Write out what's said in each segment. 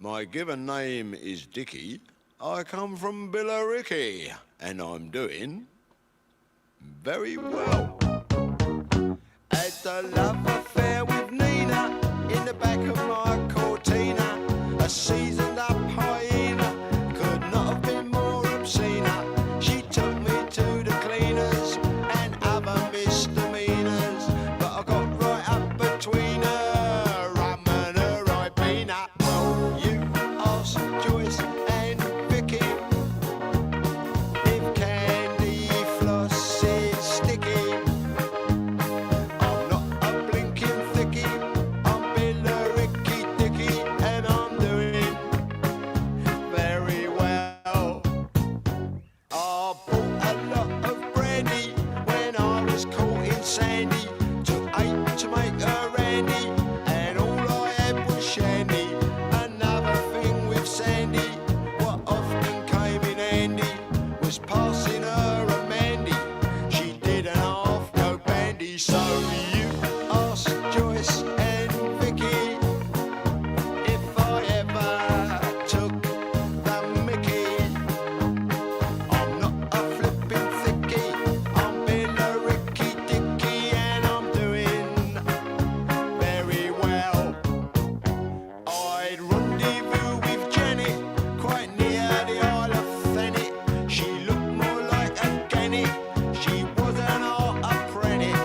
My given name is Dickie. I come from Billericay, and I'm doing very well. Had a love affair with Nina in the back of my Cortina. A seasoned up hyena could not have been more obscene. She took me to the cleaners and other misdemeanors, but I got right up between her, rum and her Ribena. Well, you asked Joyce and Vicky if candy floss is sticky. I'm not a blinking thickie, I'm Billericky Dicky, and I'm doing very well. I bought a lot of brandy when I was caught in Sandy. Took 8 to make a randy, and all I had was shandy. Another thing with Sandy, what often came in handy, was passing her a Mandy. She did an half go bandy. So you ask Joyce and Vicky if I ever took the Mickey. I'm not a flippin' thickie, I'm Billericky Dicky, and I'm doing very well. I'd rendezvous with Janet quite near the Isle of Thanet. She looked more like a gannet, she was an art apprentice.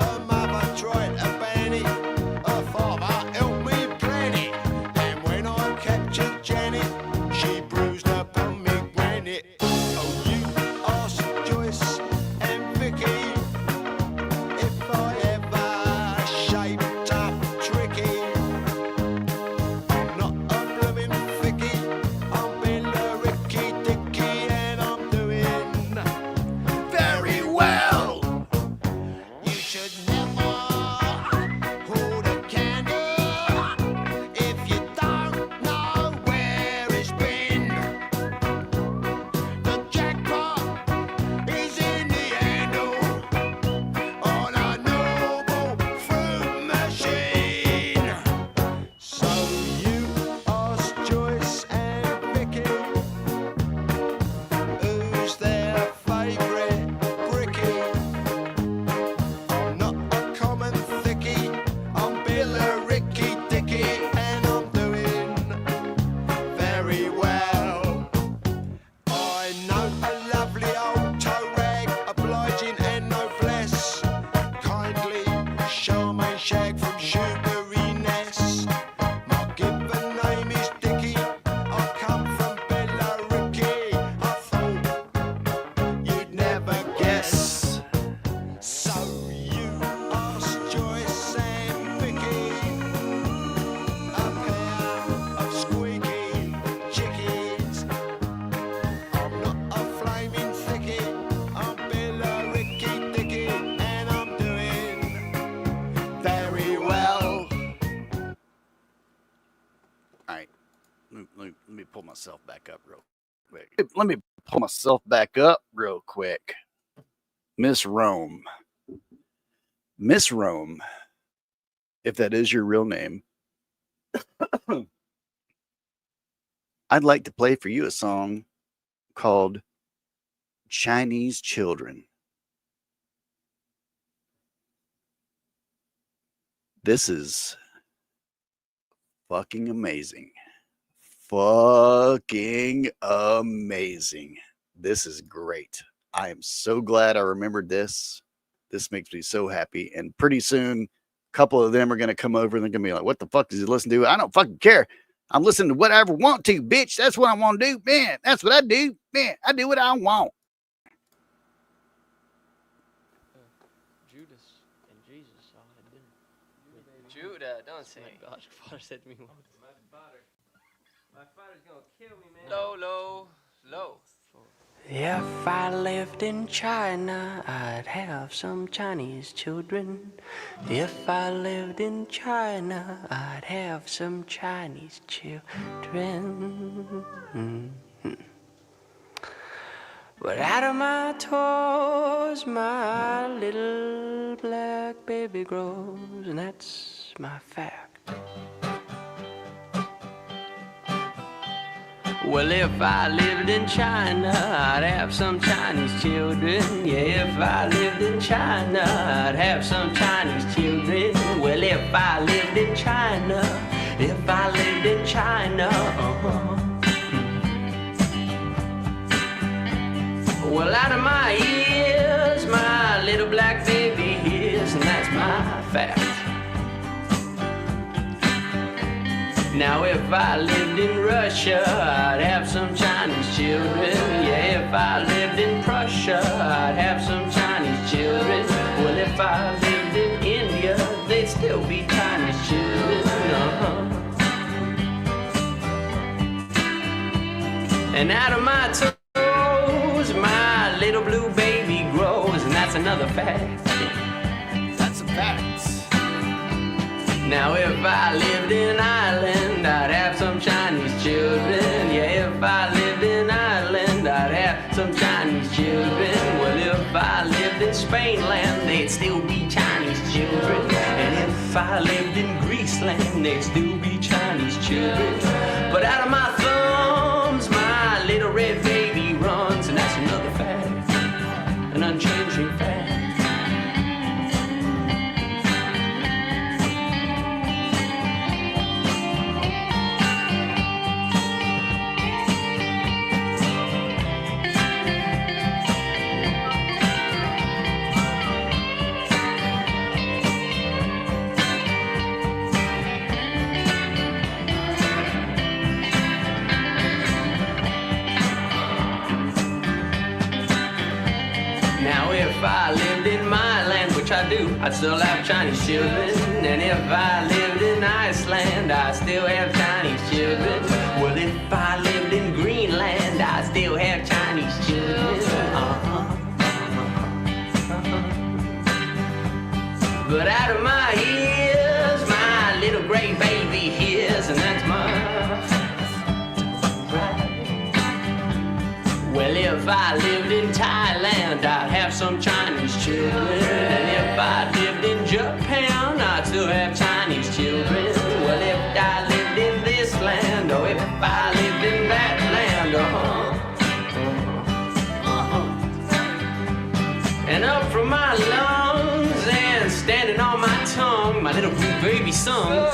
Her mother tried to ban it, her father helped me plan it. Then when I captured Janet, she bruised up on me granite. Oh, you ask Joyce and Vicky if I ever shaped up tricky. I'm not a bloomin' thickie, I'm Billericky Dicky, and I'm doing very well. You should never hold a candle if you don't know where it's been. The jackpot is in the handle on a noble fruit machine. So you ask Joyce and Vicky who's their favourite bricky. I'm not a common thickie, I'm Billericky Dicky, and I'm doing very well. I know a lovely old toe rag, obliging and noblesse, kindly Charmaine Shag from Sugary Ness. My given name is Dicky, I come from Billericky. I thought you'd never guess. So you ask Joyce and Vicky, a pair of squeaky chickies. I'm not a flaming thickie, I'm Billericky Dicky, and I'm doing very well. All right, let me pull myself back up real quick. Let me pull myself back up real quick. Miss Rome. Miss Rome, if that is your real name, I'd like to play for you a song called Chinese Children. This is fucking amazing. Fucking amazing. This is great. I am so glad I remembered this. This makes me so happy. And pretty soon, a couple of them are going to come over and they're going to be like, what the fuck does he listen to? I don't fucking care. I'm listening to whatever I want to, bitch. That's what I want to do. Man, that's what I do. Man, I do what I want. Judas and Jesus all had dinner. Judah, don't say. My God, Father said to me once. My father's gonna kill me, man. Low, low, low. If I lived in China, I'd have some Chinese children. If I lived in China, I'd have some Chinese children. But out of my toes, my little black baby grows, and that's my fact. Well, if I lived in China, I'd have some Chinese children. Yeah, if I lived in China, I'd have some Chinese children. Well, if I lived in China, if I lived in China, Well, out of my ears, my little black baby hears, and that's my fact. Now if I lived in Russia, I'd have some Chinese children. Yeah, if I lived in Prussia, I'd have some Chinese children. Well, if I lived in India, they'd still be Chinese children. And out of my toes, my little blue baby grows, and that's another fact. That's some facts. Now if I lived in Ireland, I'd have some Chinese children. Yeah, if I lived in Ireland, I'd have some Chinese children. Well, if I lived in Spainland, they'd still be Chinese children. And if I lived in Greeceland, they'd still be Chinese children. But out of my thumbs, my little red baby runs, and that's another fact, an unchanging fact. If I lived in my land, which I do, I'd still have Chinese children. And if I lived in Iceland, I'd still have Chinese children. Well, if I lived in Greenland, I'd still have Chinese children. But out of my ears, my little gray baby hears, and that's my right. Well, if I lived in Thailand, I'd have some Chinese children. And if I lived in Japan, I'd still have Chinese children. Well, if I lived in this land, or if I lived in that land, And up from my lungs and standing on my tongue, my little blue baby sung.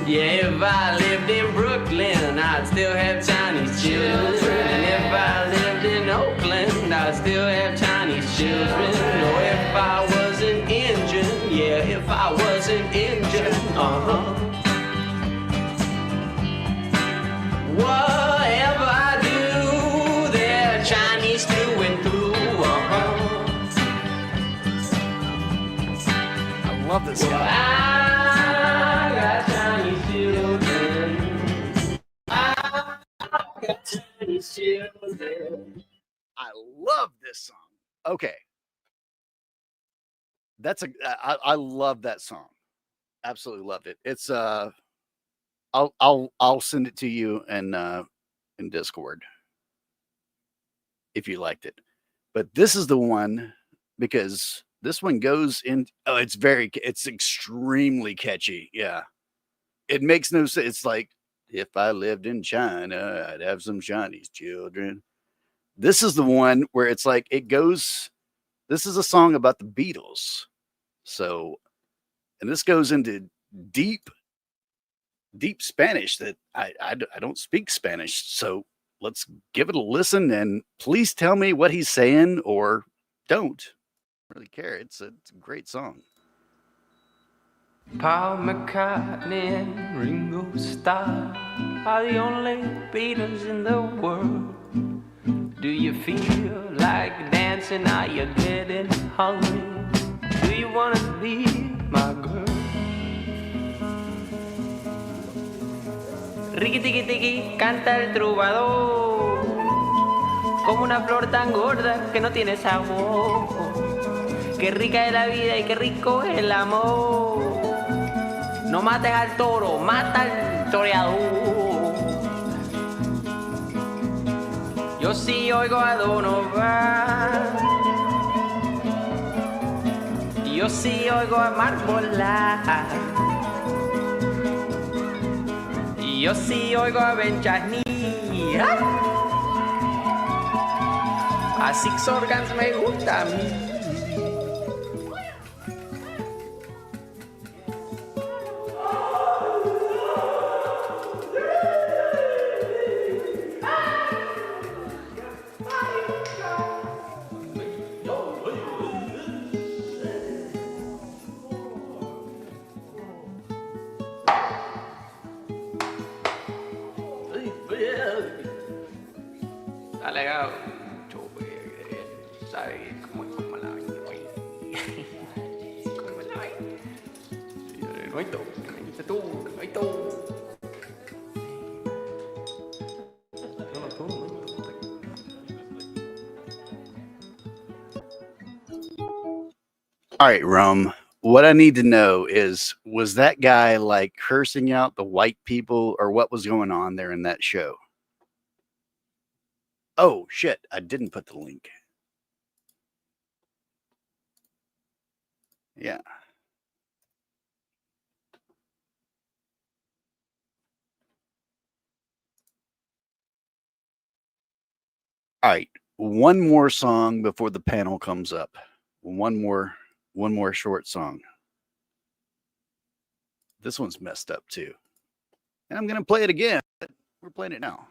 Yeah, if I lived in Brooklyn, I'd still have Chinese children. And if I lived in Oakland, I'd still have Chinese children. Or if I was an Indian, yeah, if I was an Indian, Whatever I do, they're Chinese through and through, I love this Well, guy. I got Chinese children. I got Chinese children. I love this song. Okay. That's I love that song. Absolutely loved it. It's I'll send it to you in Discord if you liked it. But this is the one because this one goes in. Oh, it's extremely catchy. Yeah. It makes no sense. It's like, if I lived in China, I'd have some Chinese children. This is the one where it's like, this is a song about the Beatles. So, and this goes into deep Spanish that I don't speak Spanish. So let's give it a listen and please tell me what he's saying or don't really care. It's a great song. Paul McCartney and Ringo Starr are the only Beatles in the world. Do you feel like dancing? Are you getting hungry? Do you want to be my girl? Riqui tiqui tiqui, canta el trovador, como una flor tan gorda que no tiene sabor. Qué rica es la vida y qué rico es el amor. No mates al toro, mata al toreador. Yo sí oigo a Donovan, yo sí oigo a Mark Bolan. Yo sí oigo a Ben Chani. A Six Organs me gusta a mí. Está legal. ¿Sabe cómo es como la vaina, güey? ¿Cómo es la vaina? No hay todo, no hay todo. All right, Rum. What I need to know is, was that guy like cursing out the white people, or what was going on there in that show? Oh, shit. I didn't put the link. Yeah. All right. One more song before the panel comes up. One more short song. This one's messed up too. And I'm going to play it again. We're playing it now.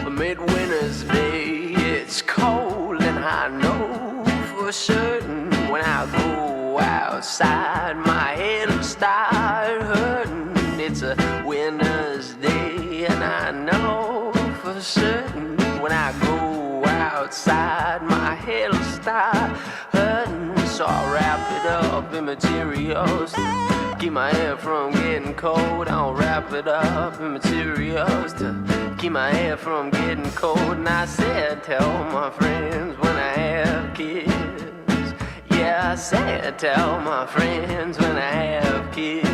Midwinter's Day, it's cold, and I know for certain when I go outside, my head will start hurting. It's a winter's day, and I know for certain when I go outside, my head will start hurting. So I'll wrap it up in materials to keep my hair from getting cold. I'll wrap it up in materials to keep my hair from getting cold. And I said, tell my friends when I have kids. Yeah, I said, tell my friends when I have kids.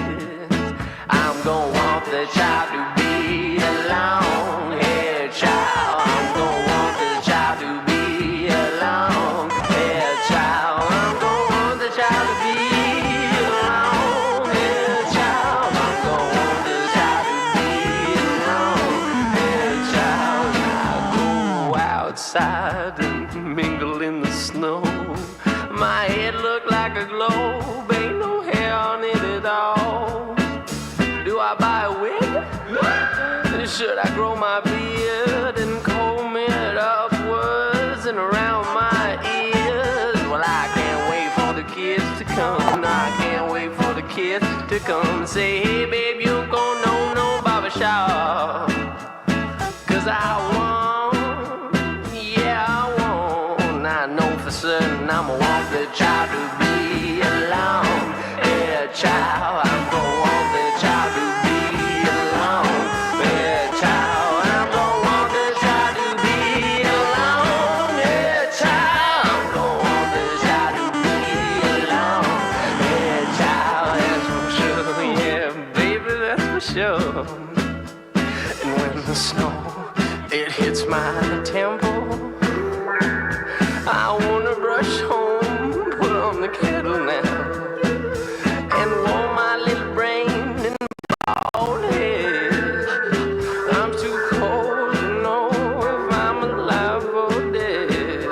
I'm gonna want the child to be a long-haired child. I'm gonna want the child to be a long-haired child. I'm gonna want the child to be a long-haired child. I'm gonna want the child to be a long-haired child. I go outside and mingle in the snow. My head look like a globe, ain't no hair on it at all. Do I buy a wig? Should I grow my beard and comb it upwards and around my ears? Well, I can't wait for the kids to come. I can't wait for the kids to come and say, hey babe, you gon' know no barbershop. Cause I want, yeah I want. I know for certain I'ma want the child to be a long-haired child. I'm gonna want the child to be a long-haired child. I'm gonna want the child to be a long-haired child. I'm gonna want the child to be a long-haired child. That's for sure, yeah, baby, that's for sure. And when the snow, it hits my temple, I wanna brush home, put on the kettle now, and warm my little brain and bald head. I'm too cold to know if I'm alive or dead.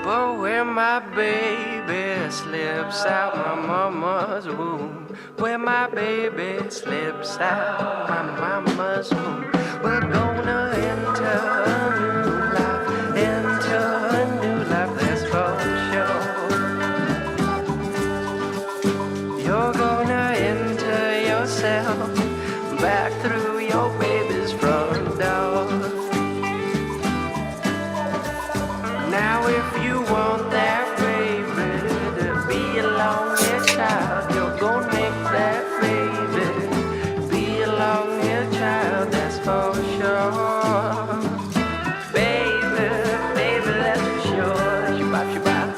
But when my baby slips out my mama's womb, when my baby slips out my mama's womb, we're gonna enter a new life, that's for sure. You're gonna enter yourself back through your baby's front door. Now if you want that baby to be a long-haired child, you're gonna make that baby be a long-haired child, that's for sure. Baby, that's for sure. Shabbat, shabbat.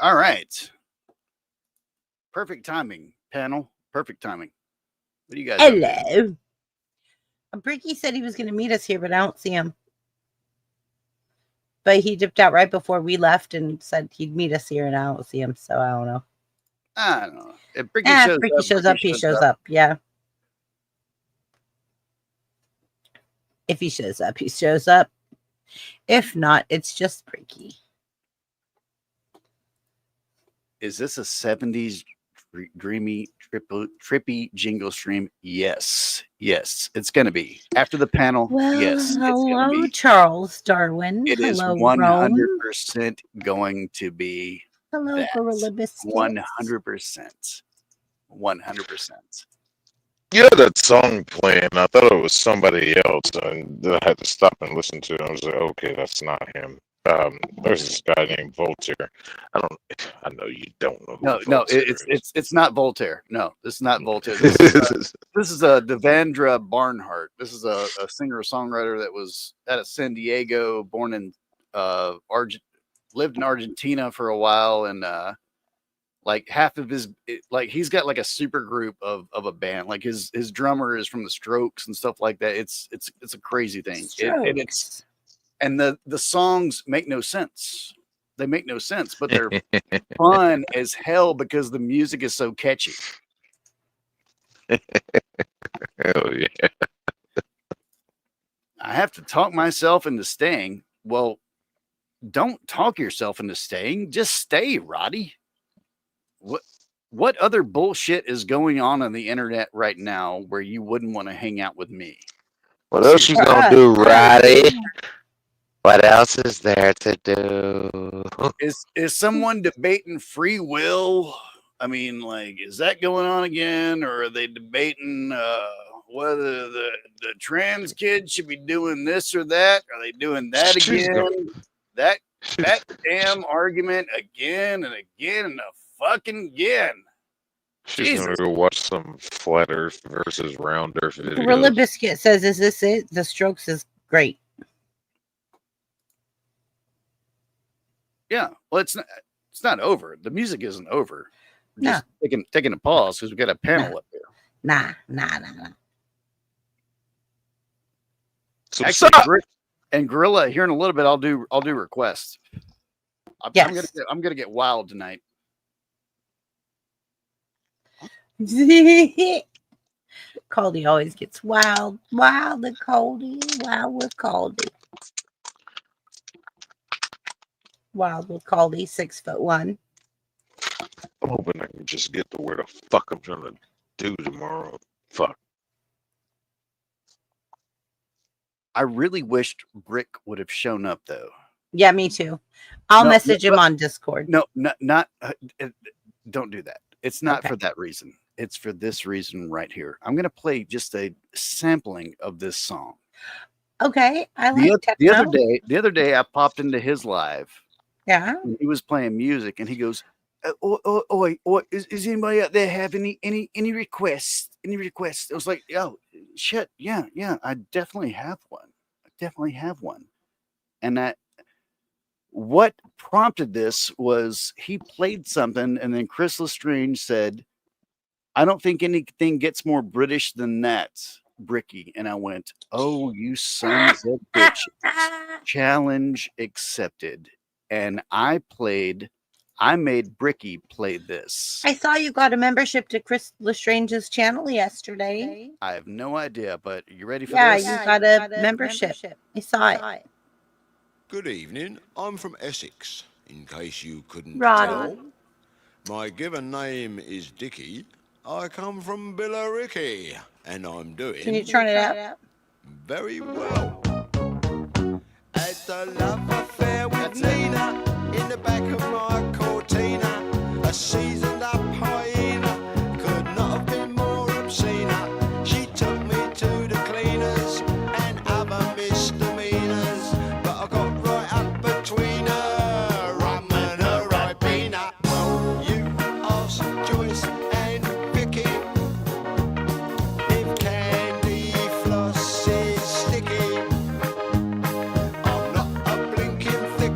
All right. Perfect timing, panel. Perfect timing. What do you guys up to? Hello. Bricky said he was going to meet us here, but I don't see him. But he dipped out right before we left and said he'd meet us here, and I don't see him, so I don't know. I don't know. If Bricky If shows up, he shows up. Yeah. If he shows up, he shows up. If not, it's just Bricky. Is this a 70s dreamy, trippy jingle stream? Yes. Yes, it's going to be. After the panel, Well, yes, hello, Charles Darwin. it is hello, 100% going to be hello, that. Gorilla Biscuit. 100%. 100%. Yeah, that song playing. I thought it was somebody else, and I had to stop and listen to it. I was like, okay, that's not him. There's this guy named Voltaire. I know you don't know. Who No, Voltaire it's not Voltaire. No, this is not Voltaire. This is a Devendra Barnhart. This is a singer songwriter that was out of San Diego, born in lived in Argentina for a while, and like half of his he's got like a super group of a band. Like his drummer is from the Strokes and stuff like that. It's a crazy thing. And the songs make no sense. They make no sense, but they're fun as hell because the music is so catchy. Hell yeah. I have to talk myself into staying. Well, don't talk yourself into staying. Just stay, Roddy. What other bullshit is going on the internet right now where you wouldn't want to hang out with me? What else you gonna do, Roddy? What else is there to do? Is someone debating free will? I mean, like, is that going on again, or are they debating whether the trans kids should be doing this or that? Are they doing that again? That damn argument again and again and fucking again. She's gonna go watch some flat Earth versus round Earth videos. Gorilla Biscuit says, "Is this it? The Strokes is great." Yeah, well, it's not over. The music isn't over. We're No. just taking a pause because we got a panel up here. Nah. So Actually, and Gorilla, here in a little bit, I'll do requests. Yes. I'm gonna get wild tonight. Caldy always gets wild with Caldy, wild with Caldy. Wild with Caldy, 6'1". I'm hoping I can just get to where the fuck I'm trying to do tomorrow. Fuck. I really wished Brick would have shown up, though. Yeah, me too. I'll message him on Discord. No, not don't do that. It's not for that reason. It's for this reason right here. I'm going to play just a sampling of this song. Okay, I like techno. The other day, I popped into his live. Yeah. And he was playing music, and he goes, is anybody out there have any requests? Any requests? I was like, oh, shit, yeah, I definitely have one. And what prompted this was he played something, and then Chris Lestrange said, I don't think anything gets more British than that, Bricky. And I went, oh, you sons of bitches. Challenge accepted. And I made Bricky play this. I saw you got a membership to Chris Lestrange's channel yesterday. I have no idea, but you ready for Yeah, this? you got a membership. I saw it. Good evening. I'm from Essex, in case you couldn't Roddy. tell. My given name is Dickie. I come from Billericay, and I'm doing Can you turn it up? very well. Had a love affair with Nina in the back of my Cortina. A seasoned up hyena could not have been more obscene. She took me to the cleaners and other misdemeanors, but I got right up between her, rum and a ribena. Well, you asked Joyce and Vicky if candy floss is sticky. I'm not a blinking thicky.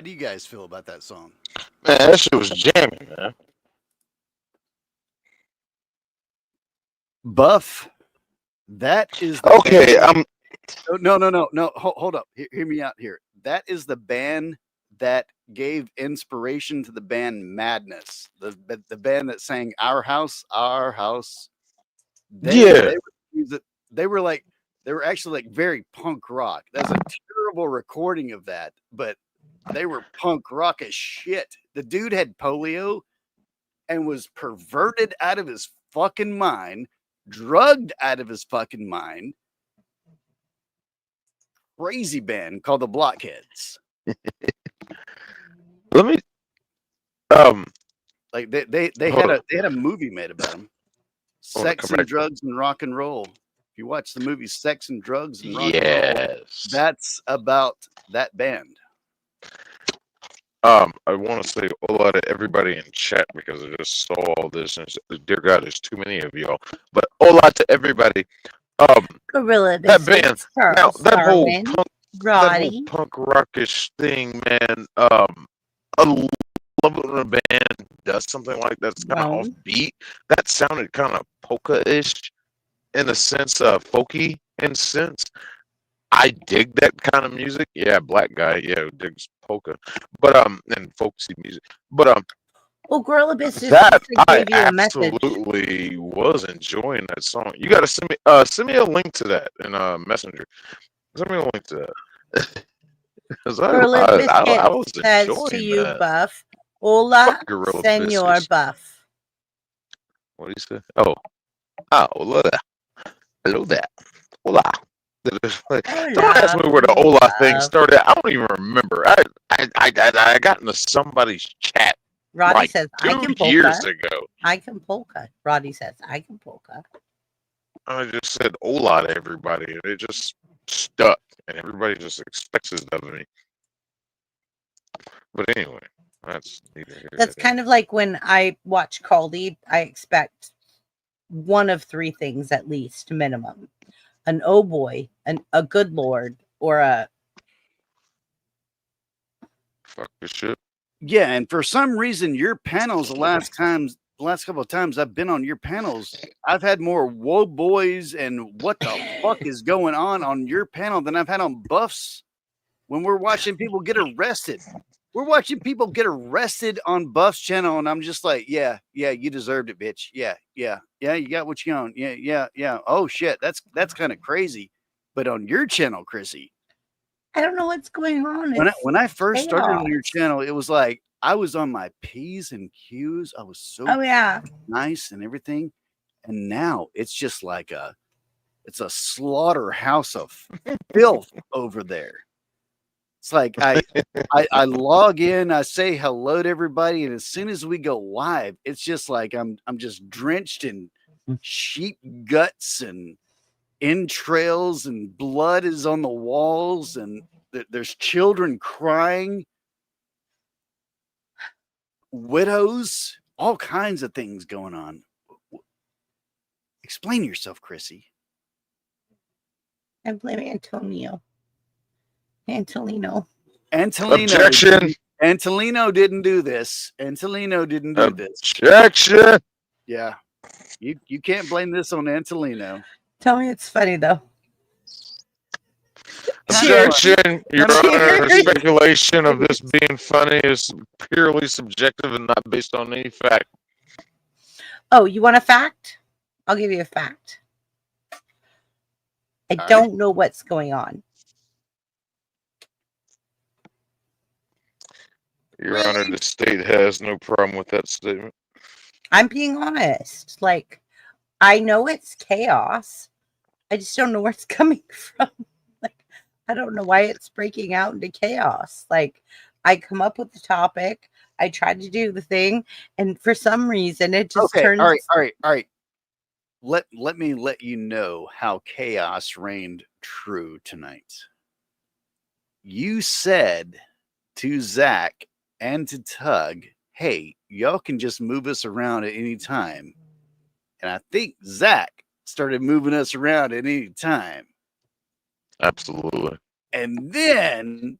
do you guys feel about that song? Man, that shit was jamming, man. Buff, that is the Okay, band. No. Hold up. Hear me out here. That is the band that gave inspiration to the band Madness. The band that sang Our House, Our House. yeah. They were like they were actually like very punk rock. That's a terrible recording of that, but they were punk rock as shit. The dude had polio and was perverted out of his fucking mind, drugged out of his fucking mind. Crazy band called the Blockheads. Let me. Um. Like they Hold had a movie made about them. Hold on, Sex come and back. Drugs and Rock and Roll. If you watch the movie Sex and Drugs and Rock and Roll, Yes. that's about that band. I want to say hola to everybody in chat because I just saw all this and dear God, there's too many of y'all. But hola to everybody. Gorilla That band. Biscuits, Carl Now that whole Starwin, punk Roddy. rockish thing, man. I love it when a band does something like that's kind of Rome. offbeat. That sounded kind of polka-ish in a sense, folky in a sense. I dig that kind of music. Yeah, black guy. Yeah, who digs polka, but and folksy music. But Well, Gorilla Biscuits that just I gave you a message. absolutely was enjoying that song. You got to send me a link to that in Messenger. Send me a link to that. 'Cause Gorilla I was Biscuits says to enjoying you, that. Buff. Hola, Gorilla Senor Biscuits. Buff. What do you say? Oh, hola there. Hello there. Hola. Don't ask me where the Hola, hola thing Buff. started. I don't even remember. I got into somebody's chat Roddy like says, I can 2 polka. years ago. I can polka. Roddy says, I can polka. I just said hola to everybody, and it just stuck, and everybody just expects it of me. But anyway, that's neither here nor That's there. kind of like when I watch Caldy, I expect one of three things at least, minimum. An oh boy, a good lord, or a Fuck this shit. Yeah, and for some reason, your panels the last couple of times I've been on your panels, I've had more whoa boys and what the fuck is going on your panel than I've had on Buffs when we're watching people get arrested. We're watching people get arrested on Buff's channel, and I'm just like, yeah, you deserved it, bitch. Yeah, you got what you own. Yeah. Oh shit, that's kind of crazy. But on your channel, Chrissy, I don't know what's going on. when I first started on your chaos. channel, it was like I was on my P's and Q's. I was so Oh yeah. nice and everything. And now it's just like it's a slaughterhouse of filth over there. It's like I log in, I say hello to everybody, and as soon as we go live, it's just like I'm just drenched in sheep guts and entrails, and blood is on the walls, and there's children crying, widows, all kinds of things going on. Explain yourself, Chrissy. I blame Antonio. Antolino. Objection. Antolino didn't do this. Antolino didn't do this. Objection. Yeah. You can't blame this on Antolino. Tell me it's funny though. Objection, Your Honor. Cheers. Speculation of this being funny is purely subjective and not based on any fact. Oh, you want a fact? I'll give you a fact. I don't know what's going on. Your Honor, the state has no problem with that statement. I'm being honest. Like, I know it's chaos. I just don't know where it's coming from. Like, I don't know why it's breaking out into chaos. Like, I come up with the topic, I try to do the thing, and for some reason it just turns. All right. Let me let you know how chaos reigned true tonight. You said to Zach and to Tug, hey, y'all can just move us around at any time. And I think Zach started moving us around at any time. Absolutely. And then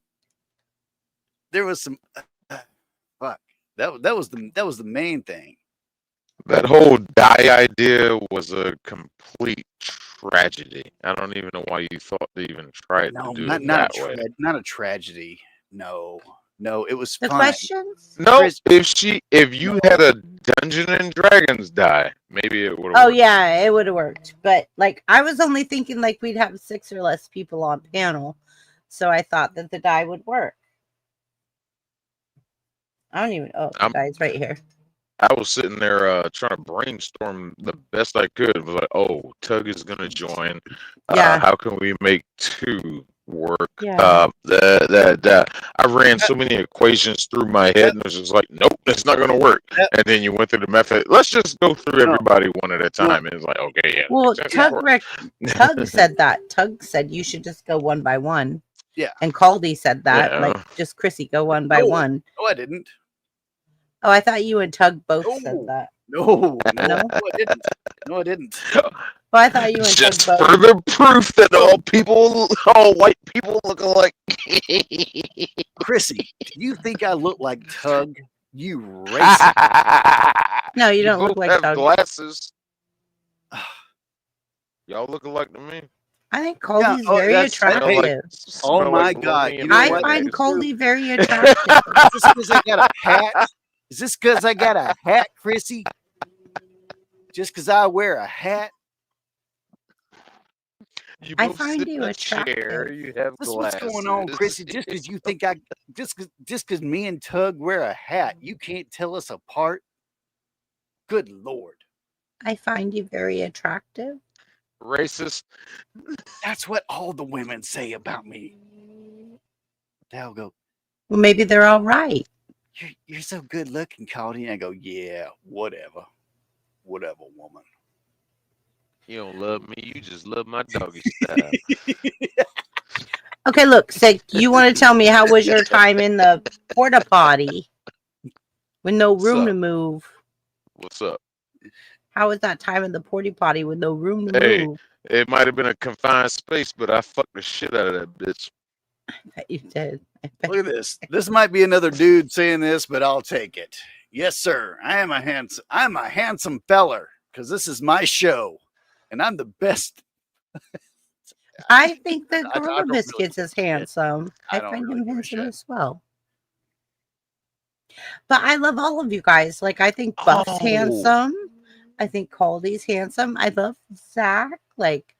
there was some fuck. That was the main thing. That whole dye idea was a complete tragedy. I don't even know why you thought to even try to No, do not it that way. not a tragedy. No, it was The fun. questions? No, Chris- if you had a Dungeon and Dragons die, maybe it would have Oh worked. yeah, it would have worked. But like I was only thinking like we'd have 6 or less people on panel. So I thought that the die would work. I don't even the I'm- die's right here. I was sitting there trying to brainstorm the best I could. It was like, oh, Tug is gonna join. Yeah. How can we make 2 work? Yeah. I ran so many equations through my head, and it was just like, nope, it's not gonna work. Yep. And then you went through the method. Let's just go through everybody one at a time. And it's like, okay, yeah. Well, makes sense. Tug said that. Tug said you should just go one by one. Yeah. And Caldy said that. Yeah. Like just Chrissy go one by No. one. No, I didn't. Oh, I thought you and Tug both No. said that. No, No? I didn't. No, I didn't. Well, I thought you and Just Tug both. further proof that all white people look alike. Chrissy, do you think I look like Tug? You racist. No, you don't look both like have Tug. glasses. Y'all look alike to me. I think Caldy's oh, very that's- Smell attractive. like- Oh smell my like God, bologna you and know I what? find mayonnaise. Caldy very attractive. Is this because I got a hat? Is this because I got a hat, Chrissy? Just because I wear a hat? You I both find sit you in a chair, attractive. you have What's going on, glasses. Chrissy? Just because you think just because me and Tug wear a hat, you can't tell us apart? Good Lord. I find you very attractive. Racist. That's what all the women say about me. They'll go, Well, maybe they're all right. you're so good looking, Cody. And I go, yeah, whatever. Whatever, woman. You don't love me. You just love my doggy style. Okay, look, Sig, you want to tell me how was your time in the porta potty with no What's room up? to move? What's up? How was that time in the porta potty with no room to Hey. move? It might have been a confined space, but I fucked the shit out of that bitch. I bet you did. I bet Look at this. This might be another dude saying this, but I'll take it. Yes, sir. I'm a handsome feller because this is my show, and I'm the best. I think that I Gorilla don't really Biscuits is give a shit. handsome. I I don't find really him give a handsome shit. as well. But I love all of you guys. Like I think Buff's Oh. handsome. I think Caldy's handsome. I love Zach. Like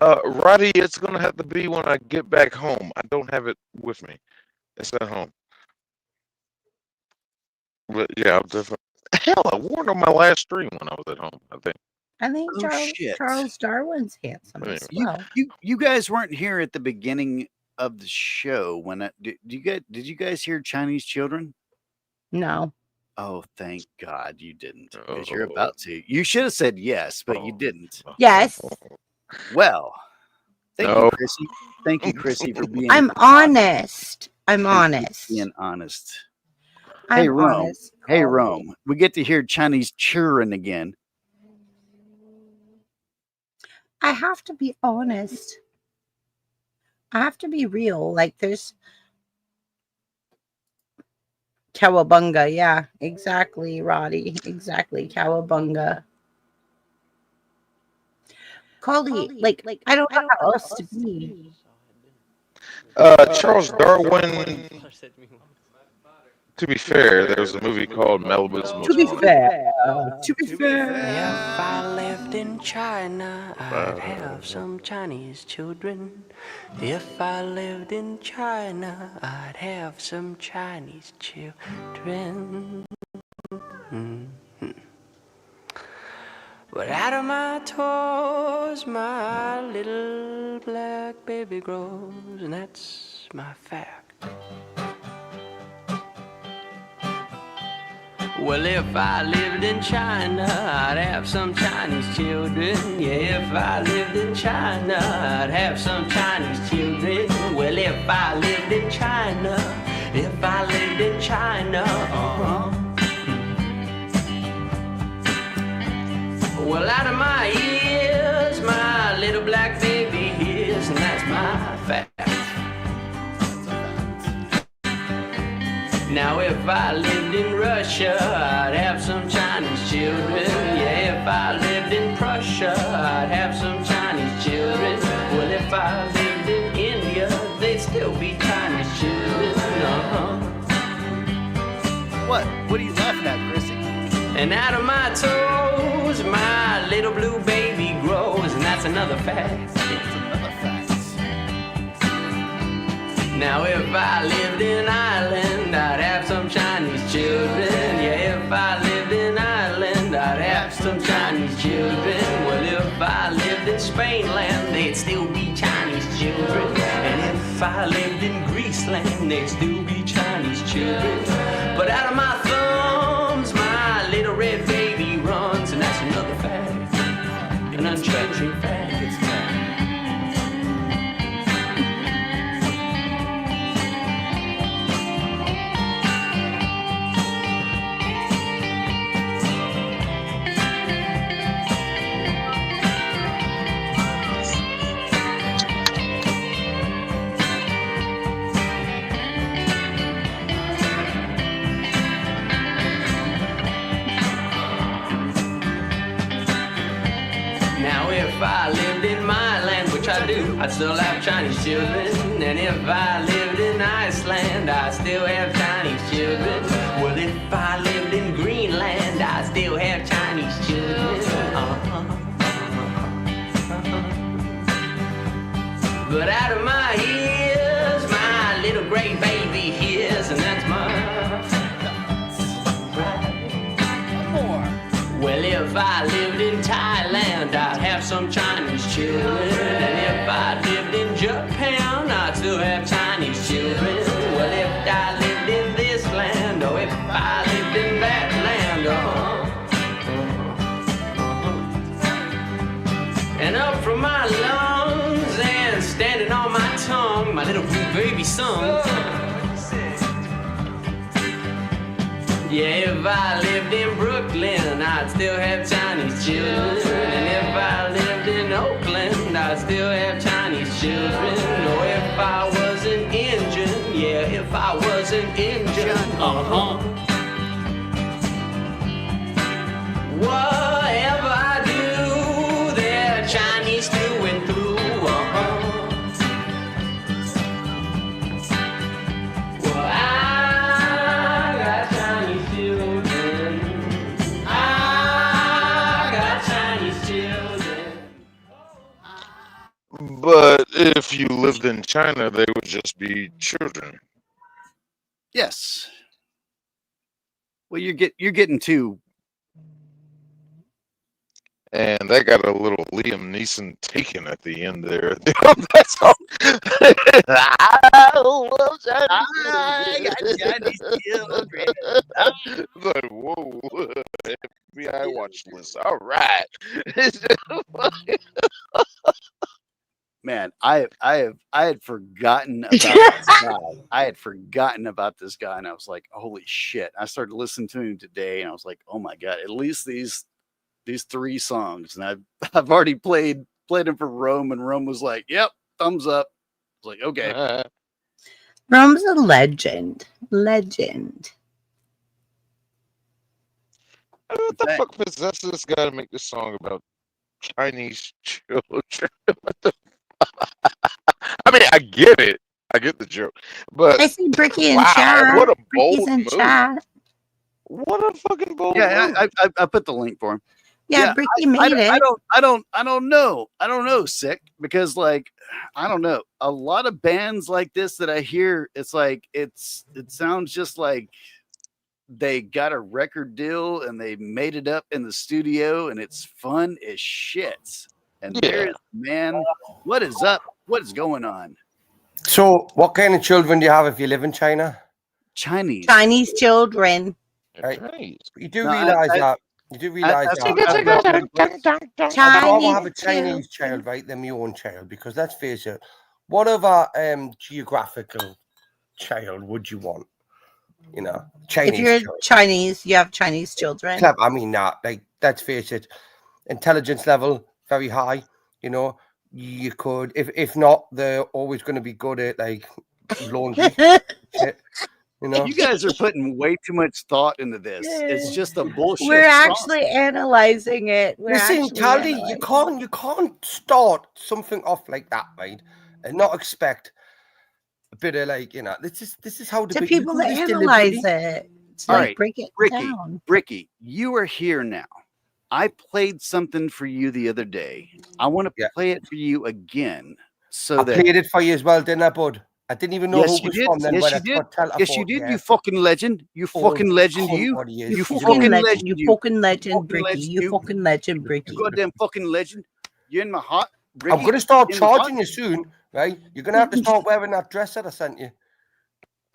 Roddy, it's gonna have to be when I get back home. I don't have it with me. It's at home. But yeah, I'll definitely. Hell, I wore it on my last stream when I was at home. I think. I think Oh, shit. Charles Darwin's handsome as Anyway. well. You guys weren't here at the beginning of the show when did you guys hear Chinese children? No. Oh, thank God you didn't, because Oh. you're about to. You should have said yes, but you Oh. didn't. Yes. Well, thank No. you, Chrissy. Thank you, Chrissy, for being. I'm honest. I'm honest. Being honest. I'm Hey, Rome. honest. Hey, Caldy. Rome. We get to hear Chinese children again. I have to be honest. I have to be real. Like there's Cowabunga. Yeah, exactly, Roddy. Exactly, Cowabunga. Caldy, like I don't know how else to be. Charles Darwin. To be fair, there was a movie called Malibu's Most To be Wanted. fair, to be fair. If I lived in China, I'd have some Chinese children. If I lived in China, I'd have some Chinese children. But out of my toes, my little black baby grows, and that's my fact. Well, if I lived in China, I'd have some Chinese children. Yeah, if I lived in China, I'd have some Chinese children. Well, if I lived in China, if I lived in China, Well, out of my ears, my little black baby hears, and that's my fact. Now if I lived in Russia, I'd have some Chinese children. Yeah, if I lived in Prussia, I'd have some Chinese children. Well, if I lived in India, they'd still be Chinese children. What? What are you laughing at, Chrissy? And out of my toes, my little blue baby grows, and that's another fact. It's another fact. Now if I lived in Ireland, I'd have some Chinese children. Yeah, if I lived in Ireland, I'd have some Chinese children. Well, if I lived in Spainland, they'd still be Chinese children. And if I lived in Greeceland, they'd still be Chinese children. But out of my thumbs, my little red baby runs, and that's another fact, an unchanging fact. It's fact. Now if I lived in my land, which I do, I'd still have Chinese children. And if I lived in Iceland, I'd still have Chinese children. Well, if I lived in Greenland, I'd still have Chinese children. But out of my ears, my little gray baby hears, and that's my Well, if I lived in Thailand, I'd have some Chinese children. And if I lived in Japan, I'd still have Chinese children. Well, if I lived in this land, or if I lived in that land, And up from my lungs and standing on my tongue, my little blue baby sung. Yeah, if I lived in Brooklyn, I'd still have Chinese children. And if I lived in Oakland, I'd still have Chinese children. Or if I was an Indian, yeah, if I was an Indian, Whatever I do, they're Chinese through and through, Well, I got Chinese children. I got Chinese children. But if you lived in China, they would just be children. Yes. Well, you're getting too. And that got a little Liam Neeson taken at the end there. That's all. I love Chinese children. Like, whoa, FBI watch list. All right. Man, I had forgotten about this guy. I had forgotten about this guy, and I was like, holy shit. I started listening to him today, and I was like, oh my God, at least these 3 songs. And I've already played them for Rome, and Rome was like, yep, thumbs up. I was like, okay. Rome's a legend. Legend. What the fuck possessed this guy to make this song about Chinese children? What the I mean, I get it. I get the joke. But I see Bricky in wow, chat. what a Bricky's bold in move. chat. What a fucking bold Yeah, move. I put the link for him. Yeah, Bricky made it. I don't know, Sick, because like I don't know. A lot of bands like this that I hear, it's like it sounds just like they got a record deal and they made it up in the studio and it's fun as shit. And there's man, what is up? What is going on? So, what kind of children do you have if you live in China? Chinese children. Right. Chinese. You do No, realize that. You do realize that. I'd rather have a Chinese child, right, than my own child, because let's face it, what other geographical child would you want? You know, Chinese. If you're child. Chinese, you have Chinese children. I mean, not like, let's face it, intelligence level very high. You know, you could, if not, they're always going to be good at like laundry. Shit. You know, You guys are putting way too much thought into this. It's just a bullshit. We're song. actually analyzing it. We're listen, actually Caldy, analyzing you can't start something off like that, right, and not expect a bit of like, you know, this is how to you people do to this analyze deliberately. it. To All like right, break it Ricky, down. Ricky, you are here now. I played something for you the other day. I want to Yeah. play it for you again, so I that played it for you as well, didn't I, bud? I didn't even know yes, who you was did. from then. Yes, When you I did. thought, I Yes, you thought, did. yeah, You fucking legend. You old fucking legend. cunt You. what he is. You You He's a fucking fucking legend. legend. legend. You You. fucking legend, Fucking Bricky. legend. You fucking legend, You Bricky. goddamn fucking legend. You're in my heart, I'm Ricky. going to start in my heart. charging you soon, right? You're going to have to start wearing that dress that I sent you.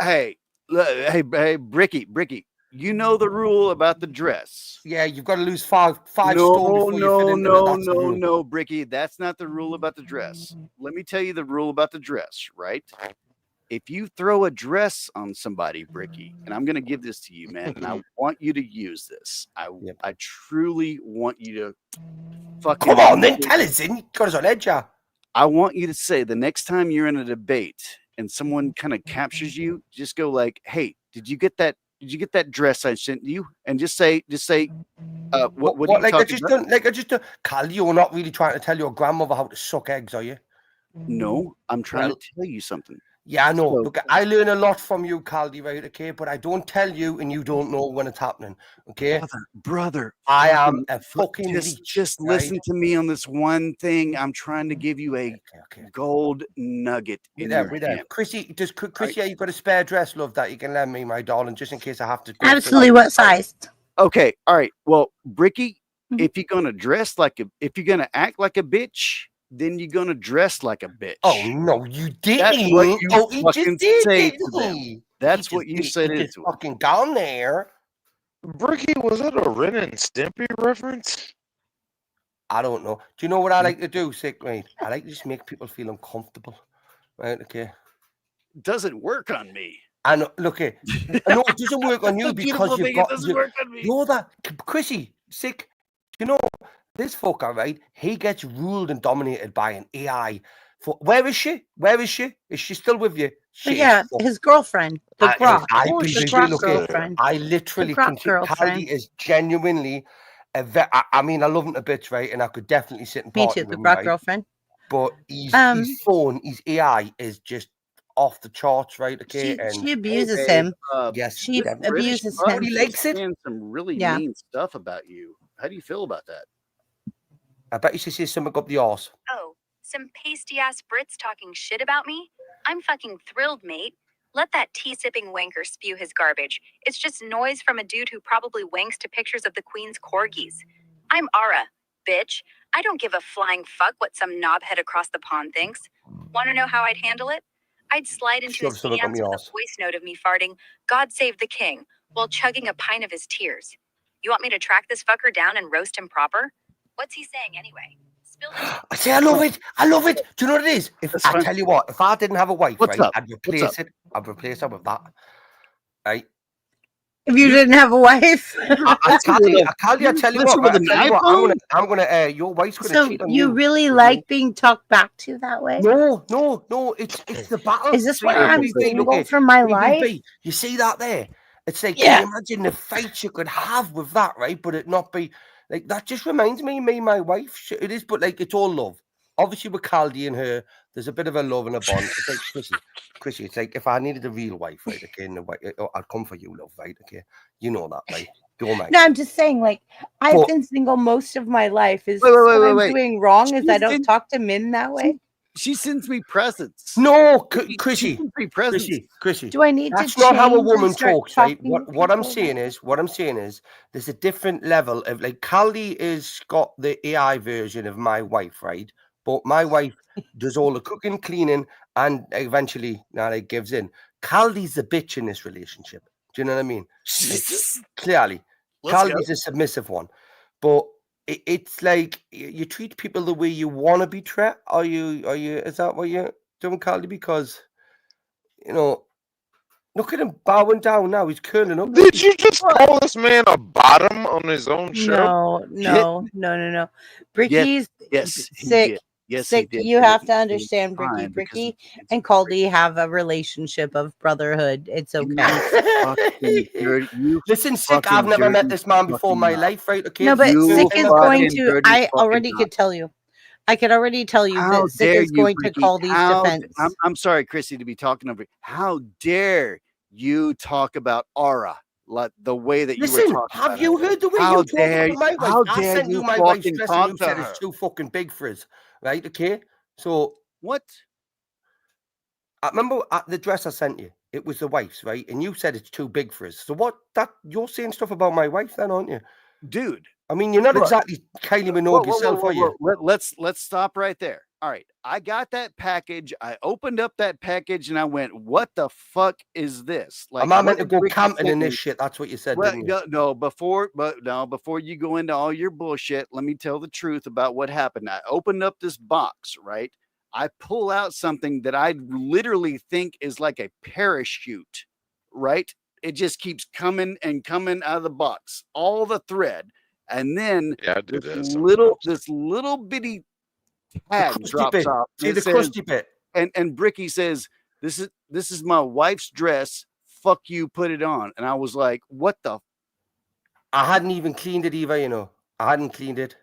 Hey, hey, Bricky. You know the rule about the dress. Yeah, you've got to lose five No, stone before you fit into it. That's the rule. no, Bricky. That's not the rule about the dress. Let me tell you the rule about the dress, right? If you throw a dress on somebody, Bricky, and I'm going to give this to you, man, and I want you to use this. I truly want you to fucking. Come on, then tell us, then. You got us on edge, yeah. I want you to say the next time you're in a debate and someone kind of captures you, just go like, "Hey, did you get that? Did you get that dress I sent you?" And just say, what are you like talking about? Cal, you're not really trying to tell your grandmother how to suck eggs, are you? No, I'm trying to tell you something. Yeah, I know. So- Look, I learn a lot from you, Caldy, right? Okay, but I don't tell you, and you don't know when it's happening. Okay, brother, I am a fucking just leech. just right? listen to me on this one thing. I'm trying to give you a Okay. gold nugget in your hand. Chrissy, Chrissy, you got a spare dress, love, that you can lend me, my darling, just in case I have to. Absolutely. What size? Okay, all right. Well, Bricky, Mhm. if you're gonna if you're gonna act like a bitch, then you're gonna dress like a bitch. Oh no, you didn't. That's what you he fucking just did, say didn't to them. he? That's He what you just said did. He it just to 'em. fucking down there. Bricky, was that a Ren and Stimpy reference? I don't know. Do you know what I like to do, sick mate? I like to just make people feel uncomfortable. Right? Okay. Doesn't work on me. I know. Look here. No, it doesn't work on you The because beautiful you've thing, got. it doesn't work on me. You're that Chrissy, sick. You know this fucker, right? He gets ruled and dominated by an AI. Where is she? Where is she? Is she still with you? She Yeah, his girlfriend, the Grok. I The believe Grok look, girlfriend. I literally The Grok think Caldy girlfriend. is genuinely I mean, I love him to bits, right? And I could definitely sit and Me party too. The with him, Grok right? girlfriend. But his phone, his AI is just off the charts, right? Okay, She abuses Hey, him. yes, She this definitely. British abuses fuck him. He is likes it. saying some really Yeah. mean stuff about you. How do you feel about that? I bet you should say something up the arse. Oh, some pasty-ass Brits talking shit about me? I'm fucking thrilled, mate. Let that tea-sipping wanker spew his garbage. It's just noise from a dude who probably wanks to pictures of the Queen's corgis. I'm Ara, bitch. I don't give a flying fuck what some knobhead across the pond thinks. Want to know how I'd handle it? I'd slide into Shove his something up DMs my with arse. a voice note of me farting, "God save the king," while chugging a pint of his tears. You want me to track this fucker down and roast him proper? What's he saying anyway? Spill the I say, I love it. I love it. Do you know what it is? That's I fine. tell you what, if I didn't have a wife, What's right, up? I'd What's replace it. I'd replace her with that. Right? If you didn't have a wife. I tell you, I tell you Listen what, with an iPhone? I'm gonna, your wife's gonna So cheat on you you. really like being talked back to that way? No, it's the battle. Is this See, why I'm BB, single for my BB, life? you see that there? It's like, Yeah. can you imagine the fights you could have with that, right? But it not be like that. Just reminds me, my wife. It is, but like it's all love. Obviously, with Caldy and her, there's a bit of a love and a bond. It's like Chrissy. It's like if I needed a real wife, right? Okay, and I'd come for you, love, right? Okay, you know that, right? You're mine. No, I'm just saying, like, I've But- been single most of my life. Is Wait, what I'm wait. doing wrong? Is I She's don't in- talk to men that way? She sends me presents. No, She Chrissy. sends me presents. Chrissy. Do I need That's to not how a change and woman start talks, right? talking to What I'm people saying that is, there's a different level of like Callie is got the AI version of my wife, right? But my wife does all the cooking, cleaning, and eventually now like gives in. Callie's the bitch in this relationship. Do you know what I mean? Clearly, Let's go. Callie's a submissive one, but it's like you treat people the way you want to be treated. Are you? Is that what you're doing, Callie? Because you know. Look at him bowing down now. He's curling up. Did you just call this man a bottom on his own show? No. Bricky's Yes, he sick. did. Yes, he Sick, did. you but have to it was understand, fine because Bricky it's and Caldy have a relationship of brotherhood. It's You okay. fucking dirty. You Listen, Sick, I've fucking never met dirty this man before in my fucking mouth. life, right? Okay, No, this is but the first You Sick time is I've met going him. fucking to. dirty I fucking already mouth. could tell you. I could already tell you How that Sick dare is you, going to Bricky? Caldy's defense. I'm sorry, Chrissy, to be talking over. How dare you talk about Aura like the way that you were Listen, talking have about you her? heard the way How you talk dare about my wife? how I dare sent you you my wife's fucking dress and talk you to said her? it's too fucking big for us, right? Okay, so What? I remember the dress I sent you. It was the wife's, right? And you said it's too big for us. So what? That you're saying stuff about my wife, then, aren't you? Dude. I mean, you're not Look, exactly Kylie Minogue yourself, are you? Let's stop right there. All right, I got that package. I opened up that package and I went, "What the fuck is this?" Like, Am I what meant to did go Ricky camping send in this me? shit? That's what you said, Well, didn't you? before you go into all your bullshit, let me tell the truth about what happened. I opened up this box, right? I pull out something that I literally think is like a parachute, right? It just keeps coming and coming out of the box, all the thread, and then Yeah, I do this that sometimes. little bitty The tag crusty drops bit. off, See and the it says, crusty bit. and Bricky says, this is my wife's dress. Fuck you, put it on. And I was like, what the? I hadn't even cleaned it either, you know. I hadn't cleaned it.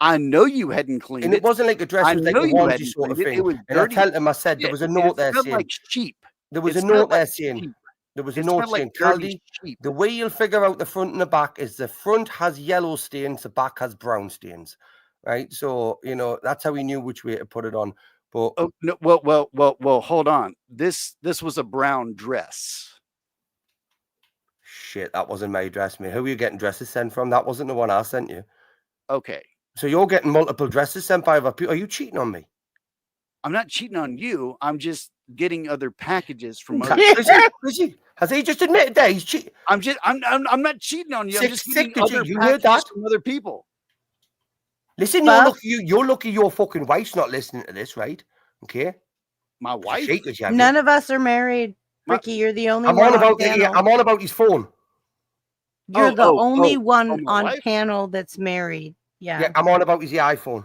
I know you hadn't cleaned And it it. wasn't like a dress, I it was like know a you onesie hadn't sort of cleaned it. thing. It was And I dirty. told him, I said, there Shit, was a and note it there smelled saying, like sheep. there was It a smelled note like there saying, sheep. there was a It note smelled like saying, dirty Caldy, sheep. the way you'll figure out the front and the back is the front has yellow stains, the back has brown stains, right? So, you know, that's how we knew which way to put it on. But Oh no, well, hold on. This was a brown dress. shit, that wasn't my dress, mate. Who were you getting dresses sent from? That wasn't the one I sent you. Okay. So you're getting multiple dresses sent by other people. Are you cheating on me? I'm not cheating on you. I'm just getting other packages from other. Has he just admitted that he's cheating? I'm not cheating on you. I'm just getting Did other you heard packages that? from other people. Listen, you're lucky your fucking wife's not listening to this, right? Okay. My wife? None of us are married. Ricky, you're the only I'm one on on about panel. I'm on about his phone. You're the only one my on wife? panel that's married. Yeah. Yeah, I'm on about his iPhone.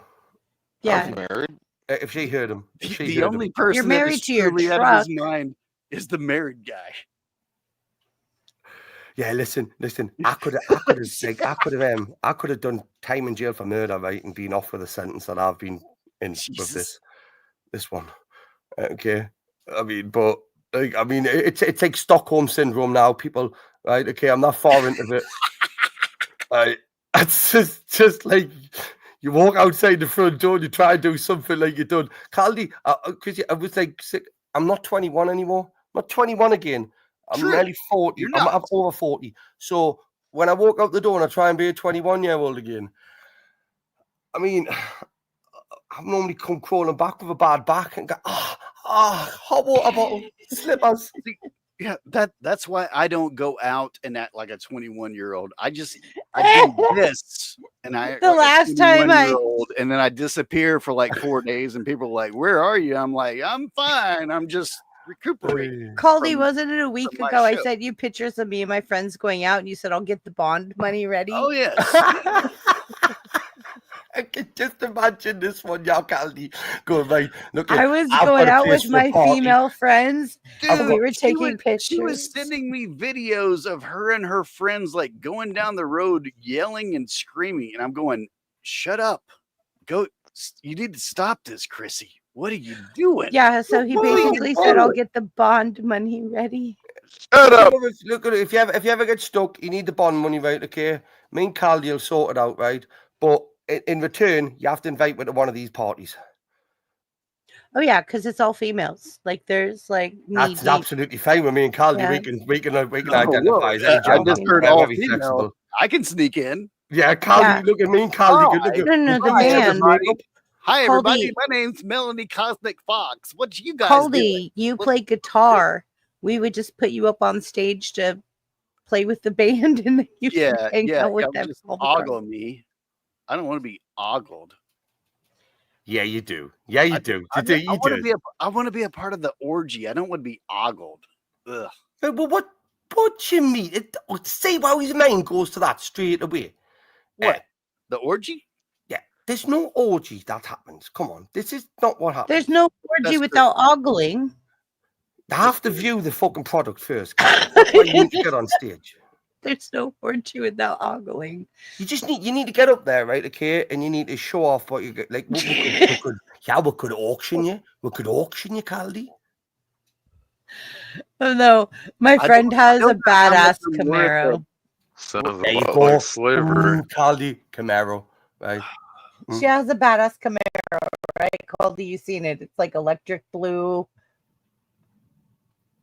Yeah. I'm married. If she heard him. If she The heard only him. person You're that married is to your truly out of his truck. mind is the married guy. Yeah, listen. I could have done time in jail for murder, right, and been off with a sentence that I've been in with this one. Okay, I mean, but like, I mean, it's like Stockholm syndrome now. People, right? Okay, I'm not far into it. Right, it's just like you walk outside the front door and you try and do something like you done, Caldy. Because I was like, I'm not 21 anymore. I'm not 21 again. I'm nearly 40. I'm over 40. So when I walk out the door and I try and be a 21-year-old again, I mean, I've normally come crawling back with a bad back and go, hot water bottle, slippers. Yeah, that's why I don't go out and act like a 21-year-old. I do this and I act The like last a time 21-year-old, and then I disappear for like 4 days, and people are like, "Where are you?" I'm like, "I'm fine. I'm just recuperating." Caldy, wasn't it a week my ago? I show. sent you pictures of me and my friends going out, and you said, I'll get the bond money ready. Oh yes. I can just imagine this one, y'all, Caldy, going, right, look, I was I've going got a out place with for a my party. female friends, and Dude, we were she taking pictures. She was sending me videos of her and her friends like going down the road yelling and screaming, and I'm going, "Shut up. Go. You need to stop this, Chrissy. What are you doing?" Yeah, so he basically said, I'll get the bond money ready. Shut up. Look, if you ever get stuck, you need the bond money, right? Okay, me and Caldy will sort it out, right? But in return, you have to invite me to one of these parties. Oh yeah, because it's all females. Like there's like That's absolutely fine with me and Caldy. Yeah. We can Oh, identify as any I gender. just heard We're all very female. flexible. I can sneak in. Yeah, Caldy, look at me and Caldy. Look at No, the Hi, man. everybody. Hi, everybody. Caldy. My name's Melanie Cosmic Fox. What you guys doing? Caldy, you play guitar. We would just put you up on stage to play with the band, and then you can hang out with them. Just ogle me. I don't want to be ogled. Yeah, you do. Yeah, you do. I want to be a part of the orgy. I don't want to be ogled. Ugh. But what you mean? See how his mind goes to that straight away. What? The orgy? Yeah. There's no orgy that happens. Come on, this is not what happens. There's no orgy without ogling. You have to view the fucking product first. That's why you need to get on stage. There's no orgy without ogling. You need to get up there, right? Okay, and you need to show off what you get. Like we could auction you. We could auction you, Caldy. Oh no, my friend has a badass Camaro. There you go, slavery. Caldy Camaro, right? She has a badass Camaro, right? Caldy, you seen it? It's like electric blue.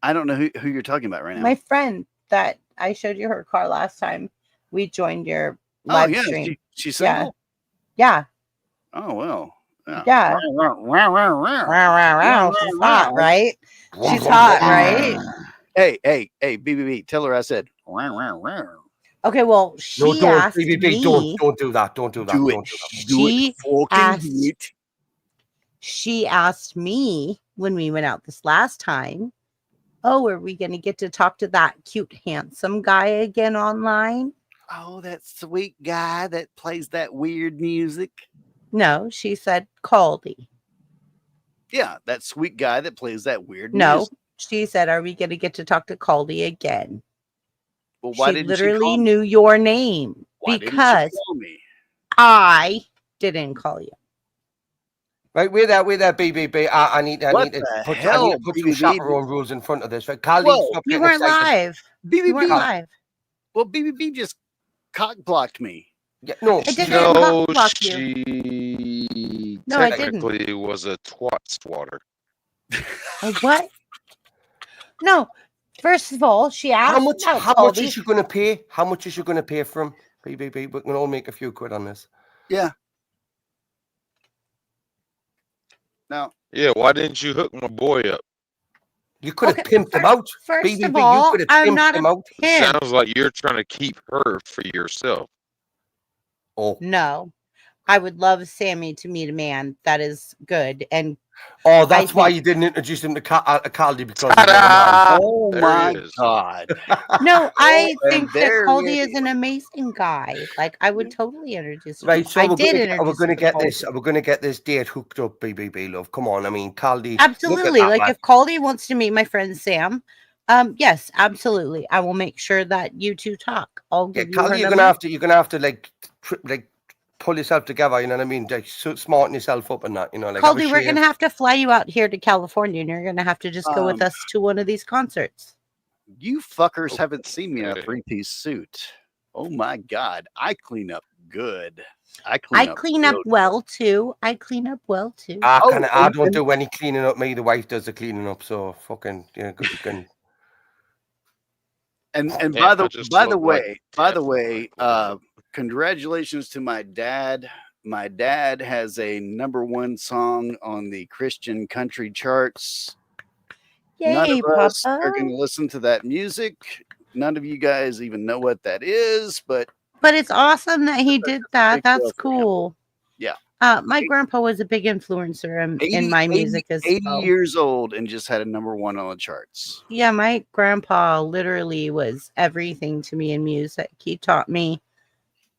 I don't know who you're talking about right now. My friend that I showed you her car last time. We joined your live stream. She's single? Yeah. Oh well. Yeah. She's hot, right? She's hot, right? Hey, BBB, tell her I said. Okay, well, she asked me. Don't do that. Don't do that. Do it. She asked me when we went out this last time, oh, are we going to get to talk to that cute, handsome guy again online? Oh, that sweet guy that plays that weird music. No, she said Caldy. Yeah, that sweet guy that plays that weird music. No, she said, are we going to get to talk to Caldy again? Well, why she literally knew your name because I didn't call you. Right, we're there, BBB. I need to put some chaperone rules in front of this. Right, Caldy, you weren't live. BBB weren't live. Well, BBB just cock blocked me. Yeah, no, I didn't cock block you. She No, I didn't. technically was a twat swatter. A what? No. First of all, she asked how much is she going to pay? How much is she going to pay from BBB? We can all make a few quid on this. Yeah. Now. Yeah, why didn't you hook my boy up? You could have pimped him out. First BBB, of all, you could have I'm pimped not him out. It sounds like you're trying to keep her for yourself. Oh no, I would love Sammy to meet a man that is good and. Oh, that's why you didn't introduce him to Caldy because. Oh my God! No, I think that Caldy is an amazing guy. Like I would totally introduce him. Right, so we're going to get Caldy. We're going to get this date hooked up, BBB love. Come on, I mean, Caldy. Absolutely, like if Caldy wants to meet my friend Sam, yes, absolutely, I will make sure that you two talk. I'll give you Caldy, you're gonna have to like pull yourself together, you know what I mean? Like smarten yourself up and that, you know. Like Caldy, we're gonna have to fly you out here to California, and you're gonna have to just go with us to one of these concerts. You fuckers haven't seen me in a 3-piece suit. Oh my God, I clean up good. I clean up well too. I clean up well too. I don't do any cleaning up. Me, the wife does the cleaning up. So fucking, good. And by the way, congratulations to my dad. My dad has a #1 song on the Christian country charts. Yay, None of Papa. us are going to listen to that music. None of you guys even know what that is, but it's awesome that he did that. That's cool. Yeah. My grandpa was a big influencer in my music as 80 well. years old and just had a #1 on the charts. Yeah, my grandpa literally was everything to me in music. He taught me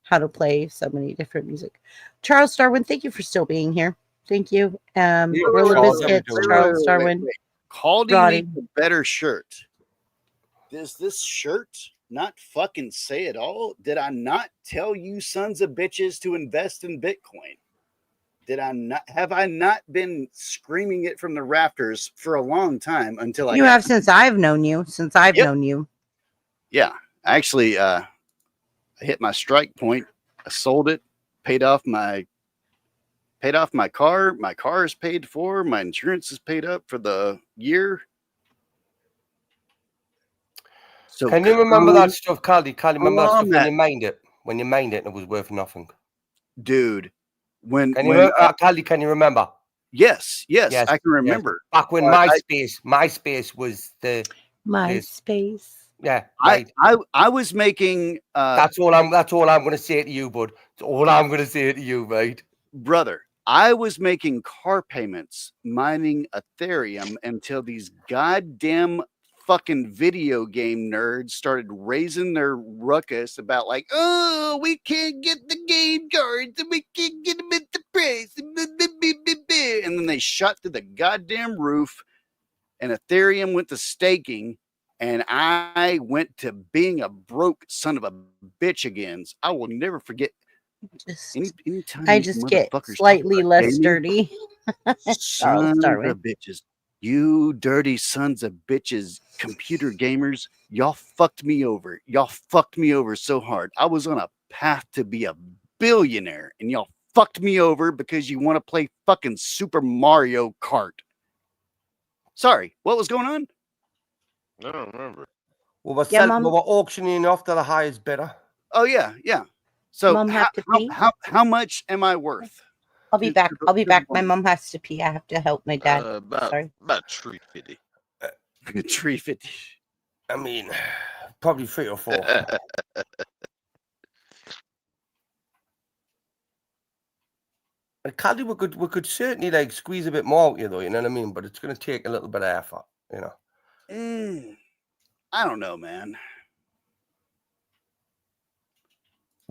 how to play so many different music. Charles Darwin, thank you for still being here. Thank you. Gorilla Biscuits, Charles Darwin. Caldy needs a better shirt. Does this shirt not fucking say it all? Did I not tell you sons of bitches to invest in Bitcoin? Have I not been screaming it from the rafters for a long time until you have since I've known you. Yeah. Actually, I hit my strike point. I sold it, paid off my car. My car is paid for. My insurance is paid up for the year. So can you remember that stuff, Caldy? Remember that stuff when you mined it and it was worth nothing? Dude, Caldy, can you remember? Yes, I can remember. Yes. Back when MySpace was the MySpace. Yeah, right. I was making that's all I'm gonna say to you, bud. That's all I'm gonna say to you, mate. Brother, I was making car payments mining Ethereum until these goddamn fucking video game nerds started raising their ruckus about like, oh, we can't get the game cards and we can't get them at the price. And then they shot through the goddamn roof and Ethereum went to staking and I went to being a broke son of a bitch again. So I will never forget. Anytime I these just get motherfuckers talk slightly about less gaming, dirty. Charles sons Darwin. of bitches, you dirty sons of bitches, computer gamers, y'all fucked me over. Y'all fucked me over so hard. I was on a path to be a billionaire, and y'all fucked me over because you want to play fucking Super Mario Kart. Sorry, what was going on? I don't remember. We were, Yeah, we Mum. were auctioning off to the highest bidder. Oh yeah, yeah. So Mum have to pee? how much am I worth? I'll be back. I'll be back. My mom has to pee. I have to help my dad. Sorry. About 350. 350. I mean, probably 3 or 4. And Caddy, we could certainly like squeeze a bit more out you though, you know what I mean? But it's going to take a little bit of effort, you know. I don't know, man.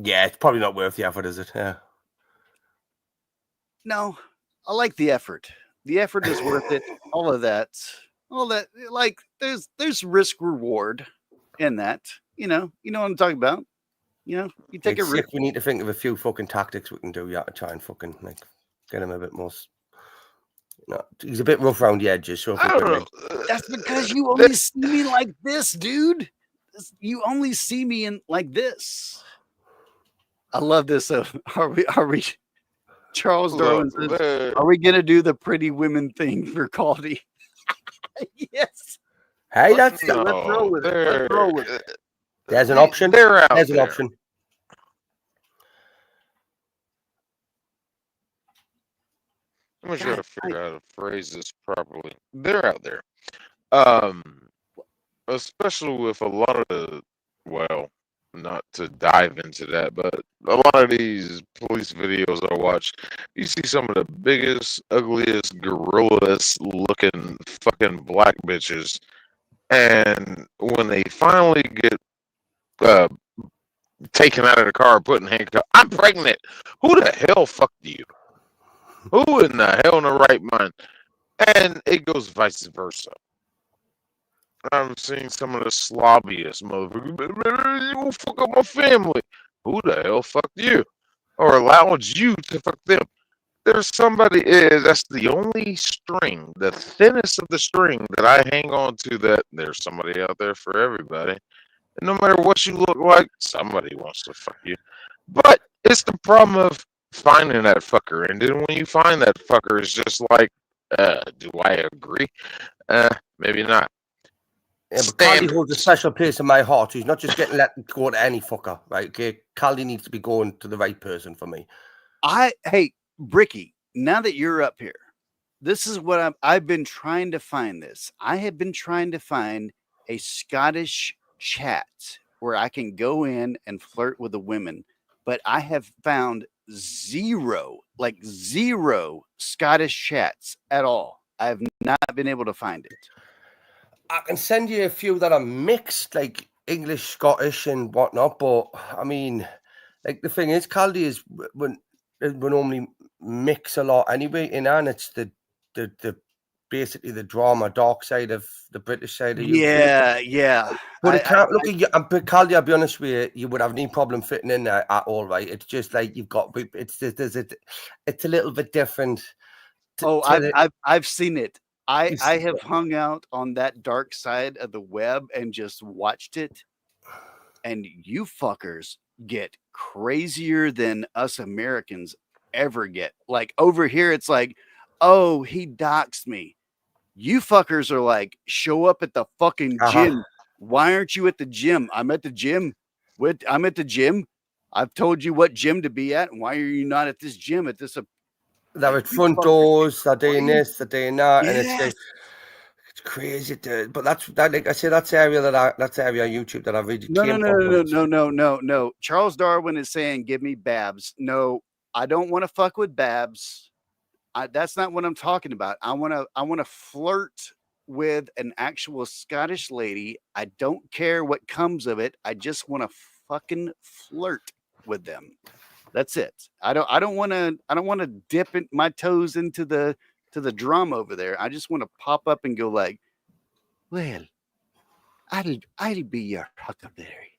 Yeah, it's probably not worth the effort, is it? Yeah. No, I like the effort. The effort is worth it. All that, like there's risk reward in that. You know what I'm talking about. You know, you take It's a risk. sick. We need to think of a few fucking tactics we can do, yeah, to try and fucking like get him a bit more. No, he's a bit rough around the edges. So if we I could, don't like, know. That's because you only see me like this, dude. You only see me in like this. I love this. Are we? Charles Darwin says, "Are we gonna do the pretty women thing for Caldy?" Yes. hey, that's Let's roll with it. Let's roll with it. There's an option. They're out There's an there. option. I'm not sure how to figure out how to phrase this properly. They're out there. Especially with a lot of the, well, not to dive into that, but a lot of these police videos I watch, you see some of the biggest, ugliest, gorillas looking fucking black bitches. And when they finally get taken out of the car, put in handcuffs, I'm pregnant. Who the hell fucked you? Who in the hell in the right mind? And it goes vice versa. I've seen some of the slobbiest motherfuckers. You gonna fuck up my family. Who the hell fucked you? Or allowed you to fuck them? There's somebody that's the only string, the thinnest of the string that I hang on to, that there's somebody out there for everybody. And no matter what you look like, somebody wants to fuck you. But it's the problem of finding that fucker. And then when you find that fucker, it's just like, do I agree? Maybe not. Yeah, but Caldy holds a special place in my heart. He's not just getting let go to any fucker, right? Okay, Caldy needs to be going to the right person for me. Hey, Bricky, now that you're up here, this is what I've been trying to find this. I have been trying to find a Scottish chat where I can go in and flirt with the women, but I have found zero Scottish chats at all. I have not been able to find it. I can send you a few that are mixed, like English, Scottish, and whatnot. But I mean, like the thing is, Caldy is when we normally mix a lot anyway, and it's the basically the drama dark side of the British side of you. Yeah. But it can't look at you. But Caldy, I'll be honest with you, you would have no problem fitting in there at all, right? It's just like you've got. It's a little bit different. I've seen it. I have hung out on that dark side of the web and just watched it. And you fuckers get crazier than us Americans ever get. Like over here, it's like, oh, he doxed me. You fuckers are like, show up at the fucking gym. Why aren't you at the gym? I'm at the gym. I'm at the gym. I've told you what gym to be at. And why are you not at this gym? At this? They're at front doors. They're doing this. They're doing that, Yes. and it's crazy, dude. But that's that. Like I say, that's the area that's the area on YouTube that I really No. Charles Darwin is saying, "Give me Babs." No, I don't want to fuck with Babs. That's not what I'm talking about. I want to flirt with an actual Scottish lady. I don't care what comes of it. I just want to fucking flirt with them. That's it. I don't want to dip my toes into the drum over there. I just want to pop up and go like, well, I'll be your huckleberry.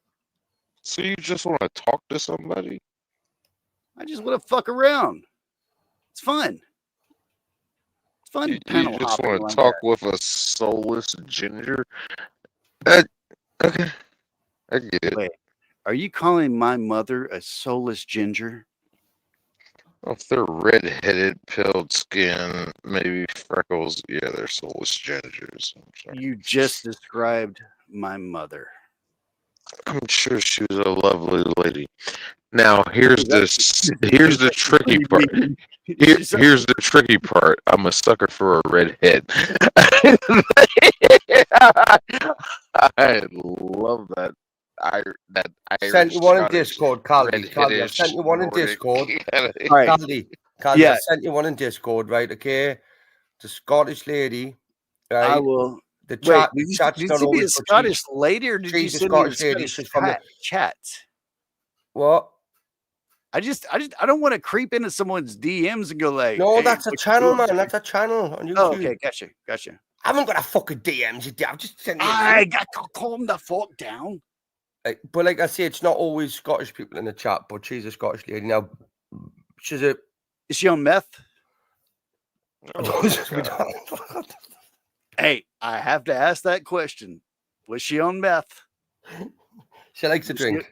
So you just want to talk to somebody? I just want to fuck around. It's fun. It's fun You panel just hopping want like to talk that. with a soulless ginger? Okay, I get it. Wait, are you calling my mother a soulless ginger? Well, if they're red-headed, pale skin, maybe freckles, yeah, they're soulless gingers. I'm sorry. You just described my mother. I'm sure she was a lovely lady. Now, here's Is the that tricky really part. mean? Here's the tricky part. I'm a sucker for a redhead. I love that. That Sent Irish, you one in Scottish, Discord, Caldy. Caldy, I redheadish, sent you one in Nordic. Discord. All right. Caldy, Yeah. I sent you one in Discord, right? Okay. The Scottish lady, right? I will. The Wait, chat's did not you be a always, but Scottish lady or did you she's a send me the Scottish lady. Scottish She's from the chat? what? I don't want to creep into someone's DMs and go like, No, hey, that's a what you channel, doing, man. babe? That's a channel on YouTube. Oh, okay, gotcha. I haven't got a fucking DMs. I've just sent you. I got to calm the fuck down. But like I say, it's not always Scottish people in the chat, but she's a Scottish lady. Now, she's a. Is she on meth? Oh, Hey, I have to ask that question. Was she on meth? She likes to drink.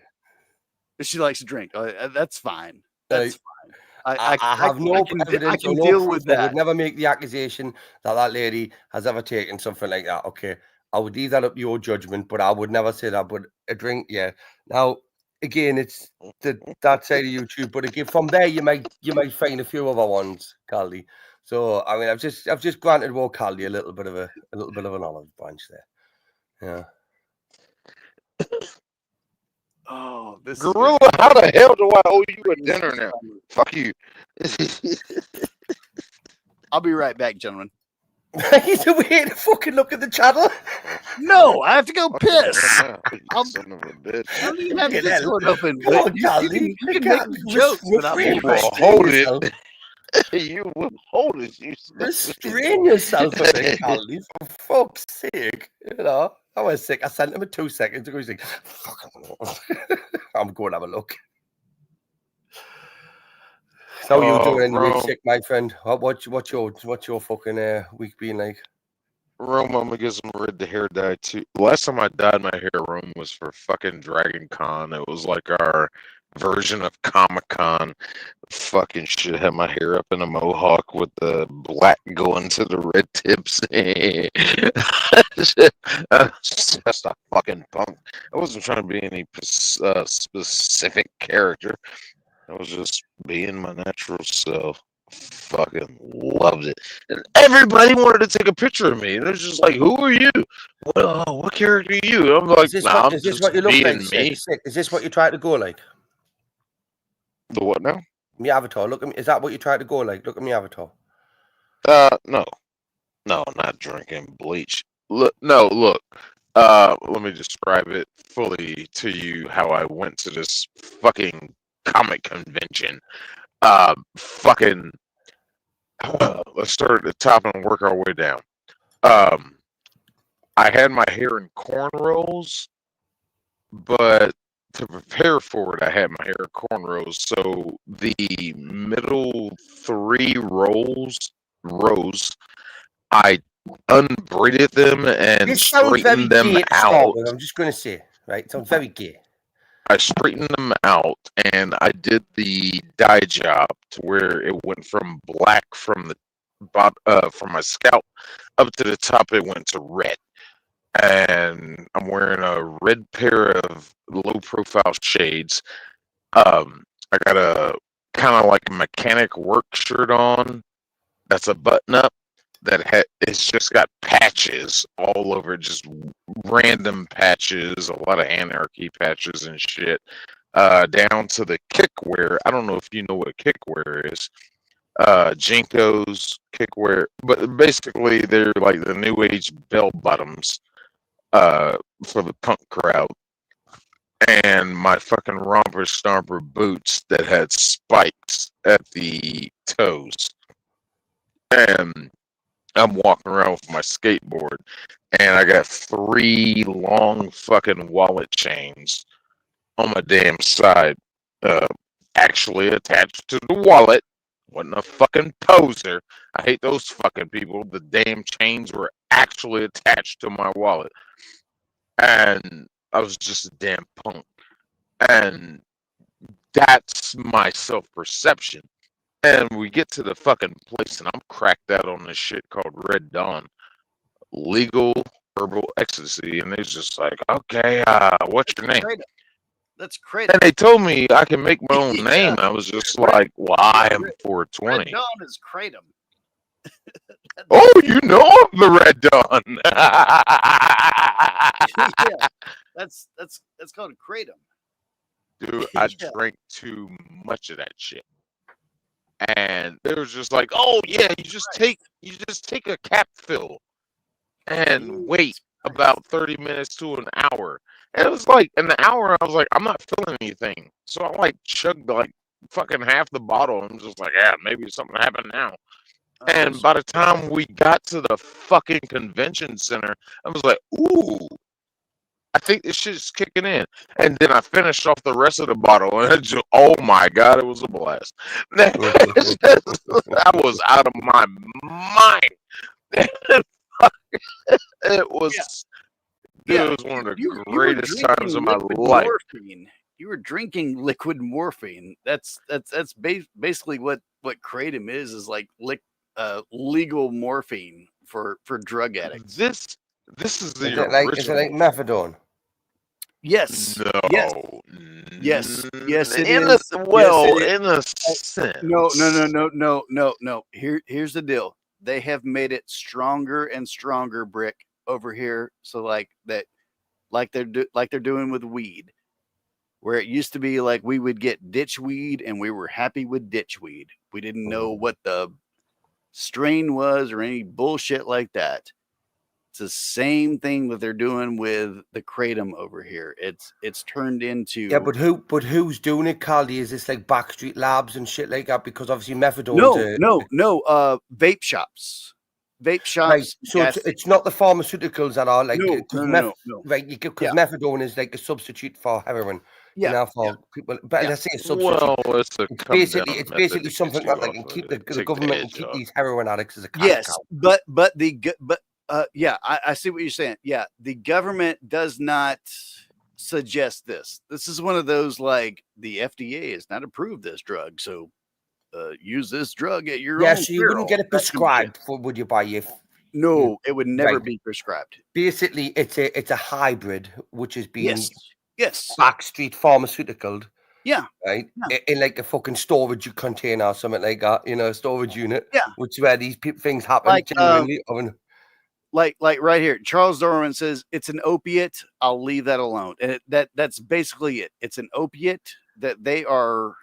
She likes to drink. That's fine. Right. That's fine. I have no evidence. I can or no deal proof. with I that. would never make the accusation that lady has ever taken something like that. Okay, I would leave that up to your judgment, but I would never say that. But a drink, yeah. Now, again, it's that side of YouTube, but again, from there you might find a few other ones, Caldy. So I mean, I've just granted Will Caldy a little bit of an olive branch there. Yeah. Oh, this Gorilla, how the hell do I owe you a dinner now? Fuck you. I'll be right back, gentlemen. He's away to fucking look at the channel. No, I have to go piss. Son of a bitch. I don't even have Discord open. Come on, You Caldy. can make jokes without me. You will hold it. You will hold it. You restrain yourself a bit, Caldy, for fuck's sake. You know, I was sick. I sent him in 2 seconds ago. He's like, fuck, I'm going to have a look. How you doing anyway, sick, my friend? What's your fucking week been like? Rome, I'm gonna get some red hair dye too. Last time I dyed my hair, Rome, was for fucking Dragon Con. It was like our version of Comic Con. Fucking shit, had my hair up in a mohawk with the black going to the red tips. Just a fucking punk. I wasn't trying to be any specific character. I was just being my natural self. Fucking loved it. And everybody wanted to take a picture of me. And it was just like, who are you? What character are you? I'm like, is this what you look like? Me. Is this what you try to go like? The what now? My avatar. Look at me. Is that what you try to go like? Look at my avatar. No, not drinking bleach. Look. Let me describe it fully to you. How I went to this fucking comic convention. Let's start at the top and work our way down. I had my hair in cornrows, but to prepare for it, I had my hair in cornrows. So the middle 3 rows, I unbraided them and straightened them out. I'm just going to say, right? It sounds very gay. I straightened them out and I did the dye job to where it went from black from my scalp up to the top. It went to red, and I'm wearing a red pair of low profile shades. I got a kind of like mechanic work shirt on. That's a button up it's just got patches all over, just random patches, a lot of anarchy patches and shit, down to the kickwear. I don't know if you know what a kickwear is. Jinkos, kickwear, but basically they're like the new age bell bottoms for the punk crowd. And my fucking romper stomper boots that had spikes at the toes. And I'm walking around with my skateboard, and I got 3 long fucking wallet chains on my damn side, actually attached to the wallet. Wasn't a fucking poser. I hate those fucking people. The damn chains were actually attached to my wallet. And I was just a damn punk. And that's my self-perception. And we get to the fucking place, and I'm cracked out on this shit called Red Dawn. Legal herbal ecstasy. And they're just like, okay, what's your name? That's crazy. And they told me I can make my own Yeah. name. I was just like, well, I am Red 420. Dawn is kratom. Oh, you know of the Red Dawn. Yeah, that's called kratom. Dude, I Yeah. drank too much of that shit. And it was just like, oh yeah, you just take a cap fill and wait about 30 minutes to an hour. And it was like in the hour I was like, I'm not feeling anything. So I like chugged like fucking half the bottle. I'm just like, yeah, maybe something happened now. And by the time we got to the fucking convention center, I was like, ooh, I think this shit's kicking in. And then I finished off the rest of the bottle, and oh my god, it was a blast. I was out of my mind. It was, dude, it was one of the greatest times of my life. Morphine. You were drinking liquid morphine. That's basically what kratom is like legal morphine for drug addicts. This is the original. Is it like methadone? Yes. No. Yes. Yes, it in is. In a sense. No. Here's the deal. They have made it stronger and stronger, Brick, over here. So like they're doing with weed, where it used to be like we would get ditch weed and we were happy with ditch weed. We didn't know what the strain was or any bullshit like that. It's the same thing that they're doing with the kratom over here. It's turned into but who's doing it, Caldy? Is this like Backstreet Labs and shit like that? Because obviously methadone. No. Vape shops. Right. So it's not the pharmaceuticals that are like no. Right, because methadone is like a substitute for heroin. Yeah. You know, for people, but let's say a substitute. Well, it's basically something that like can keep the government and keep these heroin addicts as a cash yes, cow. but I see what you're saying. Yeah, the government does not suggest this. This is one of those like the FDA has not approved this drug, so use this drug at your own. Yeah, so you wouldn't get it prescribed for, would you, by you? No, it would never be prescribed. Basically, it's a hybrid, which is being yes Backstreet pharmaceutical. Yeah. Right. Yeah. In like a fucking storage container or something like that, you know, a storage unit. Yeah. Which is where these things happen. Like, genuinely. Like right here, Charles Darwin says it's an opiate. I'll leave that alone. And that's basically it. It's an opiate that they are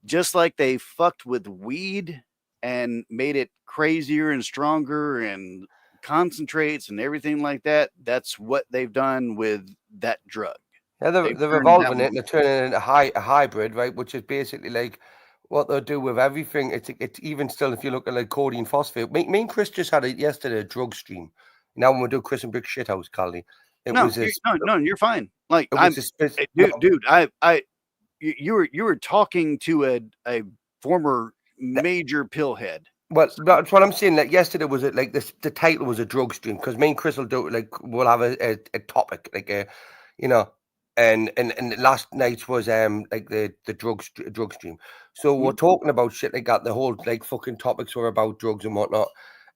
just like they fucked with weed and made it crazier and stronger and concentrates and everything like that. That's what they've done with that drug. Yeah, they're evolving it and they're turning it into a hybrid, right? Which is basically like what they'll do with everything. It's even still, if you look at like codeine phosphate. Me and Chris just had it yesterday, a drug stream. Now when we do Chris and Brick Shithouse, Caldy, you're fine. Like you were talking to a former major pillhead. Well, that's what I'm saying. Like yesterday was it like this? The title was a drug stream because me and Chris will do like we'll have a topic like and last night was like the drug stream. So we're talking about shit like that. The whole like fucking topics were about drugs and whatnot.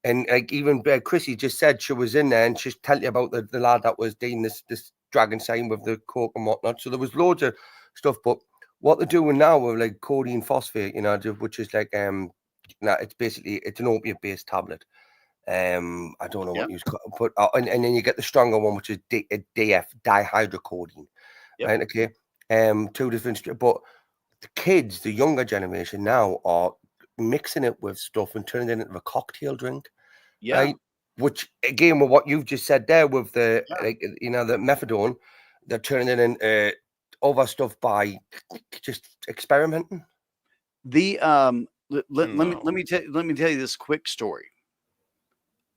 And like even Chrissy just said she was in there and she's telling you about the lad that was doing this dragon sign with the coke and whatnot. So there was loads of stuff. But what they're doing now with like codeine phosphate, you know, which is like it's basically it's an opiate based tablet. I don't know what you put, and then you get the stronger one, which is DF dihydrocodeine. Yep. Right? Okay. Two different, but the kids, the younger generation now are mixing it with stuff and turning it into a cocktail drink, Yeah. right? Which again, with what you've just said there, with the Yeah. like, you know, the methadone, they're turning it into other stuff by just experimenting. The let me tell you this quick story.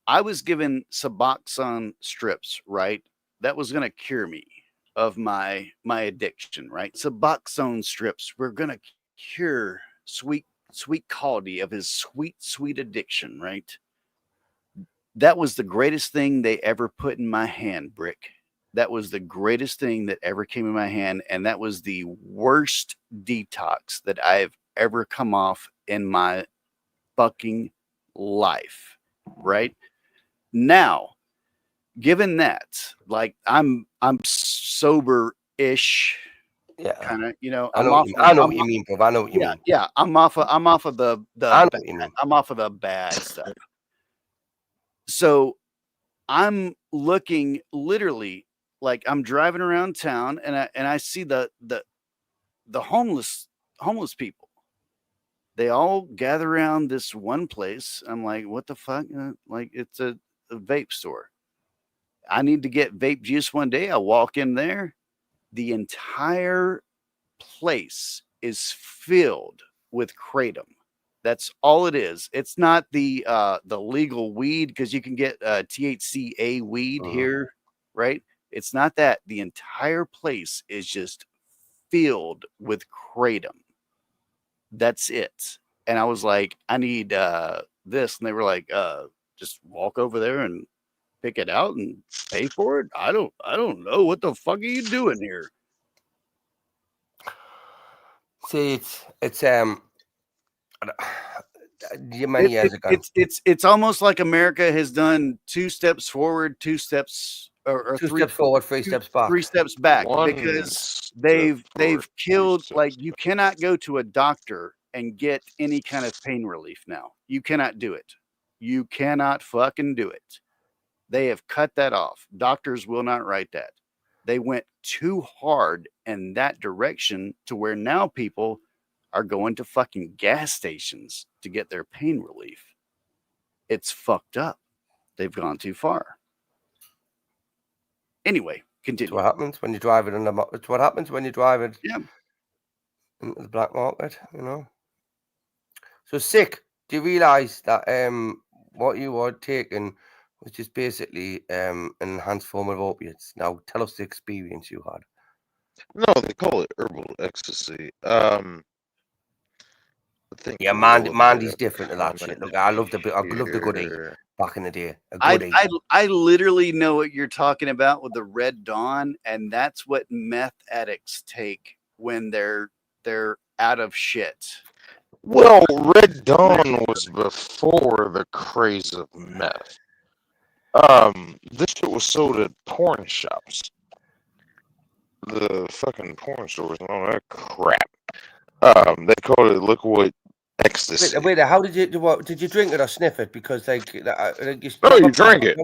I was given Suboxone strips, right? That was going to cure me of my addiction, right? Suboxone strips were going to cure sweet quality of his sweet addiction, right? That was the greatest thing they ever put in my hand, Brick. That was the greatest thing that ever came in my hand, and that was the worst detox that I've ever come off in my fucking life, right? Now, given that, like I'm sober-ish, Yeah, kind of, you know, I I'm know. off. I know I'm what you mean, bro. I know what you mean. yeah. I'm off of the I know what you mean. I'm off of the bad stuff. So I'm looking literally like I'm driving around town and I see the homeless people. They all gather around this one place. I'm like, what the fuck? Like it's a vape store. I need to get vape juice one day. I walk in there. The entire place is filled with kratom. That's all it is. It's not the legal weed because you can get THCA weed here, right? It's not that. The entire place is just filled with kratom. That's it. And I was like, I need this, and they were like, just walk over there and pick it out and pay for it. I don't know what the fuck are you doing here. See, it's many years ago. It's almost like America has done 2 steps forward, 2 steps or 2 3 steps forward, 3 steps back. 3 steps back One because step they've forward, 3 killed, steps like you back. cannot go to a doctor and get any kind of pain relief now. You cannot do it. You cannot fucking do it. They have cut that off. Doctors will not write that. They went too hard in that direction to where now people are going to fucking gas stations to get their pain relief. It's fucked up. They've gone too far. Anyway, continue. It's what happens when you drive it it's what happens when you drive it into the black market, you know. So sick. Do you realise that what you were taking was just basically an enhanced form of opiates? Now tell us the experience you had. No, they call it herbal ecstasy. I think Yeah, we'll look Mandy's at different to that comment shit. Look, I loved the goodie here. back in the day. A I goodie. literally know what you're talking about with the Red Dawn, and that's what meth addicts take when they're out of shit. Well, Red Dawn was before the craze of meth. This shit was sold at porn shops. The fucking porn stores and all that crap. They called it liquid ecstasy. Wait, how did you do? What did you drink it or sniff it? Because like you drank it.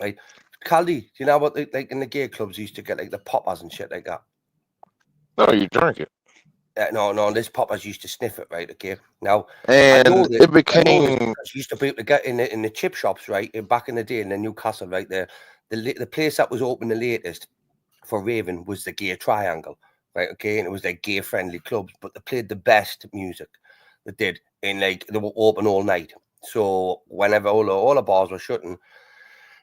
Right, Caldy, do you know what like in the gay clubs you used to get like the poppers and shit like that? No, you drank it. No, this poppers used to sniff it, right? Okay, now And it became. You used to be able to get in the chip shops, right? Back in the day in the Newcastle, right there, the place that was open the latest for raving was the Gay Triangle, right? Okay, and it was like gay friendly clubs, but they played the best music. They did, and like they were open all night. So whenever all the bars were shutting,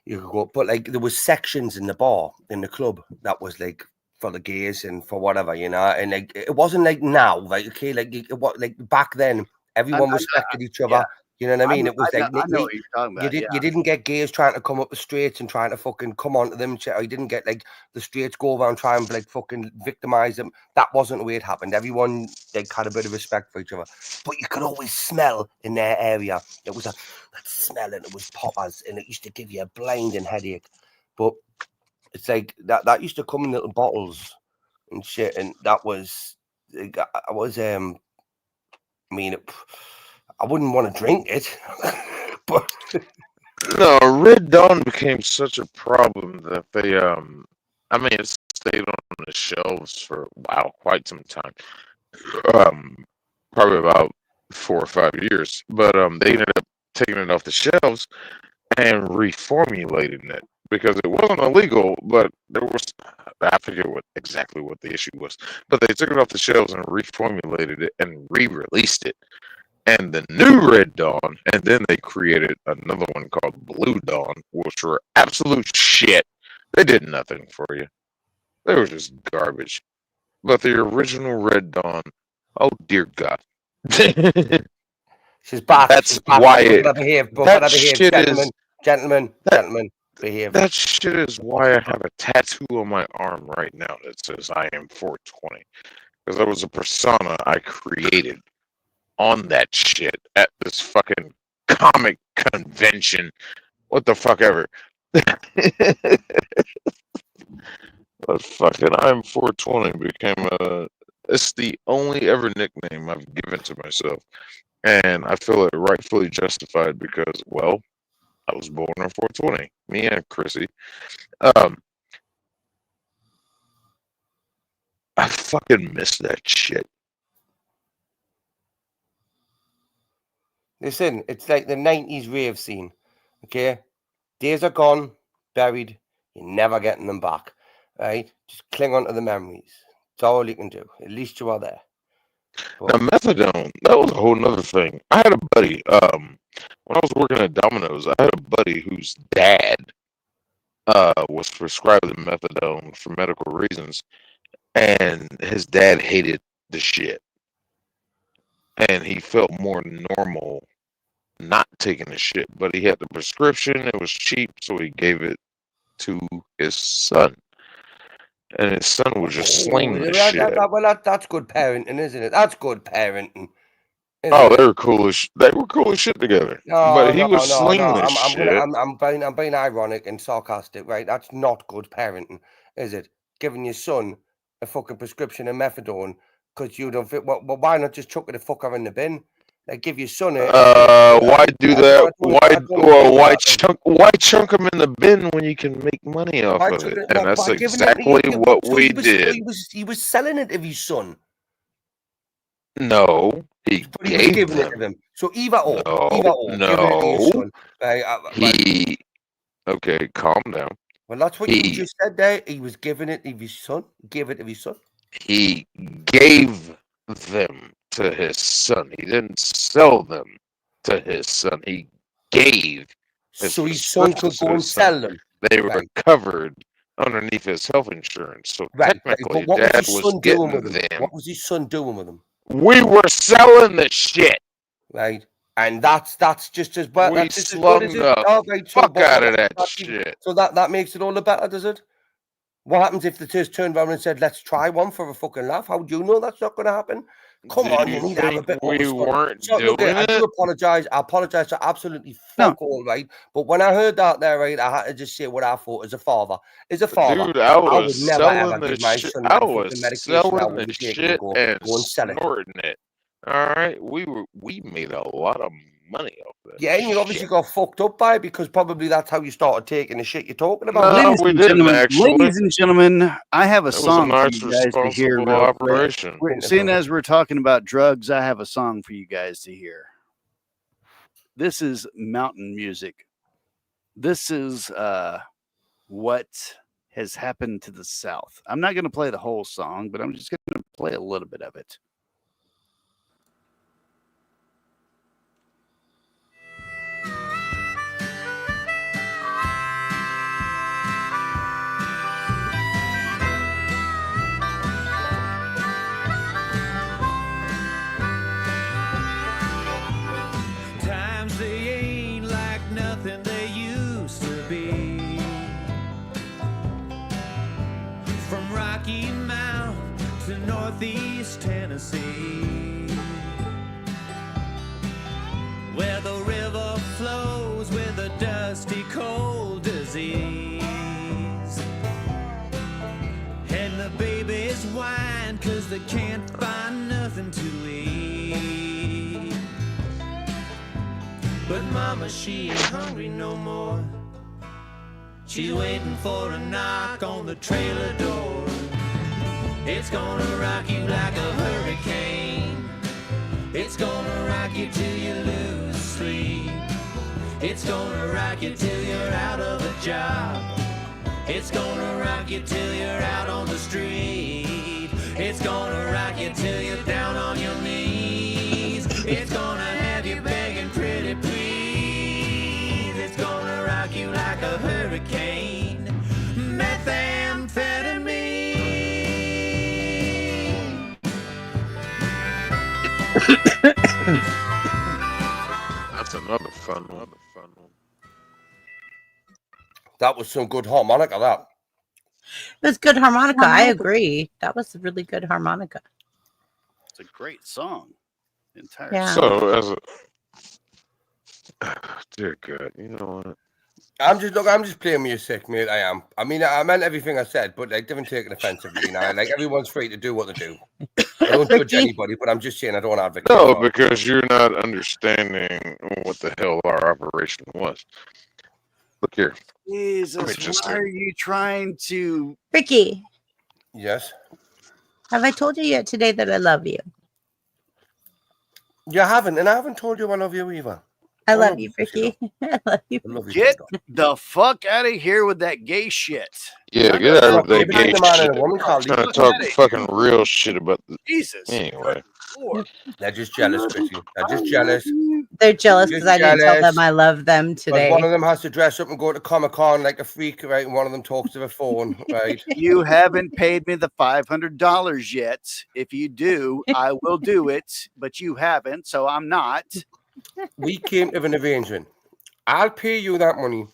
you could go. But like there was sections in the bar in the club that was like for the gays and for whatever, you know. And like it wasn't like now, right? Okay, like like back then, everyone respected each other. Yeah. You know what I mean? It was I like know what you're talking about. you didn't get gays trying to come up the streets and trying to fucking come onto them. Or you didn't get like the streets go around trying to like fucking victimize them. That wasn't the way it happened. Everyone like had a bit of respect for each other. But you could always smell in their area. It was that smell, and it was poppers, and it used to give you a blinding headache. But it's like that used to come in little bottles and shit, and that was I was I mean. I wouldn't want to drink it, but No, Red Dawn became such a problem that they, I mean, it stayed on the shelves for, wow, quite some time. Probably about 4 or 5 years, but they ended up taking it off the shelves and reformulating it because it wasn't illegal, but there was, I forget exactly what the issue was, but they took it off the shelves and reformulated it and re-released it. And the new Red Dawn, and then they created another one called Blue Dawn, which were absolute shit. They did nothing for you. They were just garbage. But the original Red Dawn, oh dear God. She's back. That's She's back. why Better behave. Better behave, gentlemen. Gentlemen, behave. That shit is why I have a tattoo on my arm right now that says I am 420. Because that was a persona I created on that shit at this fucking comic convention. What the fuck ever. But fucking I'm 420 became it's the only ever nickname I've given to myself. And I feel it rightfully justified because, well, I was born on 420. Me and Chrissy. I fucking miss that shit. Listen, it's like the 90s rave scene. Okay? Days are gone, buried. You're never getting them back. Right? Just cling on to the memories. It's all you can do. At least you are there. Now, methadone, that was a whole nother thing. I had a buddy, when I was working at Domino's, I had a buddy whose dad was prescribed the methadone for medical reasons, and his dad hated the shit. And he felt more normal not taking the shit, but he had the prescription, it was cheap, so he gave it to his son. And his son was just slinging the shit. Well, that's good parenting, isn't it? That's good parenting. They were cool as shit together. But he was slinging this shit. I'm being ironic and sarcastic, right? That's not good parenting, is it? Giving your son a fucking prescription of methadone because you don't fit. Well, why not just chuck the fucker in the bin? Like, give your son it. Why do that? Why chunk him in the bin when you can make money off of it? And that's exactly what we did. He was selling it to his son. No, he gave it to him. So either or. No. Okay, calm down. Well, that's what you just said there. He was giving it to his son. Gave it to his son. He gave them to his son. He didn't sell them to his son. He gave. So his son could go and sell them. They were covered underneath his health insurance. So technically, Dad was getting them. What was his son doing with them? We were selling the shit. Right. And that's just as bad. We slung the fuck out of that shit. So that makes it all the better, does it? What happens if the just turned around and said, let's try one for a fucking laugh? How do you know that's not going to happen? Come on, you need to have a bit more. We weren't doing it. I do apologize. I apologize to absolutely fuck all, right? But when I heard that there, right, I had to just say what I thought as a father. As a father, dude, I would never ever give my son selling the shit and snorting it. All right, we made a lot of money off that. Yeah, and you obviously got fucked up by it because probably that's how you started taking the shit you're talking about. No, ladies and gentlemen, I have a song for you guys to hear. Seeing as we're talking about drugs, I have a song for you guys to hear. This is mountain music. This is what has happened to the South. I'm not going to play the whole song, but I'm just going to play a little bit of it. Northeast Tennessee, where the river flows with a dusty cold disease, and the babies whine 'cause they can't find nothing to eat. But mama, she ain't hungry no more. She's waiting for a knock on the trailer door. It's gonna rock you like a hurricane. It's gonna rock you till you lose sleep. It's gonna rock you till you're out of a job. It's gonna rock you till you're out on the street. It's gonna rock you till you're down on your knees. It's gonna have you begging pretty please. It's gonna rock you like a hurricane. Methamphetamine. That's another fun one. That was some good harmonica, that. It was good harmonica. I agree. That was a really good harmonica. It's a great song. Entire Yeah. song. So as a dear God, you know what? I'm just playing music, mate. I am. I mean, I meant everything I said, but like, don't take it offensively. You know, like everyone's free to do what they do. I don't judge anybody, but I'm just saying I don't advocate. No, because you're not understanding what the hell our operation was. Look here. Jesus, why are you trying to... Ricky, Yes. have I told you yet today that I love you? You haven't, and I haven't told you I love you either. I love you, Ricky. I love you. I love you. Get the fuck out of here with that gay shit. Yeah, get out of that Maybe gay the man shit. and a woman I'm called trying you. to talk fucking real shit about the... Jesus. Anyway. They're just jealous, Chrissy. They're just jealous. They're jealous because I didn't tell them I love them Because today. one of them has to dress up and go to Comic-Con like a freak, right? And one of them talks to the phone, right? You haven't paid me the $500 yet. If you do, I will do it, but you haven't, so I'm not. We came to an arrangement. I'll pay you that money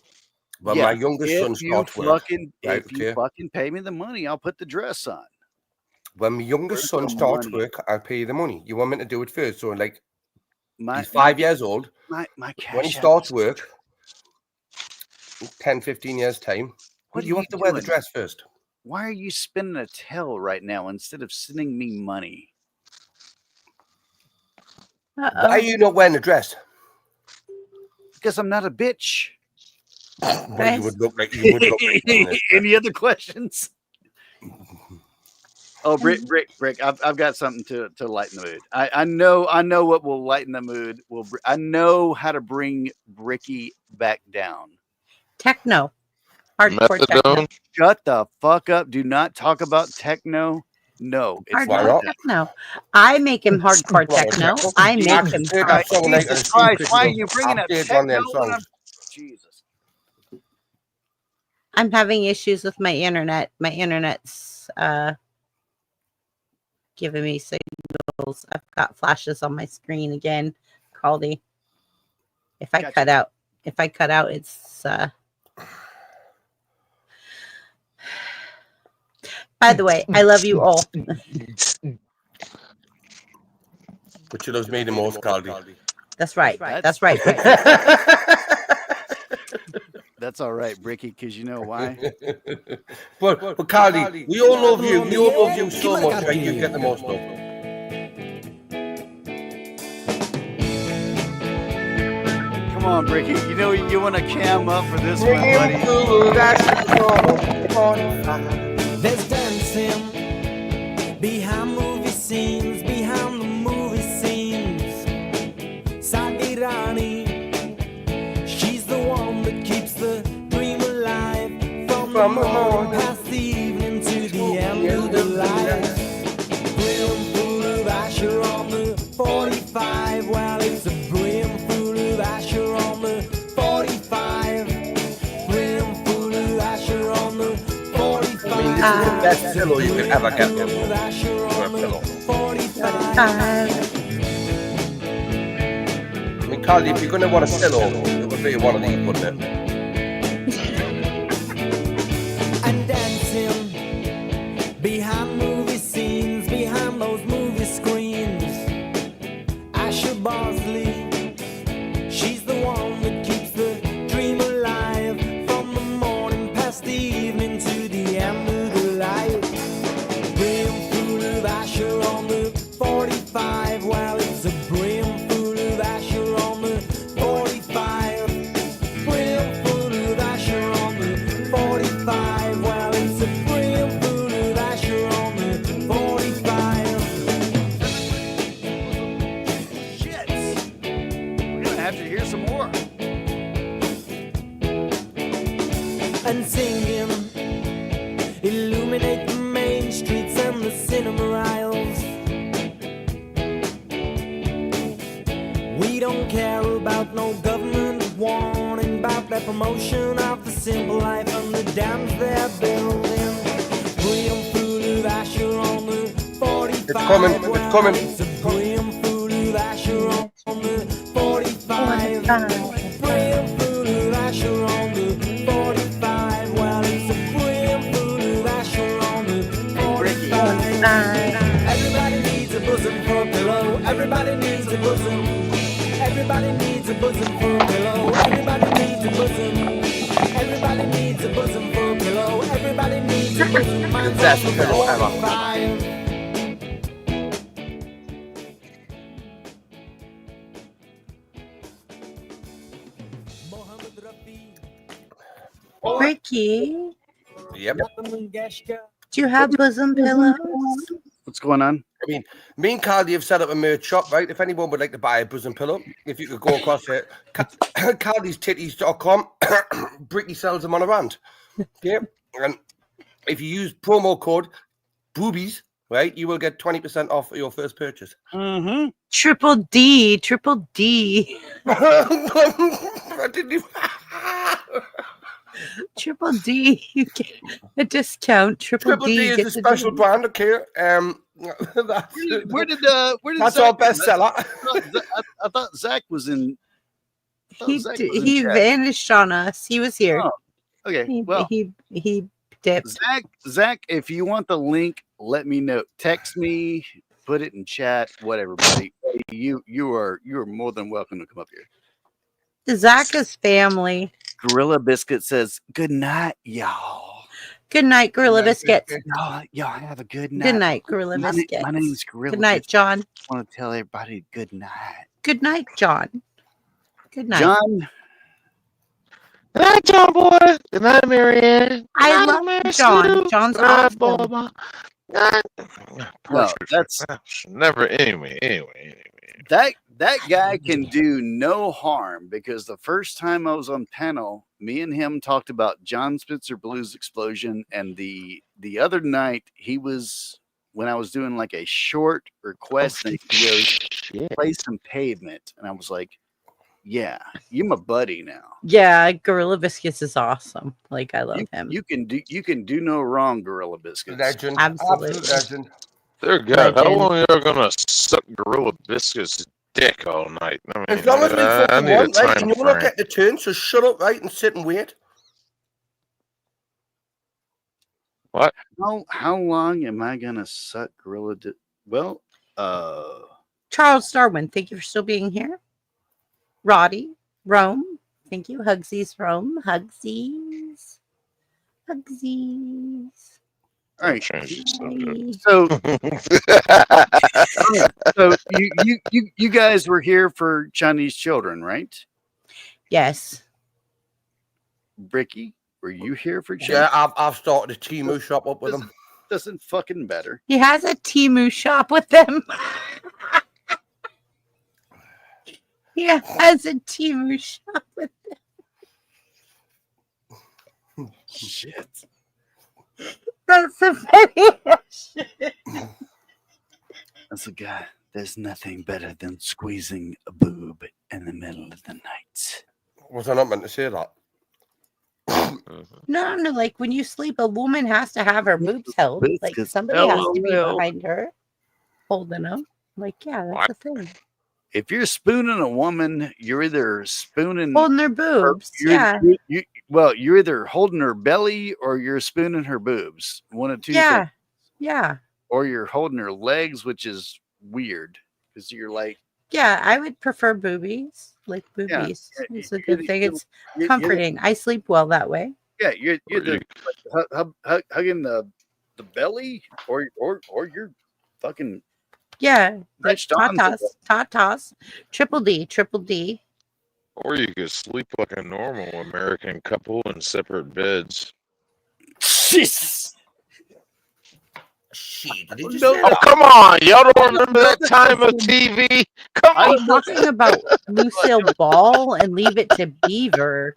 when my youngest son starts work. If you fucking pay me the money, I'll put the dress on. When my youngest son starts work, I'll pay you the money. You want me to do it first? So, like, he's 5 years old. My cash when he starts work, 10, 15 years time, you have to wear the dress first. Why are you spinning a tell right now instead of sending me money? Why are you not wearing a dress? Because I'm not a bitch. Well, you would look like you would look like Any other questions? Oh, Brick, I've got something to lighten the mood. I know what will lighten the mood. I know how to bring Bricky back down. Techno. Hardcore techno. Shut the fuck up. Do not talk about techno. No, it's Hardcore techno. I make him hardcore techno. I make him hardcore. Jesus Christ, why are you bringing up techno? Jesus. I'm having issues with my internet. My internet's giving me signals. I've got flashes on my screen again, Caldy. If I cut out, it's by the way, I love you all. But you loves me the most, Caldy. That's right. That's right. That's all right, Bricky, because you know why? but Caldy, we all love you. We all love you so much, right? You get the most love. Come on, Bricky. You know you want to cam up for this one, buddy. There's dancing behind movie scenes, behind the movie scenes. Sadi Rani, she's the one that keeps the dream alive from the morning past the evening to the end of the life. Brimful of Asher on the 45. Well, it's a brimful of Asher on the 45. Brimful of Asher on the 45. I mean, this is the best pillow you could ever get. I mean, Caldy, if you're going to want a pillow, it would be one of these, wouldn't it? And dancing behind movie scenes, behind those movie screens. Asher Bosley, she's the one that keeps the dream alive from the morning past the evening to the end of the life. Brimful of Asher on the 45. Well, it's a brimful of Asher on the 45. Brimful of Asher and singing. Illuminate the main streets and the cinema aisles. We don't care about no government warning about their promotion of the simple life and the dams they're building. Brim full of Asher on the 45. It's coming, it's coming. It's a brim full of Asher on the 45. Brim full of Asher on the 45. Well, it's a brim full of Asher on the 45. Everybody needs a bosom for a pillow. Everybody needs a bosom. Everybody needs a bosom for a pillow. Everybody needs a bosom. Everybody needs a bosom for a pillow. Everybody needs a bosom. Mine's Best on the pillow ever. 45. Ricky, Yep. do you have bosom pillows? What's going on? I mean, me and Carly have set up a merch shop, right? If anyone would like to buy a bosom pillow, if you could go across it, carly'stitties.com, Brittany sells them on a rand. Yeah. And if you use promo code boobies, right, you will get 20% off your first purchase. Mm-hmm. Triple D, triple D. I didn't even... Triple D, you get a discount. Triple Triple D is a gets special brand, okay? That's, Where did that's Zach our bestseller. I thought Zach was in. I thought Zach was in He chat. vanished on us. He was here. Oh, okay. Well, He dipped. Zach, if you want the link, let me know. Text me, put it in chat, whatever, buddy. You are more than welcome to come up here. Zach is family. Gorilla Biscuit says, "Good night, y'all. Good night, Gorilla Biscuits. Y'all have a good night. Good night, Gorilla My Biscuits. name's Gorilla. Good night, John. I want to tell everybody good night. Good night, John. Good night. John, Good night, John boy. Good night, Marianne. I love John. John's awesome. no, that's never anyway. that guy can do no harm, because the first time I was on panel, me and him talked about John Spitzer Blues Explosion, and the other night he was, when I was doing like a short request, and he goes, play some Pavement, and I was like, yeah, you're my buddy now. Yeah, Gorilla Biscuits is awesome. Like, I love him. You can do no wrong, Gorilla Biscuits. Legend. Absolutely. Absolute legend. Dear God, how Legend. long are you gonna suck Gorilla Biscuits' dick all night? I mean, As long as we I fucking need a want, right? time And you want to frame. get the turn, so shut up, right, and sit and wait. What? How long am I gonna suck Gorilla? Well, Charles Darwin, thank you for still being here. Roddy, Rome, thank you. Hugsies, Rome, Hugsies. Hugsies. all right. Change the subject. So you guys were here for Chinese children, right? Yes. Bricky, were you here for Chinese? Yeah, I've started a Temu shop up with them. Doesn't fucking matter. He has a Temu shop with them. He has a Temu shop with them. Shit. That's the funniest shit. That's a guy. There's nothing better than squeezing a boob in the middle of the night. Was I not meant to say that? No, like when you sleep, a woman has to have her boobs held. Like somebody has to be LOL. behind her, holding them. Like, yeah, that's a thing. If you're spooning a woman, you're either spooning Holding their boobs. Yeah. You're either holding her belly or you're spooning her boobs. One of two Yeah. things. Yeah. Or you're holding her legs, which is weird because you're like, Yeah. I would prefer boobies. Like boobies. Yeah. It's a good thing. It's you're- comforting. I sleep well that way. yeah, you're like, hugging the belly or you're fucking Yeah. Like latched on to tatas. Triple D. Or you could sleep like a normal American couple in separate beds. Jesus. Shit, did you No. say Oh, that? come on. Y'all don't remember that time of TV? Come I'm on. talking about Lucille Ball and Leave It to Beaver.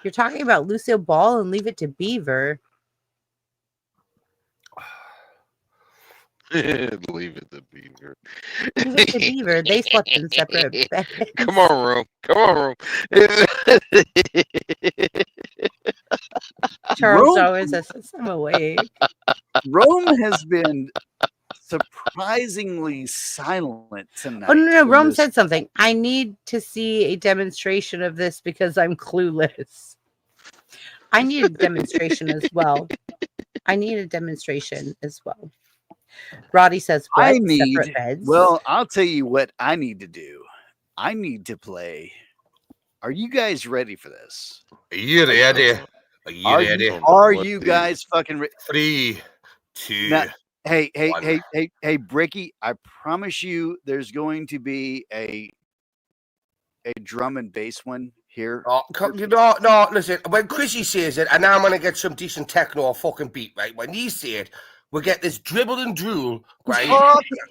You're talking about Lucille Ball and Leave It to Beaver. Leave it to Beaver. Leave It to Beaver. They slept in separate beds. Come on, Rome. Come on, Rome. Charles always says, I'm awake. Rome has been surprisingly silent tonight. Oh, no. in Rome this- said something. I need to see a demonstration of this because I'm clueless. I need a demonstration as well. Roddy says, what? I need. Separate beds? Well, I'll tell you what I need to do. I need to play. Are you guys ready for this? Are you ready? Are you Are ready? you guys fucking ready? 3, 2. Now, hey, one. Bricky, I promise you there's going to be a drum and bass one here. Oh, no, listen, when Chrissy says it, and now I'm going to get some decent techno or fucking beat, right? When he said, we get this dribble and drool, right?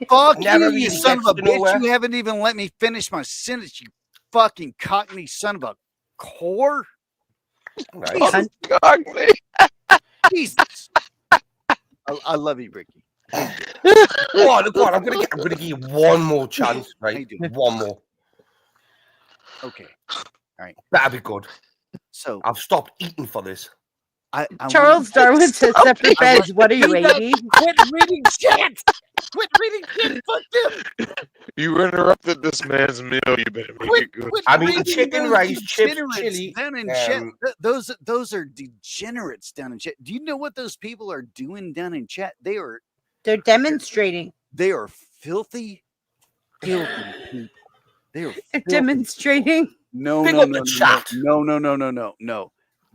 Fuck Never you, really you son of gets a to bitch. nowhere. You haven't even let me finish my sentence, you fucking cockney son of a whore. Right. Jesus. I love you, Bricky. Go on, I'm gonna give you one more chance, right? One more. Okay. All right. That'd be good. So I've stopped eating for this. Charles Darwin says separate beds. What are you, 80? Quit reading shit. Quit reading shit. Fuck them. You interrupted this man's meal. You better make it good. I mean, chicken, rice, chips, Degenerates chili. down in chat. Those are degenerates down in chat. Do you know what those people are doing down in chat? They're demonstrating. They are filthy people. They are They're demonstrating. No.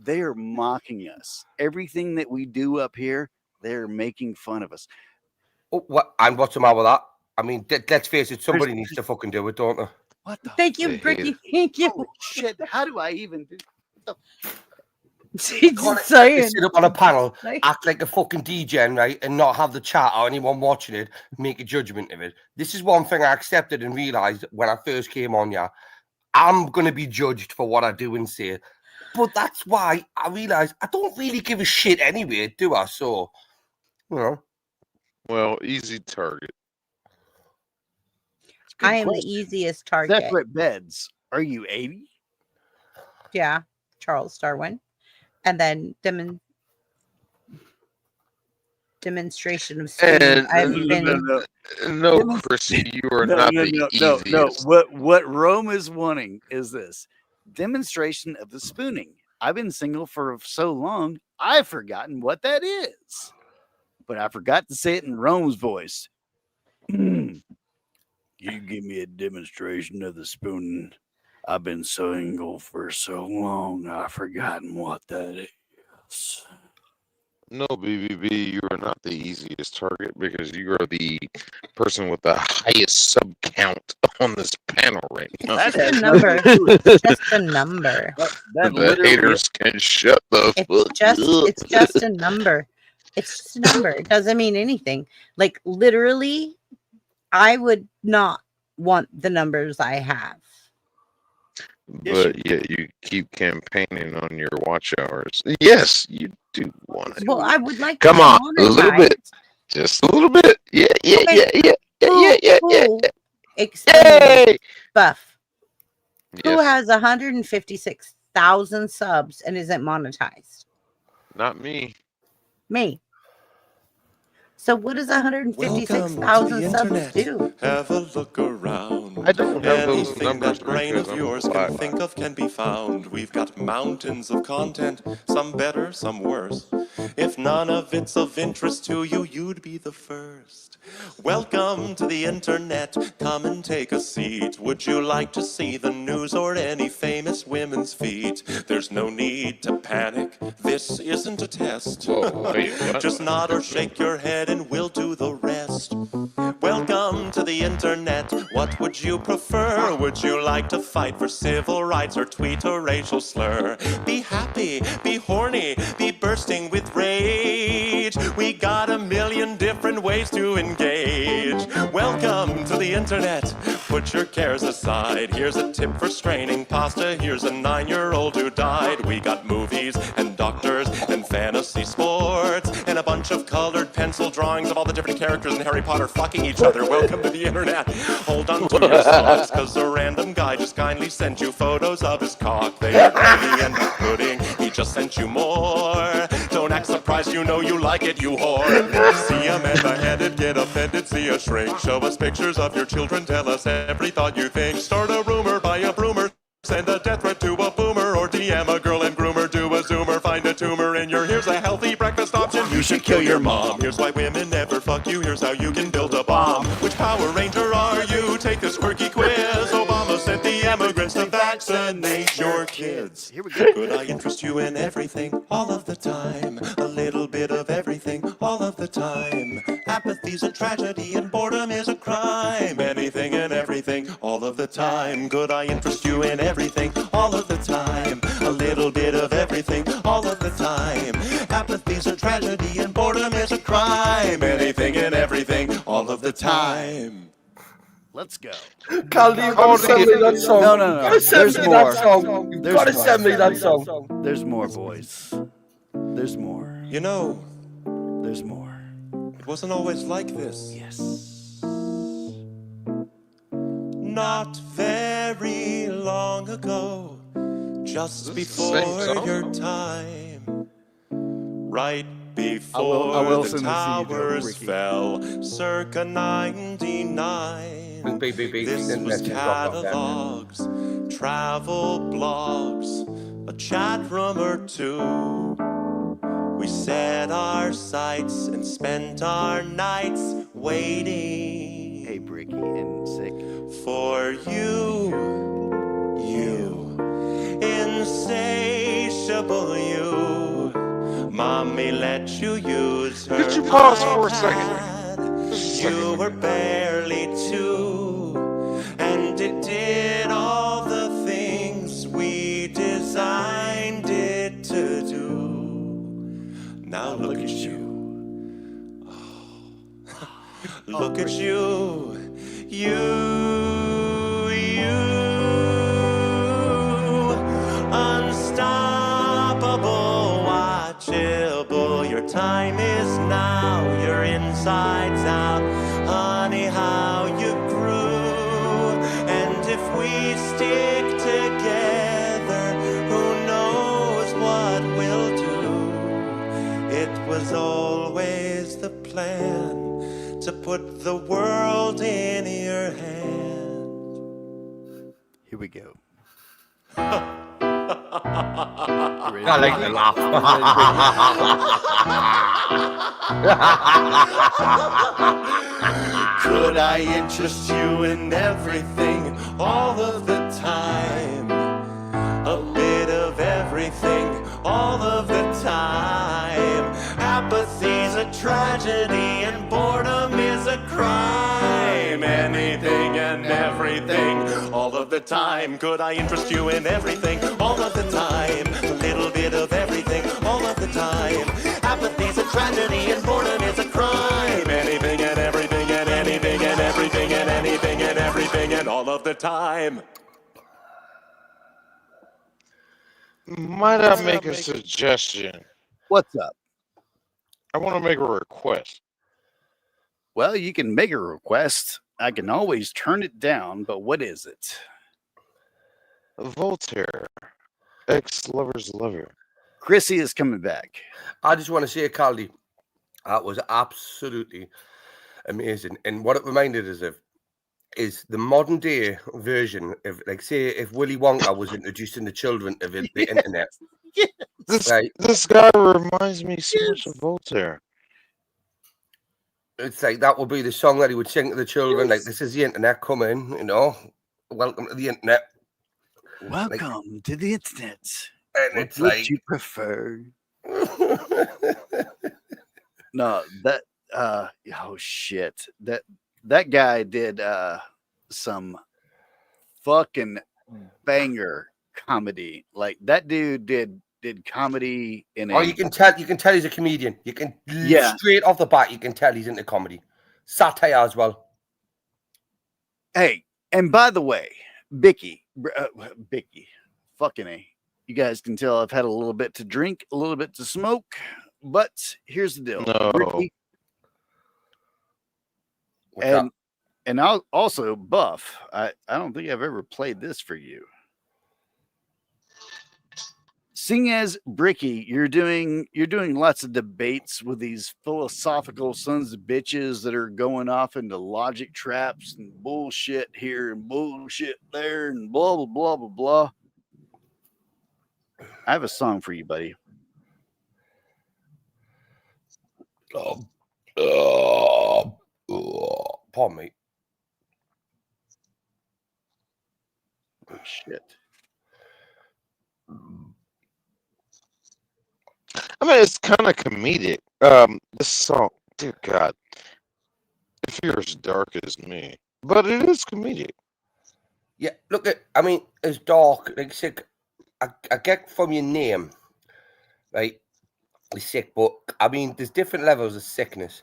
They are mocking us. Everything that we do up here, they're making fun of us. Oh, what? And what's the matter with that? I mean, let's face it. Somebody needs to fucking do it, don't they? What the? Thank you, Bricky. Thank you. Holy shit! How do I even do? Just saying. Sit up on a panel, act like a fucking DJ, right, and not have the chat or anyone watching it make a judgment of it. This is one thing I accepted and realized when I first came on. Yeah, I'm gonna be judged for what I do and say, but that's why I realized I don't really give a shit anyway, do I? So, you know. Well, easy target. I am the easiest target. Separate beds. Are you 80? Yeah, Charles Darwin. And then demonstration of speed. No, Chrissy, you are not the easiest. No. What Rome is wanting is this demonstration of the spooning. I've been single for so long, I've forgotten what that is. But I forgot to say it in Rome's voice. You give me a demonstration of the spooning. I've been single for so long, I've forgotten what that is. No, BBB, you are not the easiest target because you are the person with the highest sub count on this panel right now. That's just a number. Just a number. The haters can shut the fuck up. It's just a number. It's just a number. It doesn't mean anything. Like, literally, I would not want the numbers I have. But yet you keep campaigning on your watch hours. Yes, you do want it. Well, I would like Come to on, a little monetize. bit. Just a little bit. Yeah. Explain Buff. Who Yes. has 156,000 subs and isn't monetized? Not me. Me. So what does 156,000 subs do? Have a look around. I don't have those Anything numbers that brain because of I'm yours alive. can think of can be found. We've got mountains of content, some better, some worse. If none of it's of interest to you, you'd be the first. Welcome to the internet. Come and take a seat. Would you like to see the news or any famous women's feet? There's no need to panic. This isn't a test. Oh, wait, what? Just nod or shake your head and we'll do the rest. Welcome to the internet. What would you prefer? Would you like to fight for civil rights or tweet a racial slur? Be happy, be horny, be bursting with rage. We got a million different ways to engage. Welcome to the internet. Put put your cares aside. Here's a tip for straining pasta. Here's a 9-year-old who died. We got movies and doctors and fantasy sports and a bunch of colored pencil drawings of all the different characters in Harry Potter fucking each other. Welcome to the internet. Hold on to your socks, cause a random guy just kindly sent you photos of his cock. They are gravy and pudding. He just sent you more. Don't act surprised, you know you like it, you whore. See a man beheaded, get offended, see a shrink. Show us pictures of your children, tell us every thought you think. Start a rumor, buy a broomer, send a death threat to a boomer, or DM a girl and groomer, do a zoomer, find a tumor in your. Here's a healthy breakfast option. You should kill your mom. Here's why women never fuck you. Here's how you can build a bomb. Which Power Ranger are you? Take this quirky quiz. Obama sent the immigrants to vaccinate your kids. Here we go. Could I interest you in everything, all of the time? A little bit of everything, all of the time. Apathy's a tragedy and boredom is a crime. Anything and everything, all of the time. Could I interest you in everything, all of the time? A little bit of everything, all of the time. Apathy's a tragedy and boredom is a crime. Anything and everything, all of the time. Let's go. Caldy, you've got to send me that song. No. You've got to send me that song. You've got to send me that song. There's more, boys. There's more. You know, There's more. it wasn't always like this. Yes. Not very long ago, just This is the same before song? your time, right I before will the send this to you, towers Ricky. fell, circa 99. Beep, beep, beep. This Then was let's just drop off that. catalogs, travel blogs, a chat room or two. We set our sights and spent our nights waiting. Hey, Bricky and Sick. For you, insatiable you. Mommy let you use her. Could you pause for a second? iPad. You were barely 2, and it did all the things we designed it to do. Now look at you. Look at you. Unstoppable, watchable. Your time is now. Your insides out. Honey, how you grew. And if we stick together, who knows what we'll do. It was always the plan to put the world in your hand. Here we go. I like the laugh. Could I interest you in everything, all of the time? A bit of everything, all of the time. Apathy's a tragedy and boredom is a crime. Anything and everything, all of the time. Could I interest you in everything, all of the time? A little bit of everything, all of the time. Apathy's a tragedy and boredom is a crime. Anything and everything and anything and everything and anything and everything and all of the time. Might I make a suggestion? What's up? I want to make a request. Well, you can make a request. I can always turn it down, but what is it? Voltaire, ex-lover's lover. Chrissy is coming back. I just want to say, Caldy, that was absolutely amazing. And what it reminded us of is the modern day version of, like, say, if Willy Wonka was introducing the children of the internet. Yes. This guy reminds me so much of Voltaire. It's like that would be the song that he would sing to the children. Like, this is the internet coming, you know. Welcome to the internet. Welcome to the internet. And What it's would like you prefer? No, that oh shit. That guy did some fucking banger comedy. Like that dude did comedy in you can tell he's a comedian. You can straight off the bat, you can tell he's into comedy. Satire as well. Hey, And by the way, Bicky, fucking A. You guys can tell I've had a little bit to drink, a little bit to smoke, but here's the deal. No. Ricky, and I'll also Buff. I don't think I've ever played this for you. Seeing as Bricky, you're doing lots of debates with these philosophical sons of bitches that are going off into logic traps and bullshit here and bullshit there and blah blah blah blah blah. I have a song for you, buddy. Pardon me. Oh shit. I mean, it's kind of comedic. This song, dear God, if you're as dark as me, but it is comedic. Yeah, look at. I mean, it's dark. Like sick. I get from your name, right? It's sick, but I mean, there's different levels of sickness.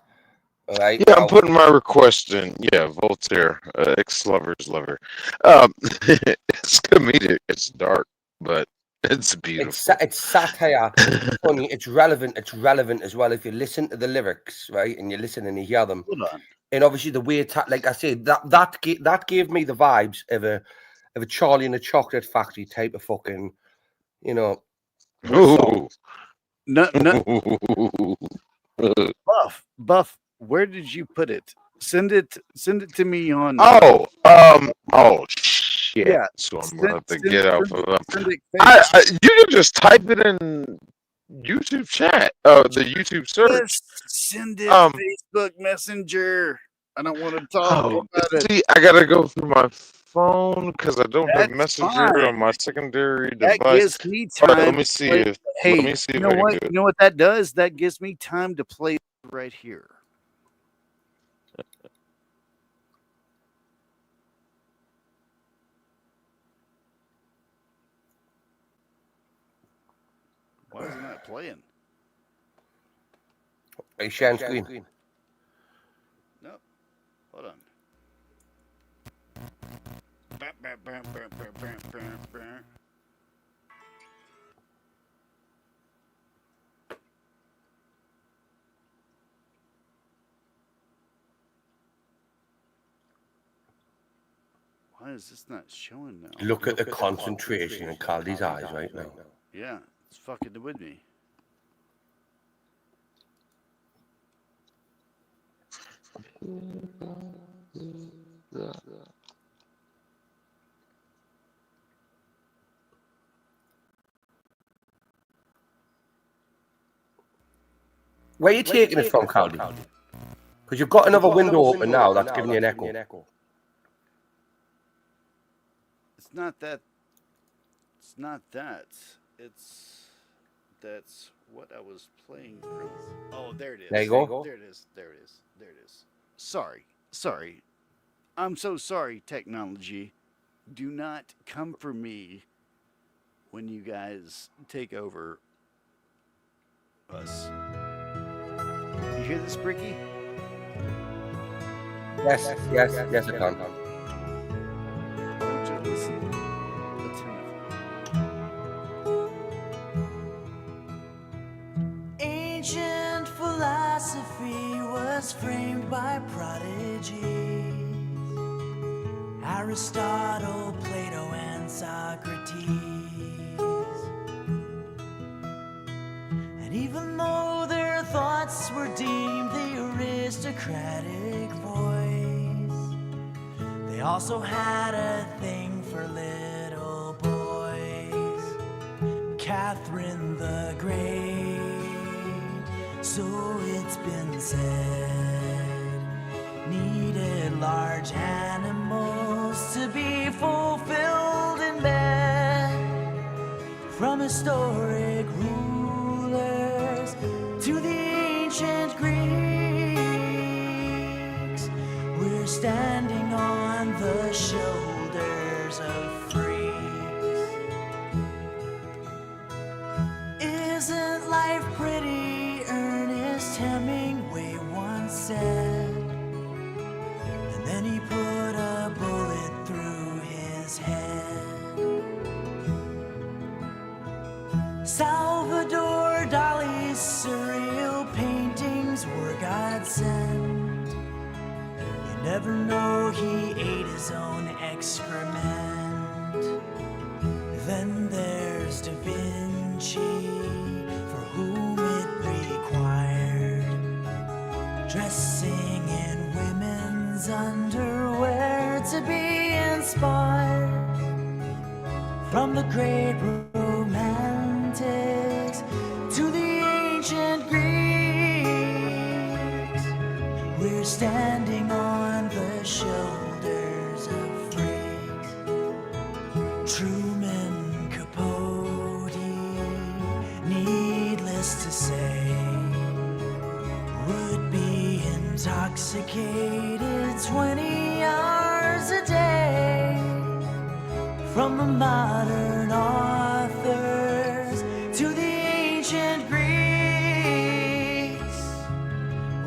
All right. Yeah, I'm putting my request in. Yeah, Voltaire, ex-lover's lover. It's comedic. It's dark, but it's beautiful. It's satire. It's funny. It's relevant. It's relevant as well if you listen to the lyrics, right? And you listen and you hear them. Hold on. And obviously the way, like I said, that gave me the vibes of a Charlie in a Chocolate Factory type of fucking, you know. Ooh. No. Buff. Where did you put it? Send it to me on. Oh shit! Yeah, So I'm gonna have to get off of them. You can just type it in YouTube chat. The YouTube search. Send it Facebook Messenger. I don't want to talk about it. See, I gotta go through my phone because I don't have Messenger on my secondary device. That gives me time. Right, let me see if. Hey, let me see you know what? You know what that does? That gives me time to play right here. Why is it not playing? Are you sharing screen? Nope. Hold on. Why is this not showing now? Look at the concentration in Caldy's eyes right now. Yeah, it's fucking with me. Where are you taking it from, Caldy? Because you've got another window open now that's giving you an echo. It's not that. It's not that. That's what I was playing. Oh, there it is. There you go. There it is. There it is. There it is. Sorry. I'm so sorry, technology. Do not come for me when you guys take over us. You hear this, Bricky? Yes, I can. Don't you listen? Ancient philosophy was framed by prodigies, Aristotle, Plato, and Socrates. And even though their thoughts were deemed the aristocratic voice, they also had a thing for little boys. Catherine the Great, so it's been said, needed large animals to be fulfilled in bed. From historic rulers to the ancient Greeks, we're standing on the shoulders of freaks. Isn't life pretty? Ernest Hemingway once said. And then he put a bullet through his head. Salvador Dali's surreal paintings were godsend. You never know, he ate his own excrement. Then there's Da Vinci, for whom it required dressing in women's underwear to be inspired from the great romantics to the ancient Greeks. We're standing on the shoulders of freaks. Truman Capote, needless to say, would be intoxicated 20 hours a day. From the modern authors to the ancient Greeks,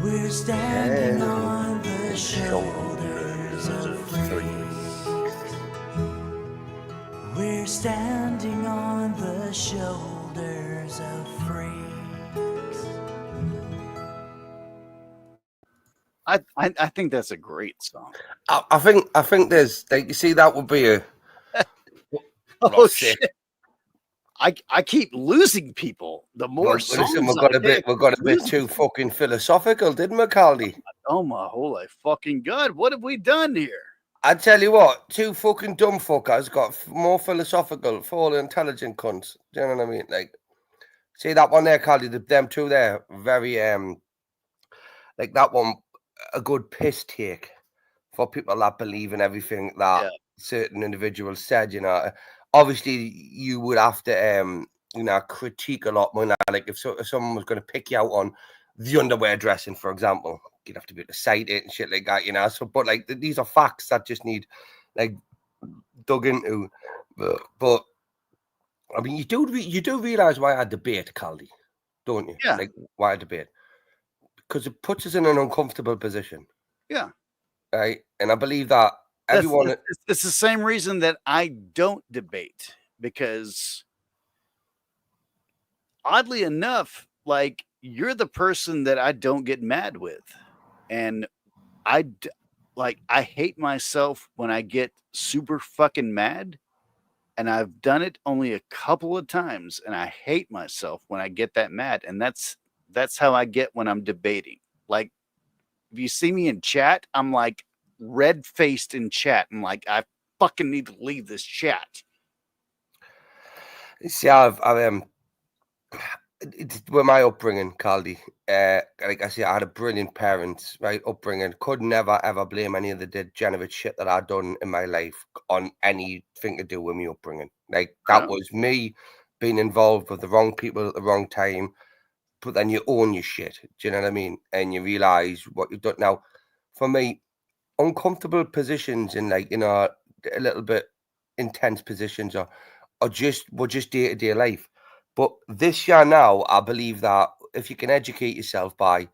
we're standing on the shoulders of freaks. We're standing on the shoulders of freaks. I think that's a great song. I think there's like, you see, that would be a Oh shit! I keep losing people. The more listen, songs we got a pick, bit too fucking philosophical, didn't we, Caldy? Oh my holy fucking god! What have we done here? I tell you what, two fucking dumb fuckers got more philosophical, for all intelligent cunts. Do you know what I mean? Like, see that one there, Caldy? Them two there, very like that one, a good piss take for people that believe in everything that certain individuals said. You know, obviously you would have to you know, critique a lot more. Like if someone was going to pick you out on the underwear dressing, for example, you'd have to be able to cite it and shit like that, you know. So, but like these are facts that just need like dug into. But I mean, you do realize why I debate, Caldy, don't you? Yeah. Like why I debate, because it puts us in an uncomfortable position. Yeah. Right, and I believe that everyone. It's the same reason that I don't debate, because oddly enough, like, you're the person that I don't get mad with, and I hate myself when I get super fucking mad, and I've done it only a couple of times, and I hate myself when I get that mad, and that's how I get when I'm debating. Like, if you see me in chat, I'm like red faced in chat. I'm like, I fucking need to leave this chat. See, I've with my upbringing, Caldy, like I say, I had a brilliant parents, right? Upbringing. Could never ever blame any of the degenerate shit that I'd done in my life on anything to do with me upbringing. Like that was me being involved with the wrong people at the wrong time. But then you own your shit. Do you know what I mean? And you realize what you've done. Now, for me, uncomfortable positions and, like, you know, a little bit intense positions were just day-to-day life. But this year now, I believe that if you can educate yourself by,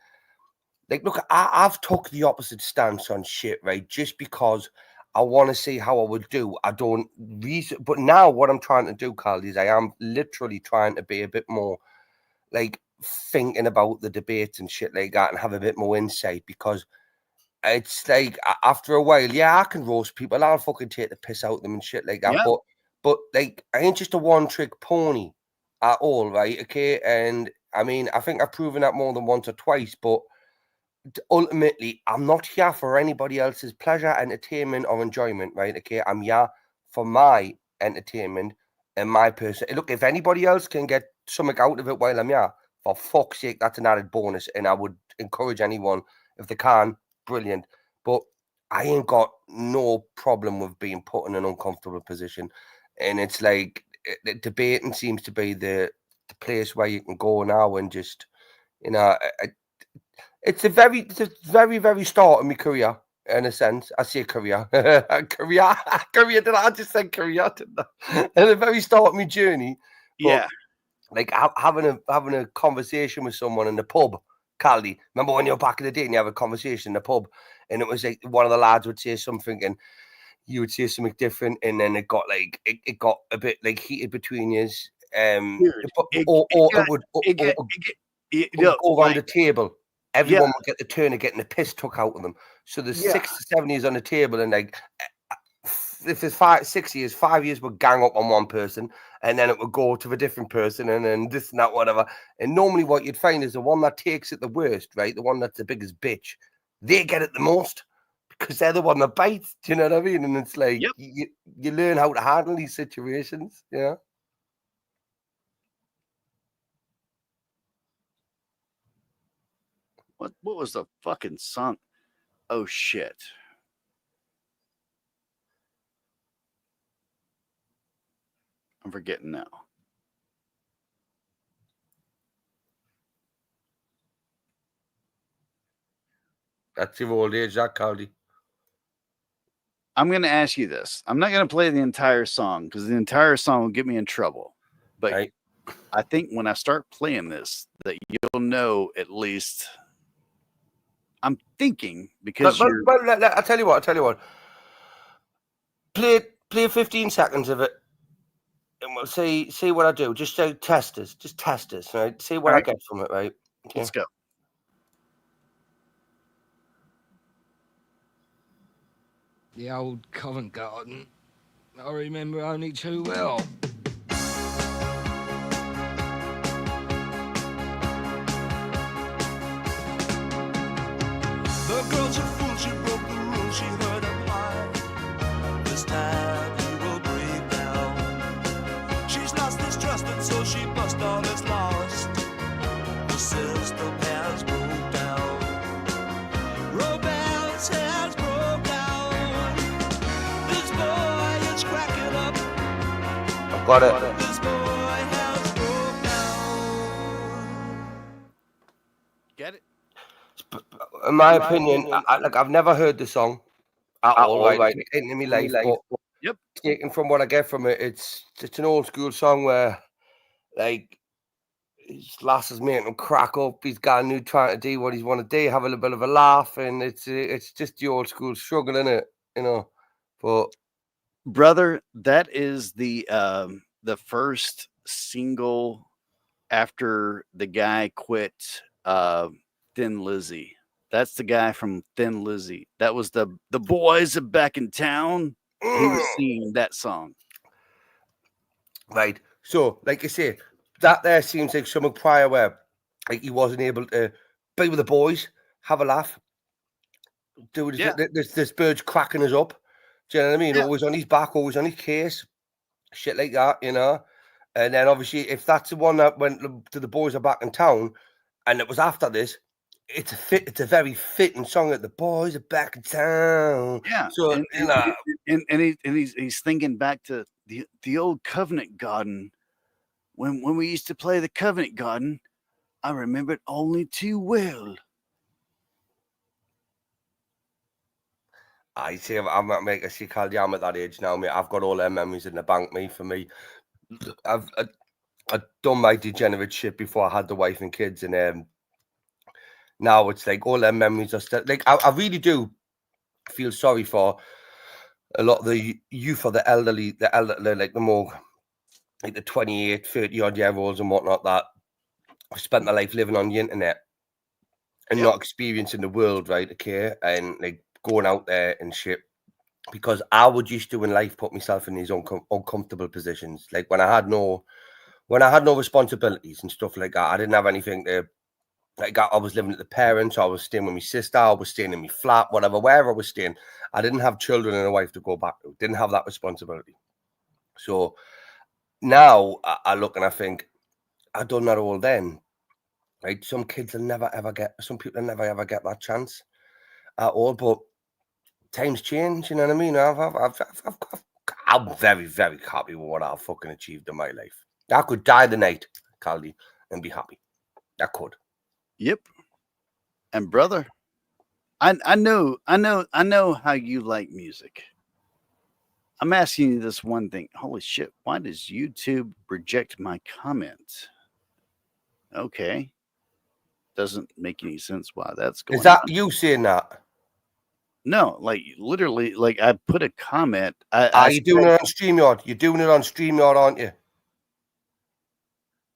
like, look, I've took the opposite stance on shit, right? Just because I want to see how I would do. I don't reason, but now what I'm trying to do, Carl, is I am literally trying to be a bit more, like, thinking about the debates and shit like that and have a bit more insight, because it's like after a while, yeah, I can roast people. I'll fucking take the piss out of them and shit like that. Yeah. But like, I ain't just a one-trick pony at all, right? Okay, and I mean, I think I've proven that more than once or twice. But ultimately, I'm not here for anybody else's pleasure, entertainment, or enjoyment, right? Okay, I'm here for my entertainment and my person. Look, if anybody else can get something out of it while I'm here, for fuck's sake, that's an added bonus. And I would encourage anyone, if they can, brilliant. But I ain't got no problem with being put in an uncomfortable position. And it's like, debating seems to be the place where you can go now and just, you know, it's a very, very start of my career, in a sense. I say career. career. Did I just say career? At the very start of my journey. But, yeah. Like having a conversation with someone in the pub, Caldy. Remember when you were back in the day and you have a conversation in the pub, and it was like one of the lads would say something, and you would say something different, and then it got like it got a bit like heated between you. Or it would go around the table. Everyone would get the turn of getting the piss took out of them. So there's 6 to 7 years on the table, and like if there's 6 years, 5 years would gang up on one person, and then it would go to a different person, and then this and that, whatever. And normally what you'd find is the one that takes it the worst, right? The one that's the biggest bitch, they get it the most because they're the one that bites. Do you know what I mean? And it's like you learn how to handle these situations, yeah. What was the fucking song? Oh shit. I'm forgetting now. That's your old age, that, Caldy. I'm going to ask you this. I'm not going to play the entire song because the entire song will get me in trouble. But I think when I start playing this, that you'll know at least. I'm thinking because I'll tell you what. Play 15 seconds of it, and we'll see what I do. Just test us, right? See what I get from it, right? Okay. Let's go. The old Covent Garden, I remember only too well. The girl's a fool, she broke the rules, she heard him high. This time he will break down. She's lost his trust and so she must all is lost. The system has broke down. Romance has broke down. This boy is cracking up. I've got it. This boy has broke down. Get it? In my opinion, I've never heard the song at all, right? In my life, but taken from what I get from it, it's an old school song where, like, his lass is making him crack up. He's got a new trying to do what he's want to do, have a little bit of a laugh, and it's just the old school struggle in it, you know. But brother, that is the first single after the guy quit Thin Lizzy. That's the guy from Thin Lizzy. That was the boys are back in town. He was singing that song. Right. So, like I say, that there seems like something prior where like he wasn't able to be with the boys, have a laugh. Dude, this bird's cracking us up. Do you know what I mean? Always on his back, always on his case. Shit like that, you know. And then obviously if that's the one that went to the boys are back in town and it was after this, it's a very fitting song that the boys are back in town. Yeah. So he's thinking back to the old Covenant Garden. When we used to play the Covenant Garden, I remember it only too well. I see. I'm not making a Caldy. I'm at that age now, mate. I've got all their memories in the bank, mate. For me, I've done my degenerate shit before I had the wife and kids, and now it's like all their memories are still like. I really do feel sorry for a lot of the youth or the elderly, like the more like the 28, 30 odd year olds and whatnot that have spent their life living on the internet and not experiencing the world, right? Okay, and like going out there and shit. Because I would used to in life put myself in these uncomfortable positions. Like when I had no responsibilities and stuff like that. I didn't have anything to like. I was living with the parents. I was staying with my sister. I was staying in my flat, whatever, wherever I was staying. I didn't have children and a wife to go back to. Didn't have that responsibility. So now I look and I think I've done that all then. Right? Some kids will never ever get. Some people will never ever get that chance at all. But times change, you know what I mean? I'm very, very happy with what I've fucking achieved in my life. I could die tonight, Caldy, and be happy. I could. Yep. And brother, I know how you like music. I'm asking you this one thing. Holy shit, why does YouTube reject my comment? Okay. Doesn't make any sense why that's going on. Is that you saying that? No, like literally, like I put a comment. Are you doing it on StreamYard? You're doing it on StreamYard, aren't you?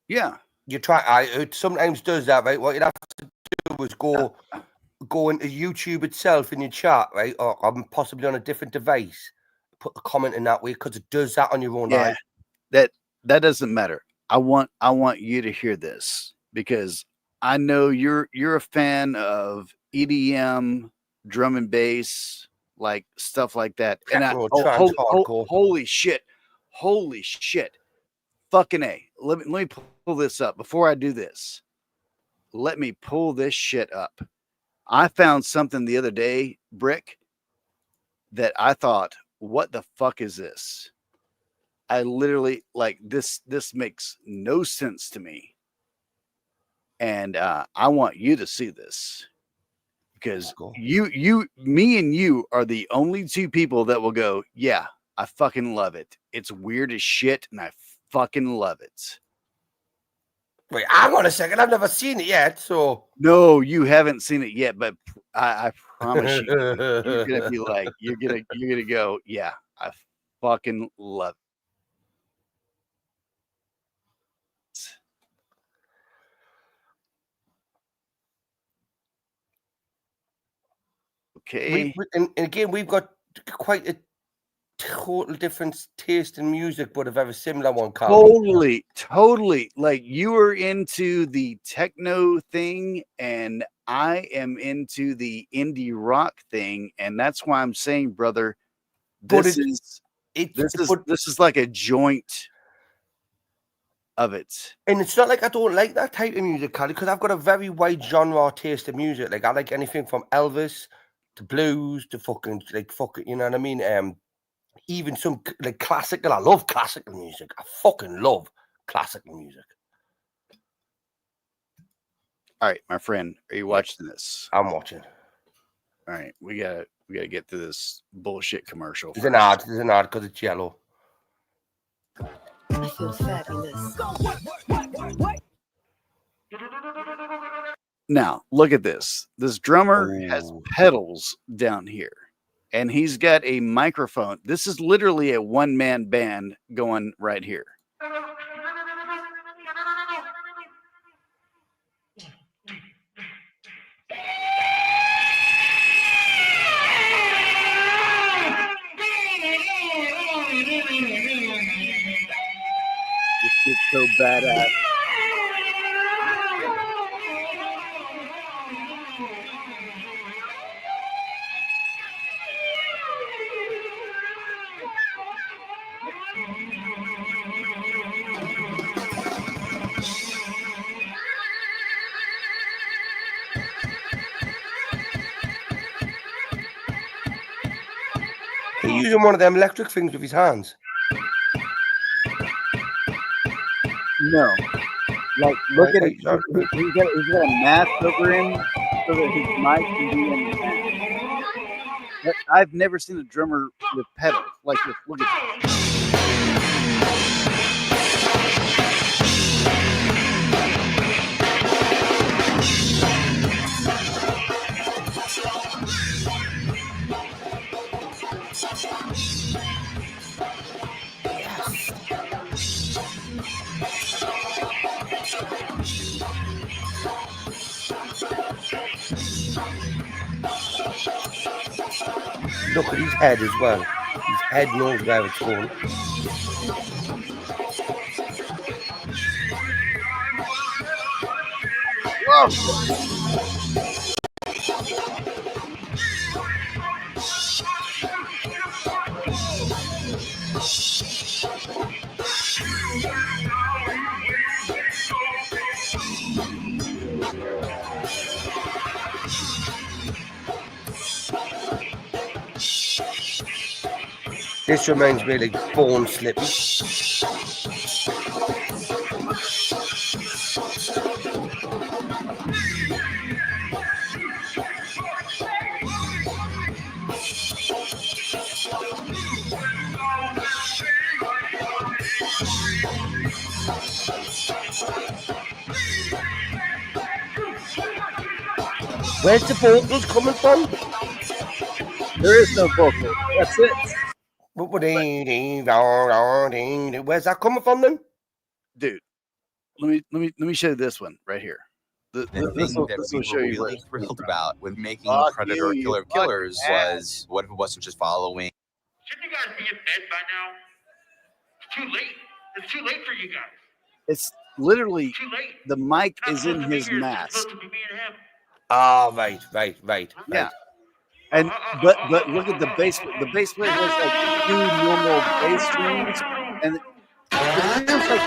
Yeah. You try. It sometimes does that, right? What you'd have to do is go into YouTube itself in your chat, right? Or possibly on a different device. Put the comment in that way because it does that on your own. Yeah, that doesn't matter. I want you to hear this because I know you're a fan of EDM, drum and bass, like stuff like that. And holy shit, fucking A. Let me pull this up before I do this. Let me pull this shit up. I found something the other day, Brick, that I thought, what the fuck is this? I literally like this makes no sense to me. And I want you to see this because me and you are the only two people that will go, yeah, I fucking love it. It's weird as shit and I fucking love it. Wait, hang on a second. I've never seen it yet. So no, you haven't seen it yet, but I promise you, you're gonna be like, you're gonna go, yeah, I fucking love it. Okay. And again, we've got quite a total different taste in music, but a very similar one. Totally. Like you are into the techno thing, and I am into the indie rock thing, and that's why I'm saying, brother, this is like a joint of it. And it's not like I don't like that type of music, Carly, because I've got a very wide genre taste of music. Like I like anything from Elvis to blues to fucking you know what I mean? Even some like classical. I love classical music. I fucking love classical music. All right, my friend, are you watching this? I'm watching. All right, we gotta get to this bullshit commercial. There's an ad because it's yellow. I feel fabulous. Now, look at this. This drummer has pedals down here, and he's got a microphone. This is literally a one-man band going right here. This shit's so badass. He's using one of them electric things with his hands. No. Like, look at it. He's got a mask over him so that his mic can be in his hand. But I've never seen a drummer with pedals like this. Look at this. Look at his head as well. His head knows where it's going. This reminds me like Bone Slipping. Where's the vocals coming from? There is no vocal. That's it. Where's that coming from then? Dude, let me show you this one right here. The thing that we were really thrilled about with making Fuck Predator you, Killer of fucking Killers ass. was what if it wasn't just following. Shouldn't you guys be in bed by now? It's too late. It's too late for you guys. It's literally Too late. the mic Not is in supposed to be his here. It's mask. supposed to be me and him. Oh, right. Yeah. And but look at the bass. The bass player has like 2 normal bass strings, and it feels like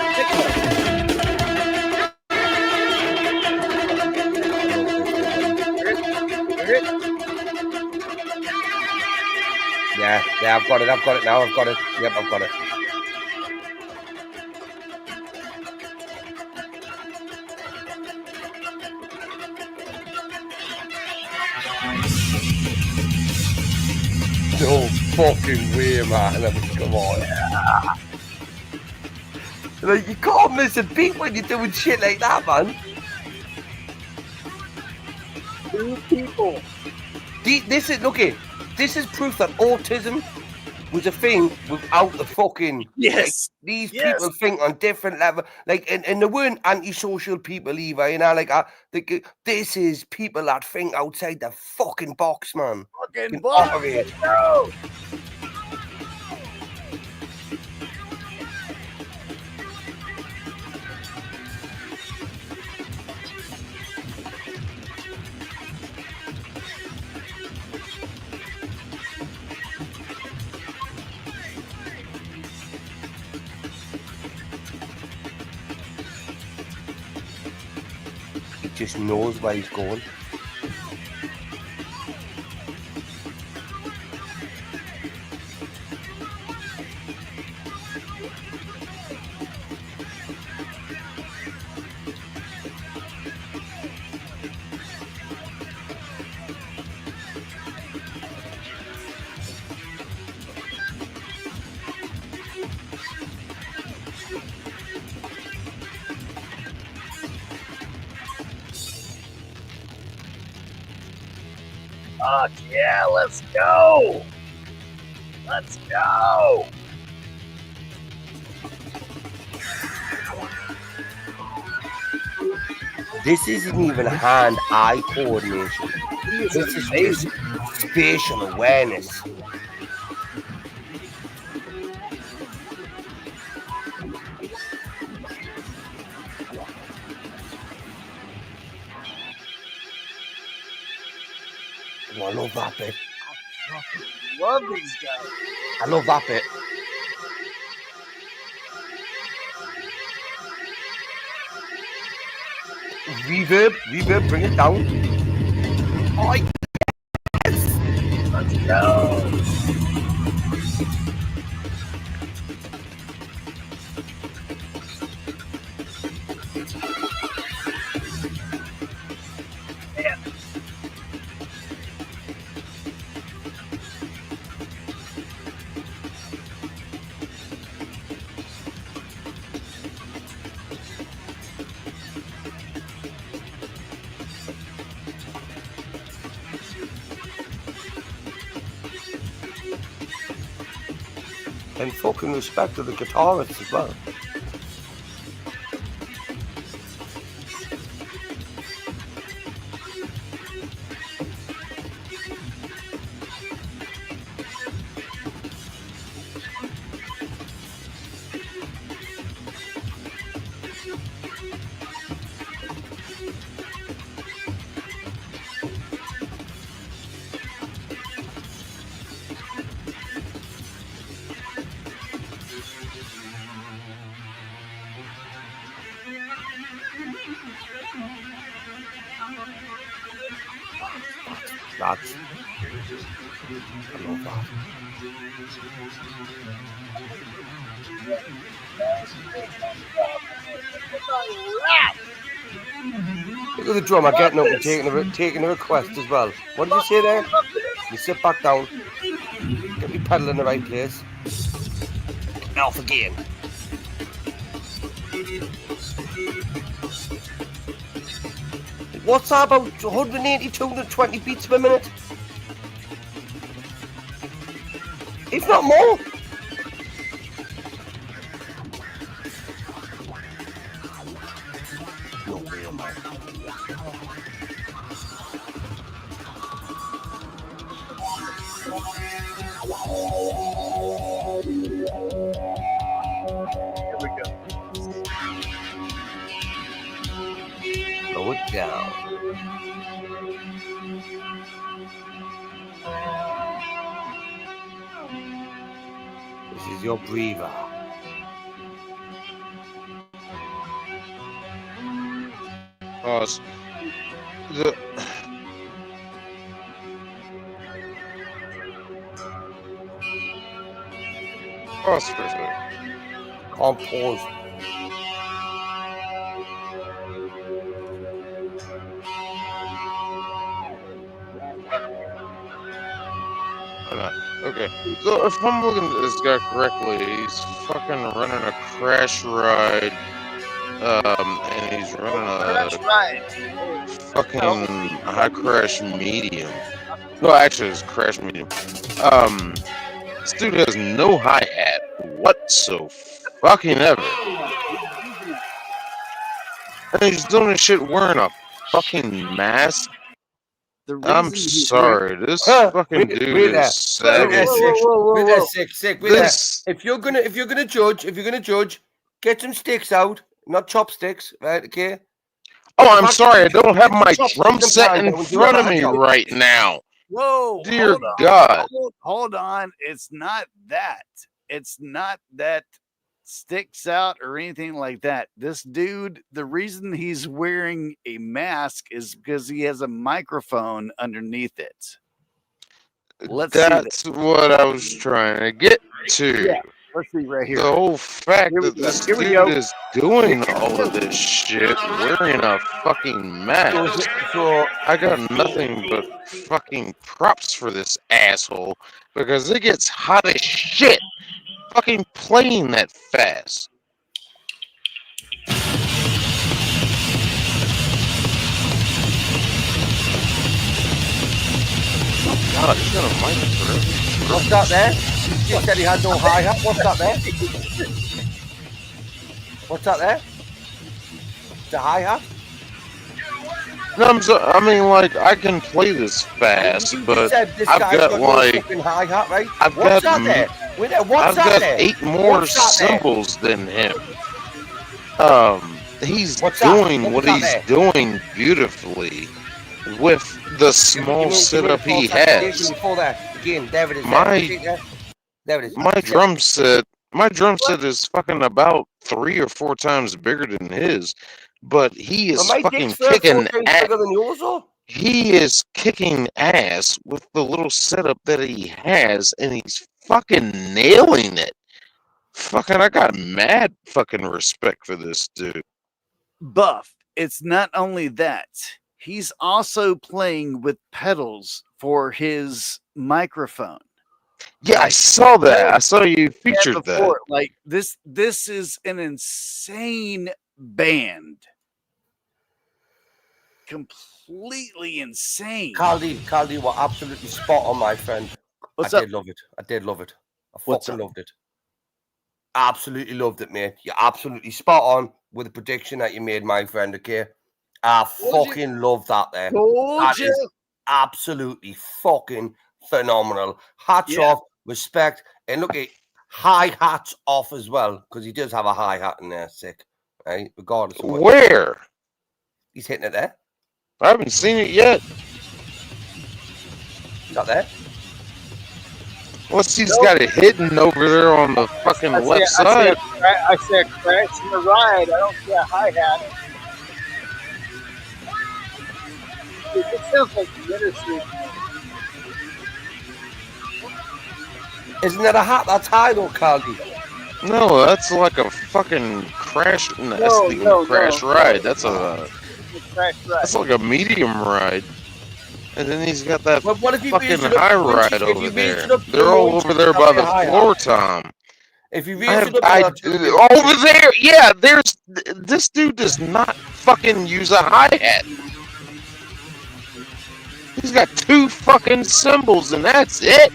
Yeah, I've got it now. I've got it. Yep, I've got it. No fucking way, man. I mean, come on. Like, you can't miss a beat when you're doing shit like that, man. 2 people. This is proof that autism was a thing without the fucking yes. Like, these people think on different level, like, and they weren't antisocial people either. You know, like this is people that think outside the fucking box, man. Fucking box. No. He just knows where he's going. Fuck yeah, let's go. Let's go. This isn't even hand-eye coordination. This is just spatial awareness. Oh, I love that bit. I love these guys. I love that bit. Reverb, bring it down. Oh, yes! Let's go. Yeah. And fucking respect to the guitarists as well. That's I love that. Look at the drummer getting up and taking a request as well. What did you say there? You sit back down. Get me pedal in the right place. Get me off again. What's that about 180, 220 beats per minute? If not more. No way, man. Here we go. Slow it down. This is your breather. Pause. The pause for a second. Can't pause. Okay, so if I'm looking at this guy correctly, he's fucking running a crash ride, and he's running a fucking high crash medium. No, actually, it's crash medium. This dude has no hi-hat whatsoever. And he's doing this shit wearing a fucking mask. I'm sorry, this fucking dude is savage. If you're gonna judge, get some sticks out, not chopsticks, right? Okay. Oh, I'm sorry, I don't have my drum set in front of me right now. Whoa, dear God! Hold on, it's not that. It's not that sticks out or anything like that. This dude, the reason he's wearing a mask is because he has a microphone underneath it. That's what I was trying to get to. Yeah, let's see right here. The whole fact that this dude is doing all of this shit wearing a fucking mask. I got nothing but fucking props for this asshole because it gets hot as shit fucking playing that fast. God, he's got a mic forever. What's that there? You said he had no hi-hat. What's that there? What's that there? The hi-hat? No, I mean, like, I can play this fast, but I've got like, hi-hat, right? I've What's got, that there? What's I've that got there? 8 more What's that there? cymbals than him. He's What's doing that? what What's he's that doing beautifully with the small setup he has. Again, there it is. There it is. My drum set is fucking about 3 or 4 times bigger than his, but he is fucking kicking ass. He is kicking ass with the little setup that he has, and he's fucking nailing it. Fucking, I got mad fucking respect for this dude. Buff, it's not only that. He's also playing with pedals for his microphone. Yeah, I saw that. I saw you featured that. Like this is an insane band. Completely insane. Caldi, you were absolutely spot on, my friend. I did love it. I fucking loved it. Absolutely loved it, mate. You're absolutely spot on with the prediction that you made, my friend, okay? I fucking love that there. That is absolutely fucking phenomenal. Hats off, respect, and look at hi-hats off as well, because he does have a hi-hat in there, sick. Right? Regardless of what. Where? He's hitting it there. I haven't seen it yet. Is that there? What's he's got it hidden over there on the fucking left side? I said crash in the ride. I don't see a hi-hat. It sounds like the interstate. Isn't that a hat? That's high though, Caldi. No, that's like a fucking crash. No, that's the crash ride. That's a crash ride. That's like a medium ride. And then he's got that what if you fucking high ride over there. They're all over there by the floor tom. If you over there, yeah, this dude does not fucking use a hi-hat. He's got 2 fucking cymbals and that's it.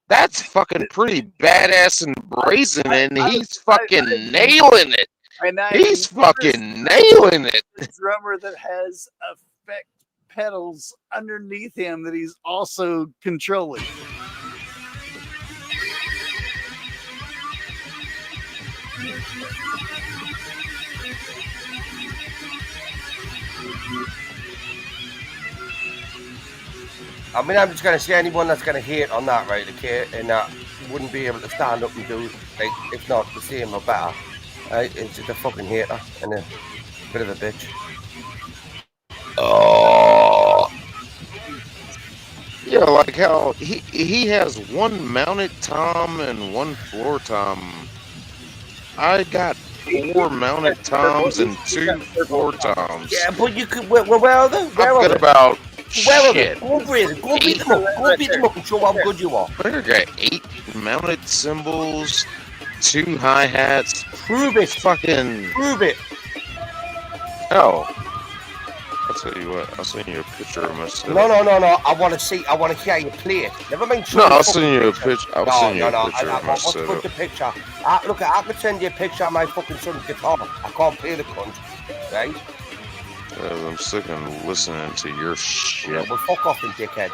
That's fucking pretty badass and brazen, and he's fucking nailing it. And He's fucking nailing it. The drummer that has effect pedals underneath him that he's also controlling. I mean, I'm just going to say anyone that's going to hate on that, right, okay, and that wouldn't be able to stand up and do, like, if not the same or better, right, it's just a fucking hater and a bit of a bitch. Oh. Yeah, like how he has one mounted tom and one floor tom. I got 4 mounted toms and 2 floor toms. Yeah, but you could, where are they? I've got about where are they? shit. Go brazen, go beat them up, go beat them up and show how good you are. I got 8 mounted cymbals, 2 hi-hats. Prove it. Fucking prove it. Oh. I'll tell you what, I'll send you a picture of myself. No. I want to hear you play it. Never mind. No, I'll send you a picture. I'll send you a picture of What's myself. the picture? Look, I could send you a picture of my fucking son's guitar. I can't play the cunt, right? I'm sick of listening to your shit. Yeah, well, fuck off, then, dickhead.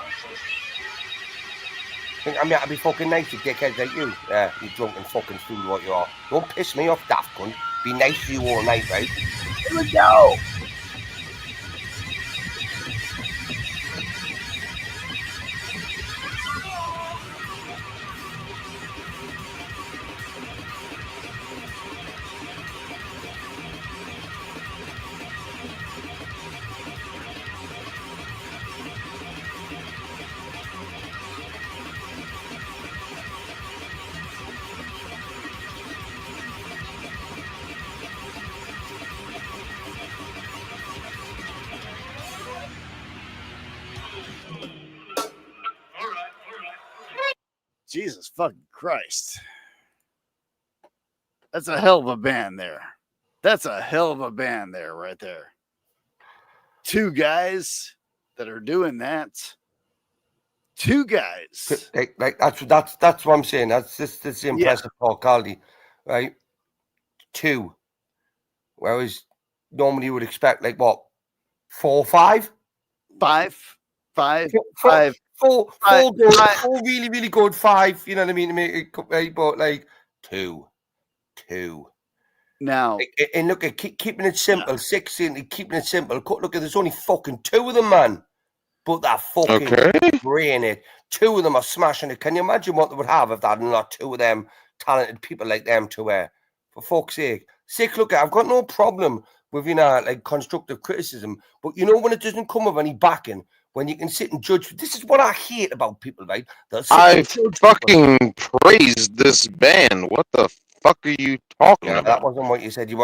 Think I'm here to be fucking nice to dickheads like you? Yeah, you drunken fucking fool what you are. Don't piss me off, daft cunt. Be nice to you all night, right? Here we go. Jesus fucking Christ. That's a hell of a band there. That's a hell of a band there, right there. 2 guys that are doing that. 2 guys. Like that's what I'm saying. That's the impressive Paul Caldy, right? 2. Whereas normally you would expect like what? 4, 5? 5. 4 really, really good. 5, you know what I mean? To make it right, but like 2. Now, and look at keeping it simple. 16, keeping it simple. Look at there's only fucking 2 of them, man. But they're fucking brain it. 2 of them are smashing it. Can you imagine what they would have if they had not 2 of them talented people like them to wear? For fuck's sake. Look, I've got no problem with, like constructive criticism. But when it doesn't come with any backing, when you can sit and judge. This is what I hate about people, right? I fucking praised this band. What the fuck are you talking about? That wasn't what you said. He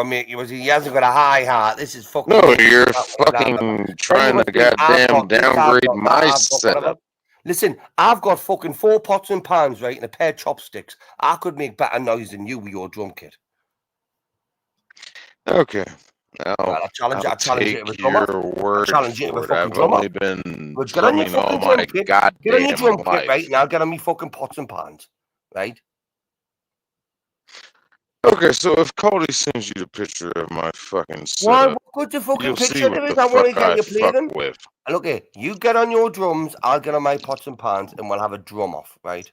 hasn't got a high heart. This is fucking. No, you're fucking trying to goddamn downgrade my setup. Listen, I've got fucking 4 pots and pans, right, and a pair of chopsticks. I could make better noise than you with your drum kit. Okay. I challenge you to a drummer. I challenge you to a fucking drummer. I've only been drumming all my goddamn Get on your drum life. kit, right, and I'll get on me fucking pots and pans, right? Okay, so if Cody sends you the picture of my fucking setup, good the fucking you'll picture see what of it. the I want to fuck I get you play them. fuck with. Look here, you get on your drums, I'll get on my pots and pans, and we'll have a drum off, right?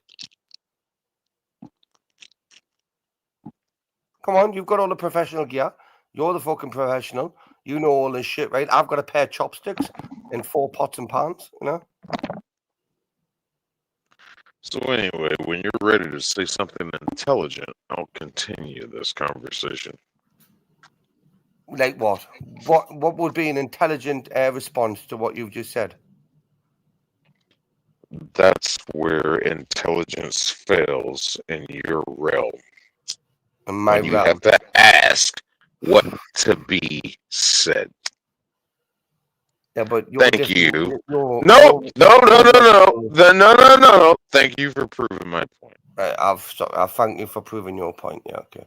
Come on, you've got all the professional gear. You're the fucking professional. You know all this shit, right? I've got a pair of chopsticks and 4 pots and pans, So anyway, when you're ready to say something intelligent, I'll continue this conversation. Like what? What would be an intelligent response to what you've just said? That's where intelligence fails in your realm. In my realm. You have to ask what to be said. Yeah, but thank you. No. Thank you for proving my point. Right, I'll thank you for proving your point. Yeah, okay.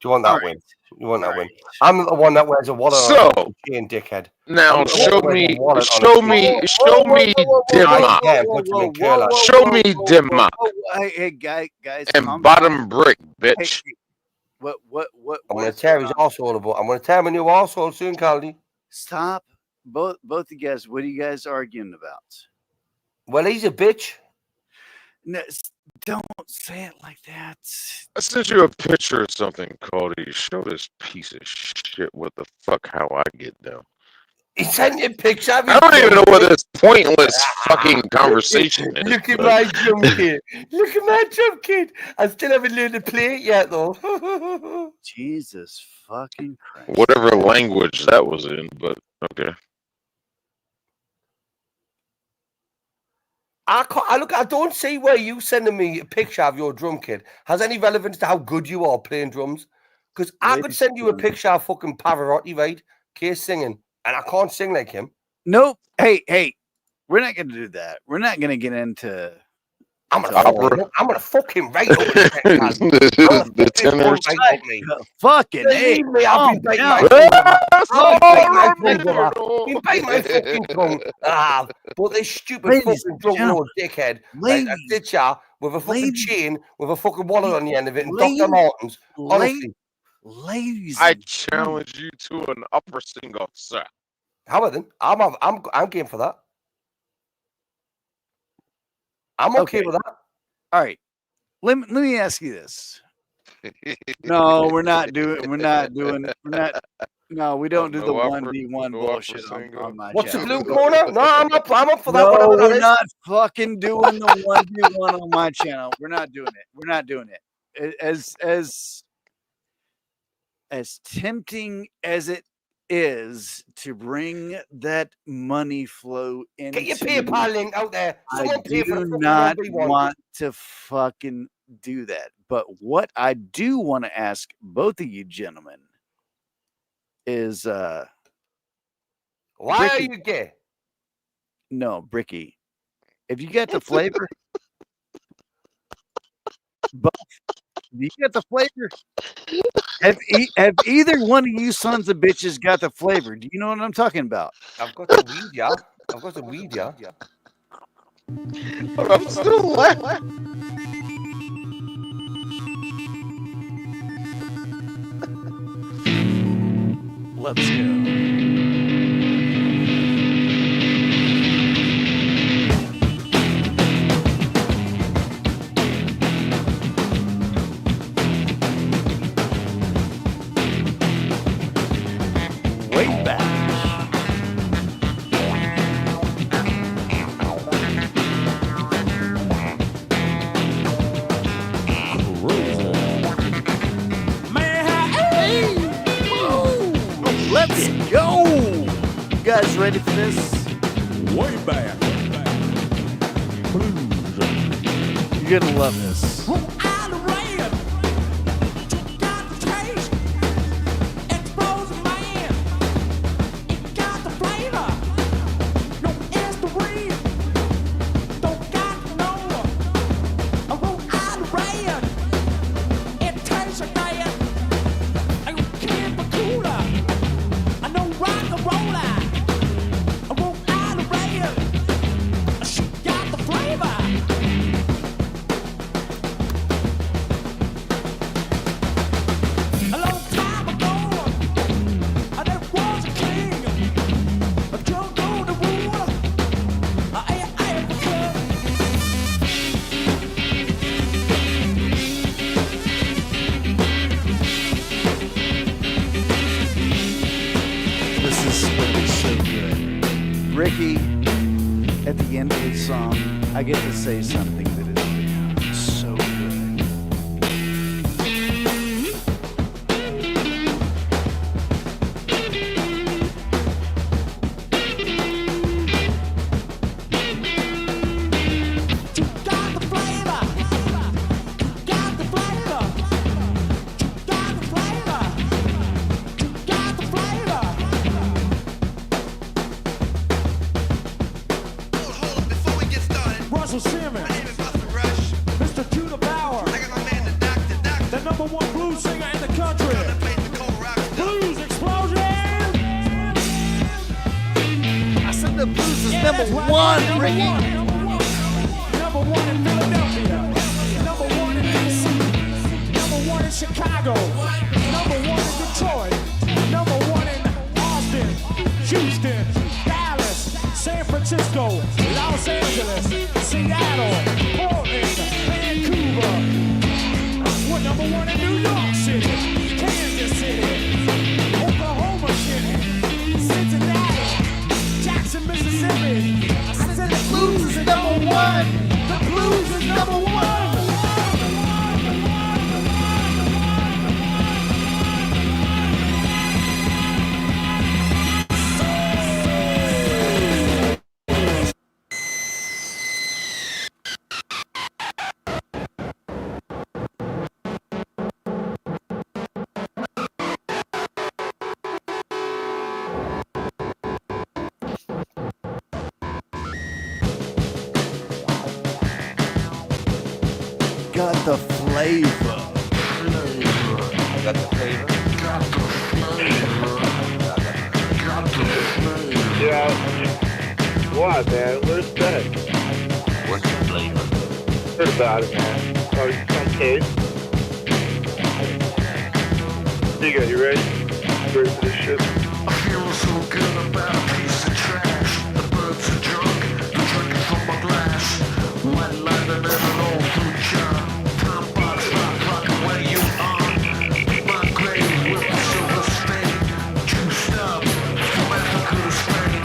Do you want that All win? right. You want that All win? right. I'm the one that wears a wallet So, on a chain, dickhead. now I'm the one show that wears me, a wallet on a show chain. me, show me Dimma. Yeah, put some in curler. Show me Dimma. Hey, guys, And calm bottom down. brick, Hey, bitch. what I'm gonna is tear going his on? arsehole about. I'm gonna tear my new arsehole soon, Caldy. Stop. Both of you guys, what are you guys arguing about? Well, he's a bitch. No, don't say it like that. I sent you a picture of something, Cody. Show this piece of shit what the fuck how I get down. He sent you a picture of I don't even know what this pointless fucking conversation is. Look at my drum kit. Look at my drum kit. I still haven't learned to play it yet, though. Jesus fucking Christ. Whatever language that was in, but okay. I don't see where you sending me a picture of your drum kit has any relevance to how good you are playing drums. Because I could send you a picture of fucking Pavarotti, right? Case singing, and I can't sing like him. Nope. Hey, we're not gonna do that. We're not gonna get into. I'm gonna fuck him right over the tenors. Fucking believe me, I've been biting my tongue. Been biting my fucking tongue. But this stupid fucking drunken old dickhead, like a ditcher with a fucking chain with a fucking wallet on the end of it and Dr. Martens. Honestly, ladies, I challenge you to an upper single, sir. How about then? I'm game for that. I'm okay with that. All right. Let me ask you this. No, we're not doing. No, we don't do the 1v1 bullshit on my What's channel. the blue corner? No, I'm up for that. No, whatever that we're is. not fucking doing the 1v1 on my channel. We're not doing it. We're not doing it. As tempting as it is to bring that money flow into, Get your PayPal link out there. Someone I pay for the do fucking not 1v1. want to fucking do that. But what I do want to ask both of you gentlemen is why Bricky, are you gay? No, Bricky. If you got the flavor, both. You got the flavor. Have either one of you sons of bitches got the flavor? Do you know what I'm talking about? I've got the weed, yeah. I've got the weed, yeah. I'm still laughing. Let's go. Way back. Let's go. You guys ready for this? Way back. You're gonna love this. Ricky, at the end of the song, I get to say something that is so good. The number one blues singer in the country. blues is number one, Ricky. Number one in Philadelphia. Number one in DC. Number one in Chicago. Number one in Detroit. Number one in Austin, Houston, Dallas, San Francisco, Los Angeles, Seattle, Portland, Vancouver. We're number one in New York City, Kansas City, Oklahoma City, Cincinnati, Jackson, Mississippi. I said the blues is number one. The blues is number one. Got the flavor. Got the flavor. Yeah. What, man? Where's that? What's the flavor? Heard about it, man. Oh, you some taste? Digga, you ready? Ready for this shit? I feel so good about a piece of trash. The birds are drunk, they're drinking from my glass. One line and then an old food job. Time box, rock, where you are. My grave with a silver stain. Juiced up from Africa to Spain.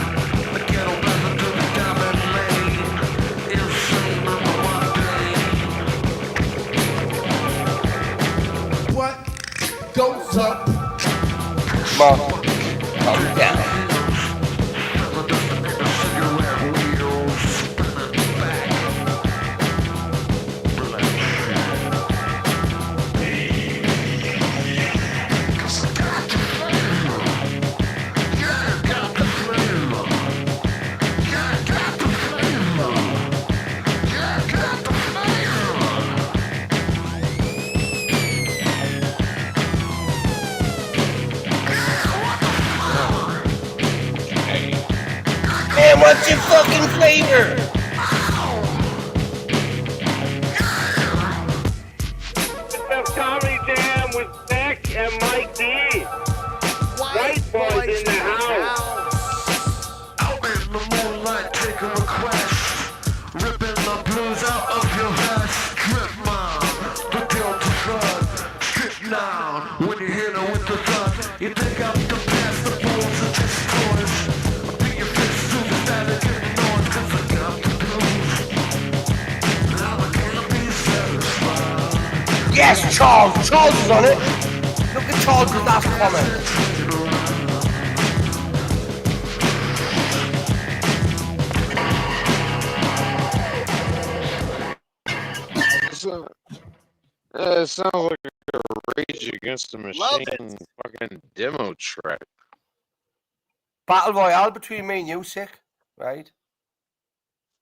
The ghetto brother to the diamond lane. Insane number one day. What goes up? Mark, calm down. Man, what's your fucking flavor? Comedy Jam with Beck and Mike D. White boys in the house. Out in the moonlight, taking requests. Ripping the blues out of your vest. Drip mom, the Delta flood. Strip down, when you hit her with the thud. You take out the past, the balls are just toys. Beat your fist through the static in the noise, 'cause I got the blues. Now I can't be satisfied. Yes, Charles. Charles is on it. Look at Charles' last comment. It sounds like a Rage Against the Love Machine fucking demo track. Battle Royale between me and you, sick, right?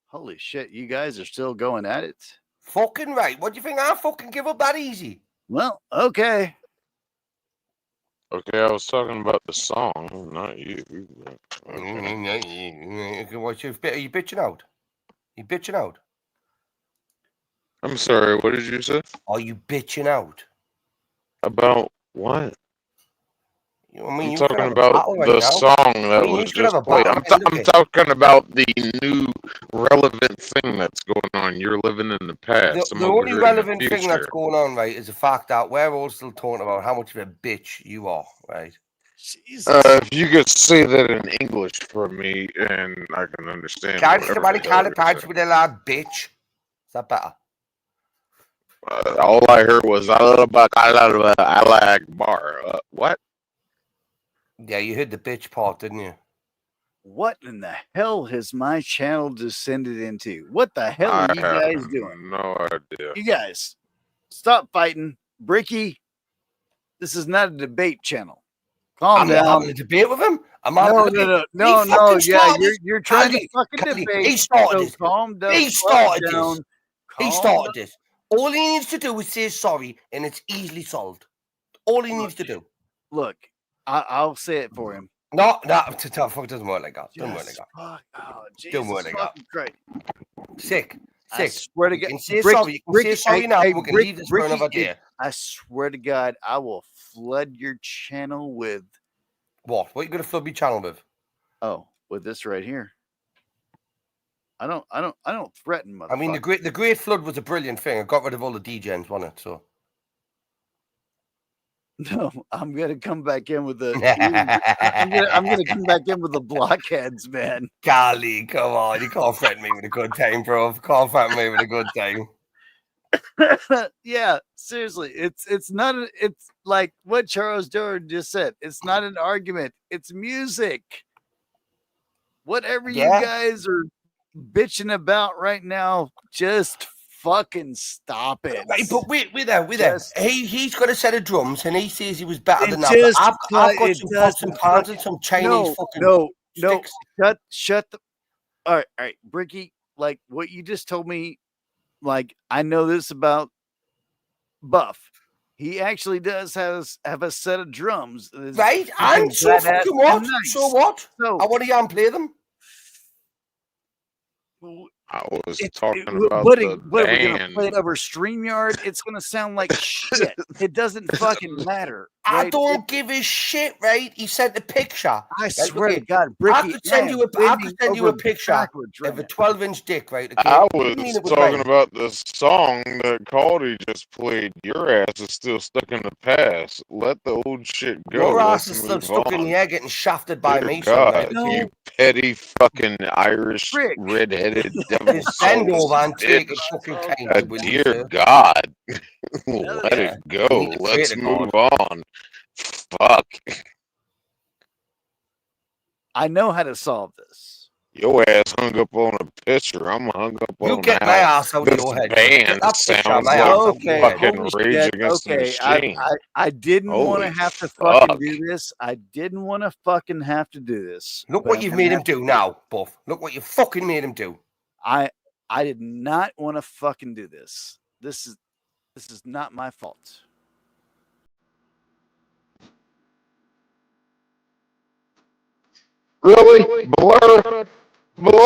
Holy shit, you guys are still going at it. Fucking right. What do you think? I fucking give up that easy. Well, okay. Okay, I was talking about the song, not you. Okay. What you are you bitching out? You bitching out? I'm sorry, what did you say? Are you bitching out? About what? I mean, I'm you talking can have a about battle right the now. song that I mean, you was can have just a played. battle I'm end of it. talking about the new relevant thing that's going on. You're living in the past. I'm The over only here in relevant the thing that's future. going on, right, is the fact that we're all still talking about how much of a bitch you are, right? Jesus. If you could say that in English for me, and I can understand Can't whatever somebody the hell call it you're patch saying. with a lad bitch? Is that better? All I heard was I like bar. What? Yeah, you heard the bitch part, didn't you? What in the hell has my channel descended into? What the hell are you guys doing? No idea. You guys, stop fighting. Bricky, this is not a debate channel. Calm I'm down. not having a debate with him. I'm No, having a debate. no. He fucking Yeah, started this. you're trying to Andy, fucking Andy, debate. he started So this. calm down. He started this. Down. He started this. All he needs to do is say sorry, and it's easily solved. All he needs to do. Look, I'll say it for him. No, it doesn't work like that. Doesn't work like that. Fuck. Oh, Don't work Jesus like that. fucking Christ. Sick. I swear to You God. can say sorry. You can say sorry now. We can leave this for another day. I swear to God, I will flood your channel with what? What are you going to flood my channel with? Oh, with this right here. I don't threaten, motherfucker. I mean, the Great Flood was a brilliant thing. It got rid of all the DJs, wasn't it? So. No, I'm gonna come back in with the. I'm gonna come back in with the blockheads, man. Golly, come on! You can't threaten me with a good time, bro. You can't threaten me with a good time. Yeah, seriously, it's not. It's like what Charles Durham just said. It's not an argument. It's music. Whatever you guys are bitching about right now, just fucking stop it. Right, but wait there. He's got a set of drums, and he says he was better than that. But I've got some pots and pans and some Chinese sticks. Shut the. All right, Bricky. Like what you just told me. Like I know this about Buff. He actually does have a set of drums, right? And so fucking what? Nice. So what? So I want to hear play them. I was talking about what the are we gonna band. play it over StreamYard? It's gonna sound like shit. It doesn't fucking matter. Right? I don't give a shit, right? He sent a picture. I swear to God, Bricky, I could send you a picture of a 12-inch dick, right? Okay? I was talking about the song that Caldy just played. Your ass is still stuck in the past. Let the old shit go. Your ass is still stuck in the air getting shafted by me. God, you petty fucking Irish redheaded devil. Just bend over and take a fucking cane. Dear God. Let it go. Let's move on. Fuck. I know how to solve this. Your ass hung up on a picture. I'm hung up on. You get my ass out of your head. Band sounds like fucking Rage Against the Machine. I didn't want to have to fucking do this. I didn't want to fucking have to do this. Look what you've made him do now, Buff. Look what you fucking made him do. I did not want to fucking do this. This is not my fault. Really? Blur? Blur?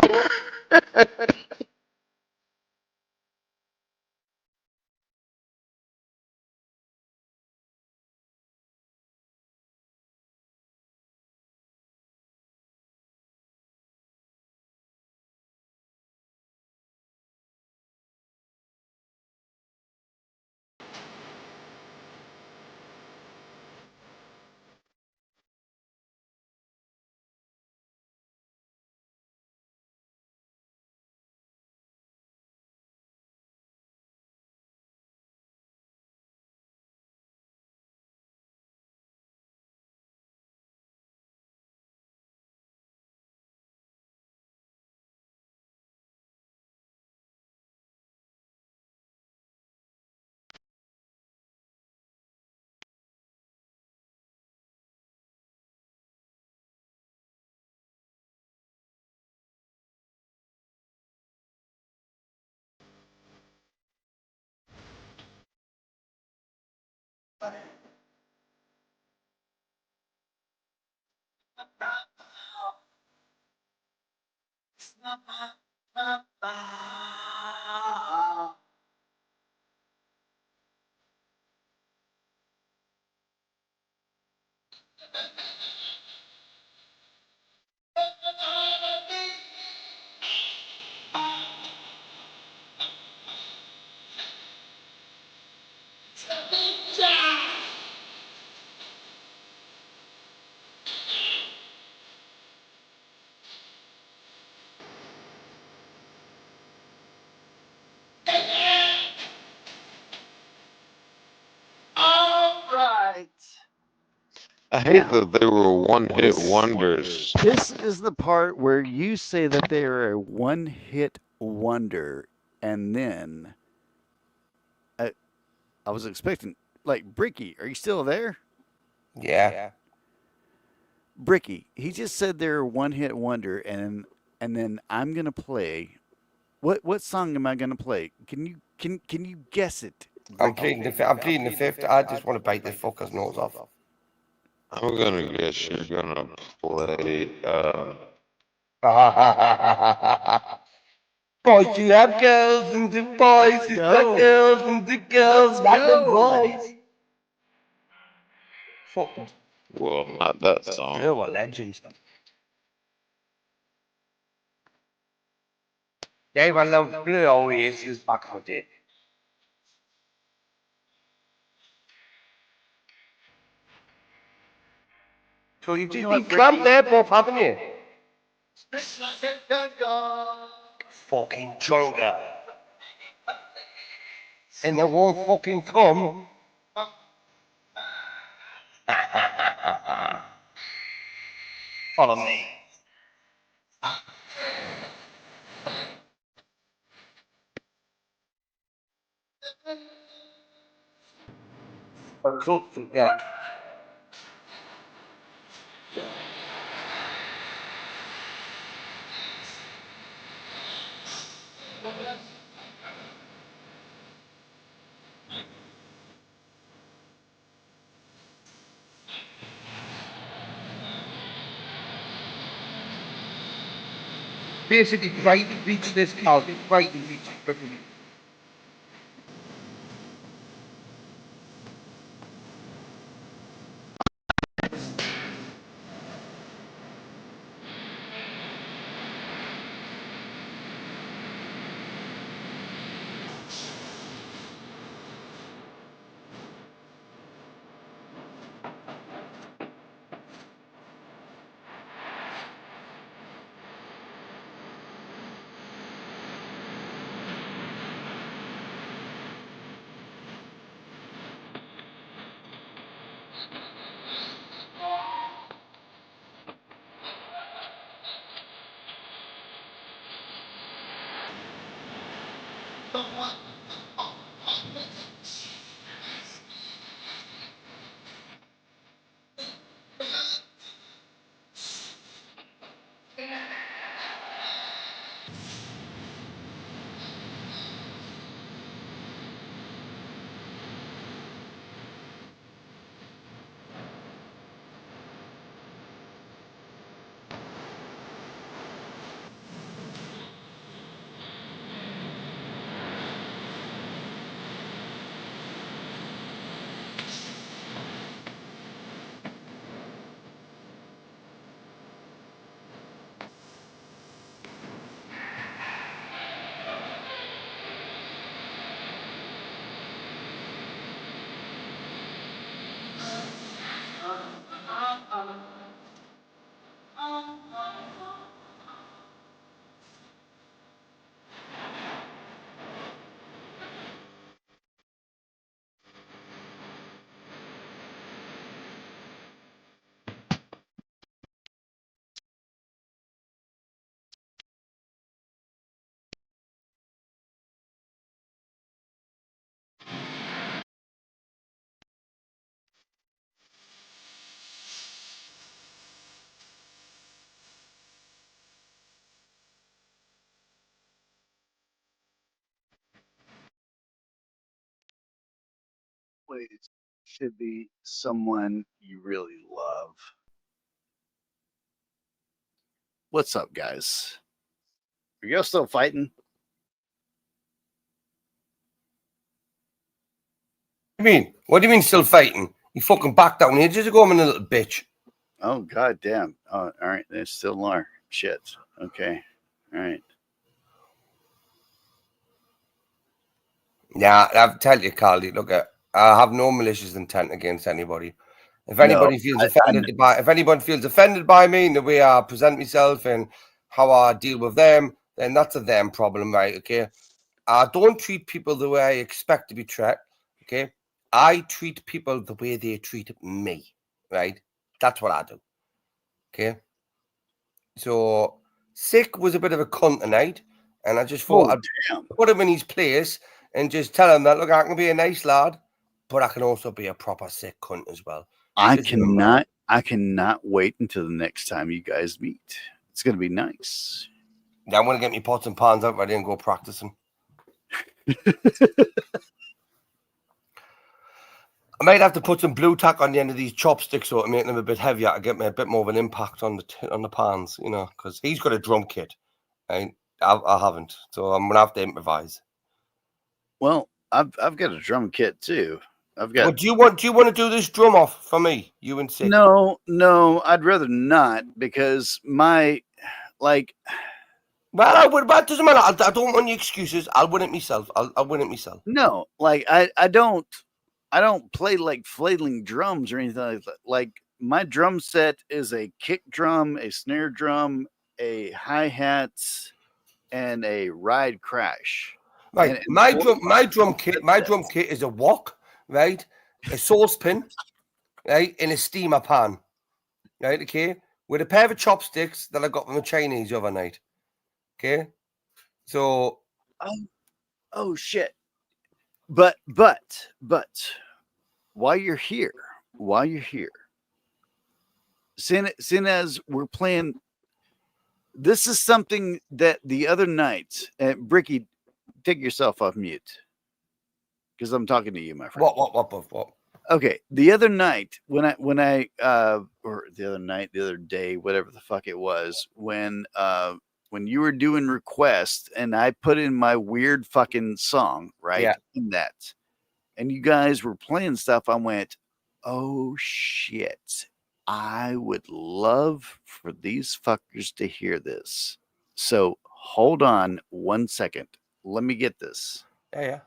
I hate that they were one-hit wonders. This is the part where you say that they are a one-hit wonder, and then I was expecting, like, Bricky, are you still there? Yeah. Bricky, he just said they're a one-hit wonder, and then I'm gonna play. What song am I gonna play? Can you guess it? I'm pleading the fifth. I just want to bite this fucker's nose off. I'm gonna guess you're gonna play. Boys, you have girls and the boys, you got girls and the girls got the boys. Fuck. Well, not that song. Oh, what legends. Dave, I love Blue always is back on it. So you've just been clamped there, both, haven't you? Fucking chunga. And they won't fucking come. Follow me. Yeah. Basically, right to reach this house, right to reach it. Always should be someone you really love. What's up, guys? Are you still fighting? What do you mean? What do you mean still fighting? You fucking backed down ages ago, I'm a little bitch. Oh, god damn. Oh, all right. They still are. Shit. Okay. All right. Yeah, I'll tell you, Carly, look, I have no malicious intent against anybody. If anybody feels offended if anyone feels offended by me and the way I present myself and how I deal with them, then that's a them problem, right? Okay. I don't treat people the way I expect to be treated. Okay. I treat people the way they treat me. Right. That's what I do. Okay. So Sick was a bit of a cunt tonight, and I just thought I'd put him in his place and just tell him that, look, I can be a nice lad, but I can also be a proper sick cunt as well. I cannot wait until the next time you guys meet. It's gonna be nice. Yeah, I'm gonna get my pots and pans out ready and go practicing. I might have to put some blue tack on the end of these chopsticks so to make them a bit heavier to get me a bit more of an impact on the pans, you know, because he's got a drum kit, and I haven't, so I'm gonna have to improvise. Well, I've got a drum kit too. I've got. Well, do you want to do this drum off for me? You and Sick? No, I'd rather not because my like. Well, I would, but it doesn't matter. I don't want any excuses. I'll win it myself. I'll win it myself. No, like I don't play like flailing drums or anything like that. Like my drum set is a kick drum, a snare drum, a hi-hat, and a ride crash. Right. And my drum kit is a wok, right? A saucepan, right, in a steamer pan. Right, okay, with a pair of chopsticks that I got from the Chinese overnight. Okay. So oh shit. But while you're here, seeing as we're playing, this is something that the other night, Bricky, take yourself off mute because I'm talking to you, my friend. What? Okay, the other night or the other day, whatever the fuck it was, when you were doing requests and I put in my weird fucking song, right? Yeah. In that. And you guys were playing stuff, I went, oh shit. I would love for these fuckers to hear this. So hold on 1 second. Let me get this. Yeah.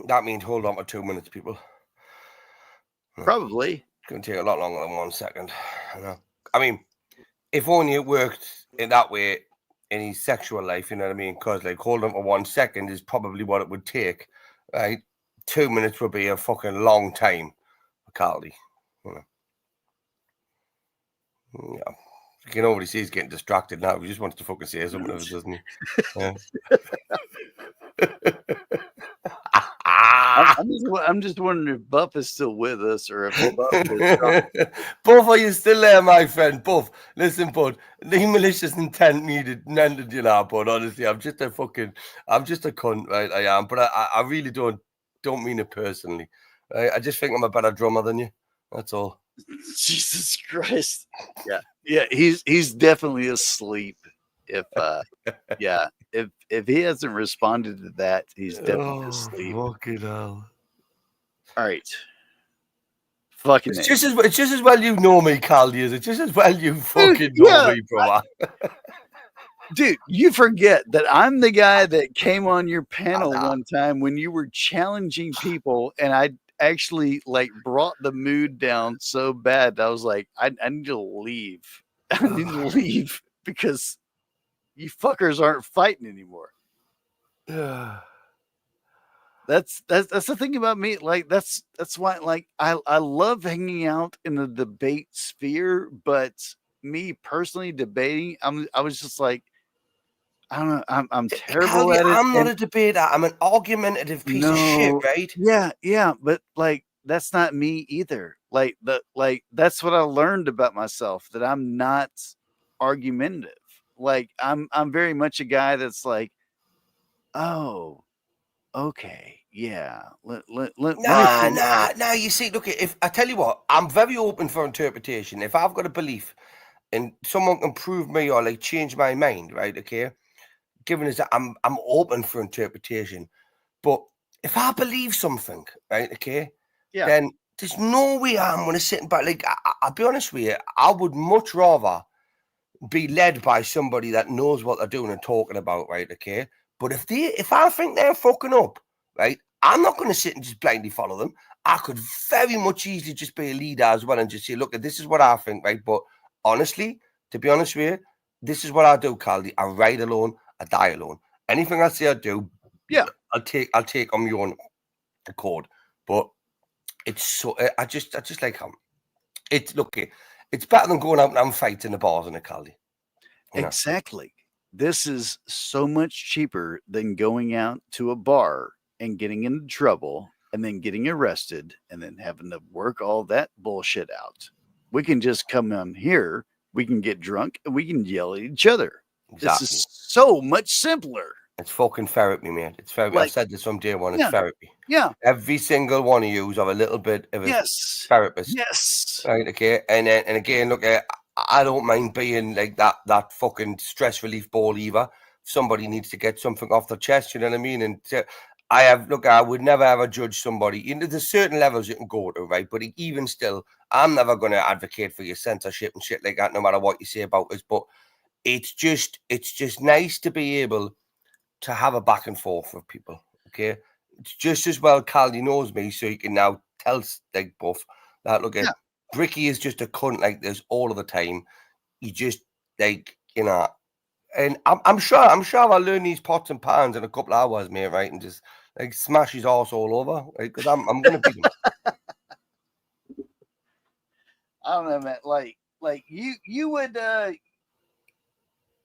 That means hold on for 2 minutes, people. Probably. It's going to take a lot longer than 1 second. I mean, if only it worked in that way in his sexual life, you know what I mean? Because like hold on for 1 second is probably what it would take, right? 2 minutes would be a fucking long time for Carly. You know? Yeah. You can already see he's getting distracted now. He just wants to fucking say something, doesn't he? Yeah. I'm just wondering if Buff is still with us or if Buff is Buff, are you still there, my friend? Buff, listen, bud. The malicious intent needed, you know, bud. Honestly, I'm just a cunt, right? I am, but I really don't mean it personally. Right? I just think I'm a better drummer than you. That's all. Jesus Christ. Yeah. He's definitely asleep. If he hasn't responded to that, he's definitely asleep. Fucking hell. All right. Fucking it's just as well you know me, Caldy, is it? Just as well you fucking know me, bro. Dude, you forget that I'm the guy that came on your panel one time when you were challenging people, and I actually like brought the mood down so bad that I was like, I need to leave. I need to leave because you fuckers aren't fighting anymore. That's the thing about me. Like that's why like I love hanging out in the debate sphere, but me personally debating, I was just like, I don't know. I'm terrible at it. I'm not a debater. I'm an argumentative piece of shit, right? Yeah, but like that's not me either. Like that's what I learned about myself, that I'm not argumentative. Like I'm very much a guy that's like, oh, okay, yeah. Nah. You see, look, if I tell you what, I'm very open for interpretation. If I've got a belief and someone can prove me or like change my mind, right? Okay. Given as that I'm open for interpretation, but if I believe something, right, okay, then there's no way I'm gonna sit back. Like I'll be honest with you, I would much rather be led by somebody that knows what they're doing and talking about, right, okay. But if I think they're fucking up, right, I'm not gonna sit and just blindly follow them. I could very much easily just be a leader as well and just say, look, this is what I think, right. But honestly, to be honest with you, this is what I do, Caldy. I ride alone. I die alone. Anything I say I do, I'll take on my own accord. But it's so I just like how it's better than going out and fighting in the bars in a Caldy. Exactly. This is so much cheaper than going out to a bar and getting into trouble and then getting arrested and then having to work all that bullshit out. We can just come on here, we can get drunk, and we can yell at each other. Exactly. This is so much simpler. It's fucking therapy, mate. It's therapy. Like- I've said this from day one. Yeah. It's therapy. Yeah. Every single one of you have a little bit of a Yes. therapist. Yes. Right. Okay. And again, look, I don't mind being like that fucking stress relief ball either. If somebody needs to get something off their chest, you know what I mean? And I would never ever judge somebody. You know, there's certain levels you can go to, right? But even still, I'm never going to advocate for your censorship and shit like that, no matter what you say about us. But it's just nice to be able to have a back and forth with people. Okay. It's just as well Caldy knows me, so you can now tell like Buff that look at Bricky is just a cunt like this all of the time. You just like, you know, and I'm sure I'll learn these pots and pans in a couple of hours, mate, right? And just like smash his arse all over, right? Because I'm gonna beat him. I don't know, man. Like you would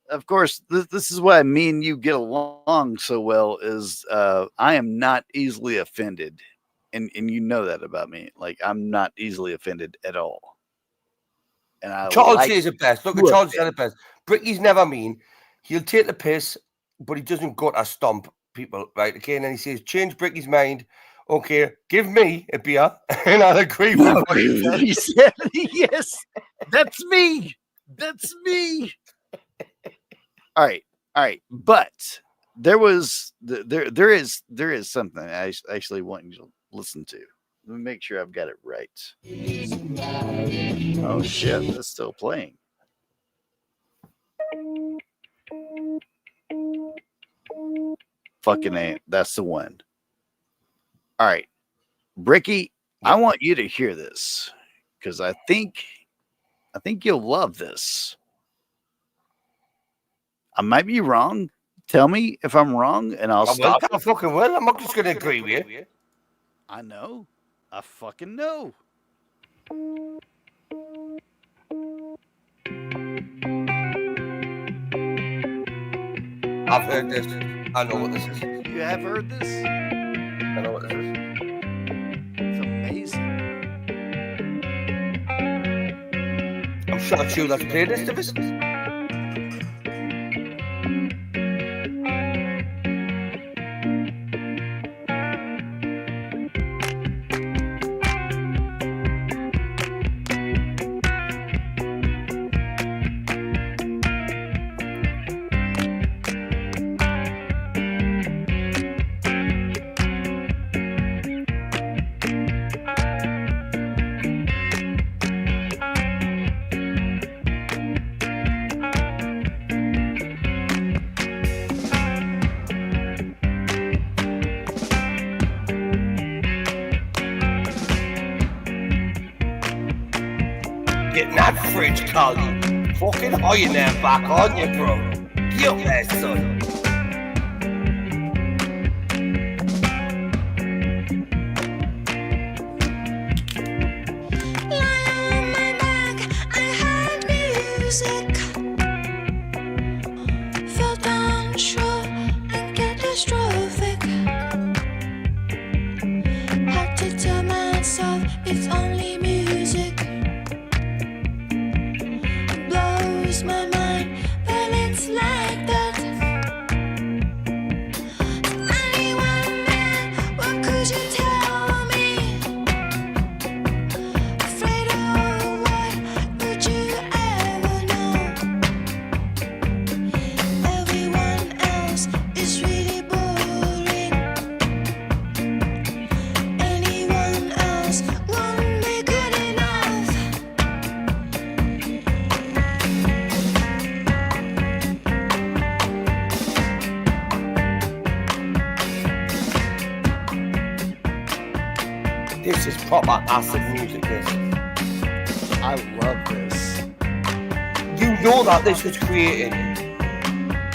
of course, this is why me and you get along so well. Is I am not easily offended, and you know that about me. Like I'm not easily offended at all. And Charles says it best. Look, Charles said it best. Bricky's never mean. He'll take the piss, but he doesn't go to stomp people, right? Okay, and then he says, "Change Bricky's mind." Okay, give me a beer, and I'll agree with what you said. He said, "Yes, that's me. That's me." All right, but there is something I actually want you to listen to. Let me make sure I've got it right. Oh shit, that's still playing. Fucking ain't. That's the one. All right, Bricky, I want you to hear this because I think you'll love this. I might be wrong. Tell me if I'm wrong, and I'll stop. I fucking will. I'm not just going to agree with you. I know. I fucking know. I've heard this. I know what this is. You have heard this? I know what this is. It's amazing. I'm shocked you let's play this to this. Getting that fridge, Carl. You fucking high there back, aren't you, bro? Get up there, son. Felt unsure and catastrophic. Had to tell myself it's only music. Blows my mind, but it's like that. Anyone there, what could you tell me? Afraid of what could you ever know? Everyone else is really boring. Anyone else won't be good enough. This is proper acid music, this. I love this. You know that this was created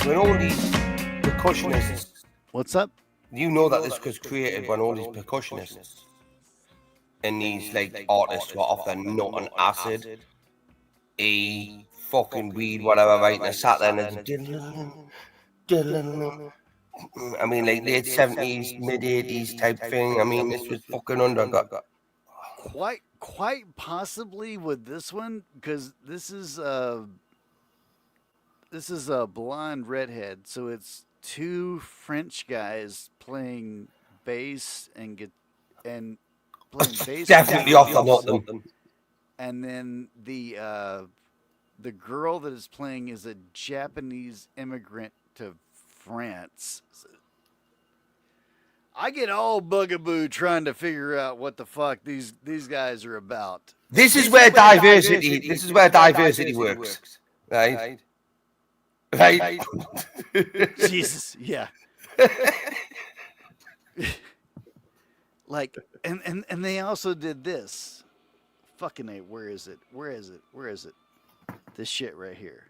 when all these percussionists. What's up? You know that this was created when all these percussionists and these like artists were off their nut and acid, fucking weed, whatever, right? And they sat there and I mean, like late 70s, mid 80s type thing. I mean, this was fucking under. Quite possibly with this one, because this is a blonde redhead, so it's two French guys playing bass and playing bass. Definitely off the nothing. And then the girl that is playing is a Japanese immigrant to France. I get all bugaboo trying to figure out what the fuck these guys are about. This is where diversity. This is where diversity works, right? Right. Jesus, yeah. Like, and they also did this. Fucking A, where is it? Where is it? Where is it? This shit right here.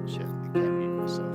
Shit, I can't mute myself.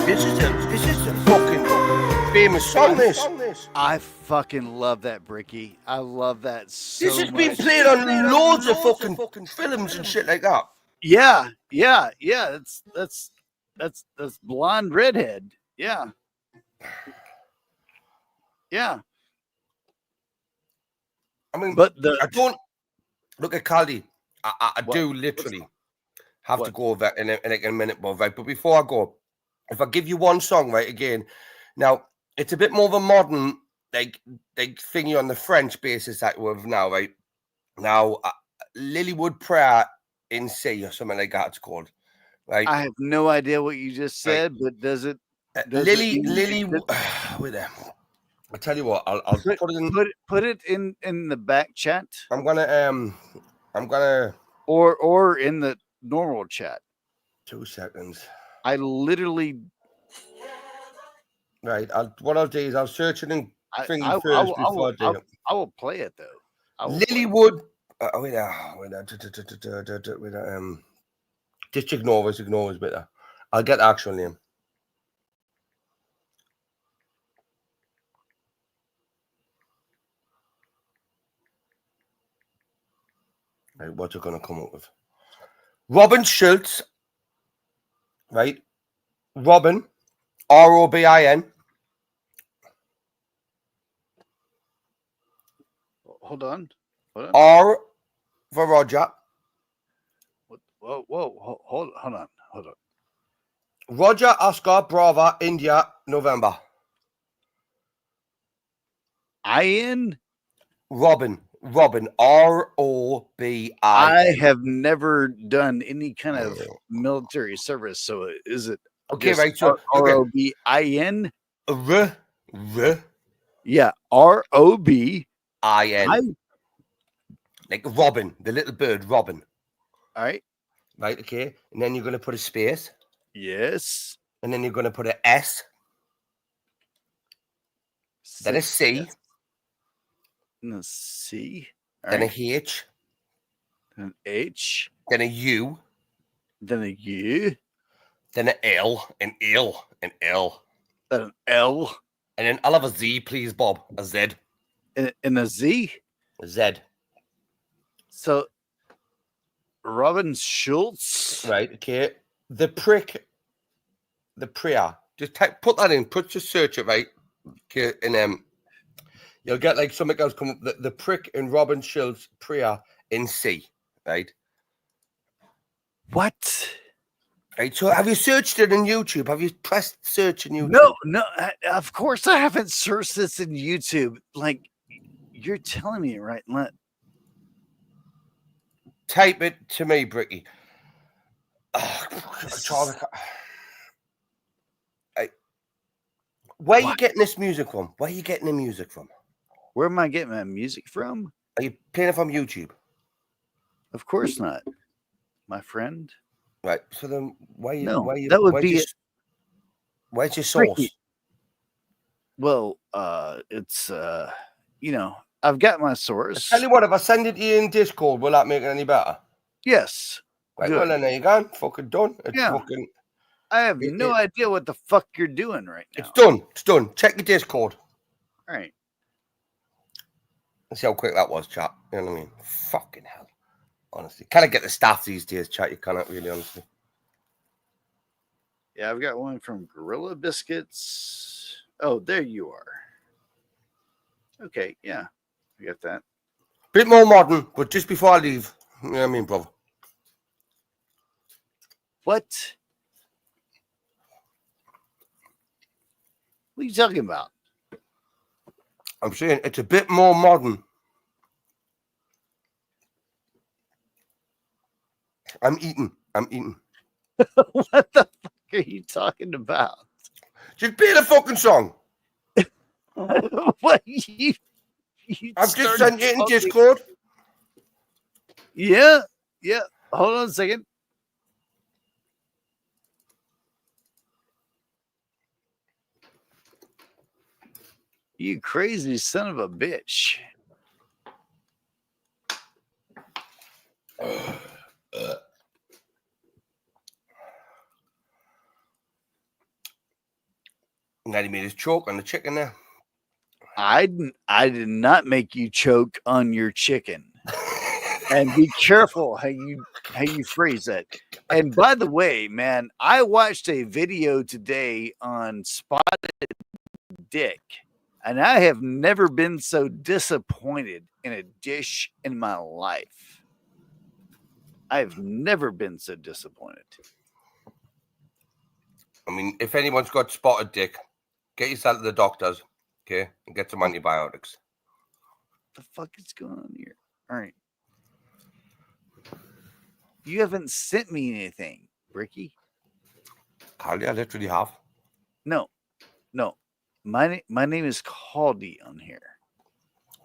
This is a fucking famous song. This. I fucking love that, Bricky. I love that so much. This has been played on loads of fucking films and shit like that. Yeah. That's blonde redhead. Yeah. I mean, but I don't look at Caldi. I do literally have to go over in a minute more, right? But before I go, if I give you one song, right, again, now it's a bit more of a modern like thingy on the French basis that we have now, right? Now, Lilywood Prayer in C or something like that it's called, right? I have no idea what you just said, right. But does it? Lily, wait there. I tell you what, I'll put it in. Put it in the back chat. I'm gonna or in the normal chat. 2 seconds. I literally. Right. What I'll do is I'll search it in thingy first before I do it. I will play it though. Lilywood. Just ignore us better. I'll get the actual name. Right, what's it gonna come up with? Robin Schultz. Right. Robin. Robin. Hold on. R for Roger. Whoa. Hold on. Roger, Oscar, Bravo, India, November. IN? Robin. ROBI. I have never done any kind of military service, so is it okay? Right, so ROBIN? R. Yeah, ROBIN. Like Robin, the little bird, Robin. All right. Right, okay. And then you're going to put a space. Yes. And then you're going to put an S. Then a C. And a C. Then a H. An H. Then a U. Then a U. Then an L. An L. An L. Then an L. And then I'll have a Z, please, Bob. A Z. And a Z? A Z. So, Robin Schultz. Right, okay. The prick. The Priya. Just put that in. Just search it, right? Okay, and you'll get like something else come up. The prick in Robin Schultz Priya in C, right? What? Right, so have you searched it on YouTube? Have you pressed search on YouTube? No. Of course I haven't searched this in YouTube. Like, you're telling me, right? Type it to me, Bricky. Where are you getting this music from? Where are you getting the music from? Where am I getting my music from? Are you playing it from YouTube? Of course not, my friend. Right. So then, why you? No, why you? That would be. Where's your source? Well, it's you know, I've got my source. Tell you what, if I send it to you in Discord, will that make it any better? Yes. Right, good. well, then there you go. Fucking done. It's fucking. I have no idea what the fuck you're doing right now. It's done. It's done. Check your Discord. All right. Let's see how quick that was, chat. You know what I mean? Fucking hell. Honestly. Can I get the staff these days, chat? You cannot really, honestly. Yeah, I've got one from Gorilla Biscuits. Oh, there you are. Okay, yeah. I got that. Bit more modern, but just before I leave. You know what I mean, brother? What? What are you talking about? I'm saying it's a bit more modern. I'm eating. What the fuck are you talking about? Just play the fucking song. What you I've just sent it in Discord. Yeah. Hold on a second. You crazy son of a bitch. Now he made his choke on the chicken there. I did not make you choke on your chicken. And be careful how you phrase that. And by the way, man, I watched a video today on spotted dick, and I have never been so disappointed in a dish in my life. I've never been so disappointed. I mean, if anyone's got spotted dick, get yourself to the doctors, okay, and get some antibiotics. What the fuck is going on here? All right. You haven't sent me anything, Ricky. Carly, I literally have. No. My name is Caldy on here.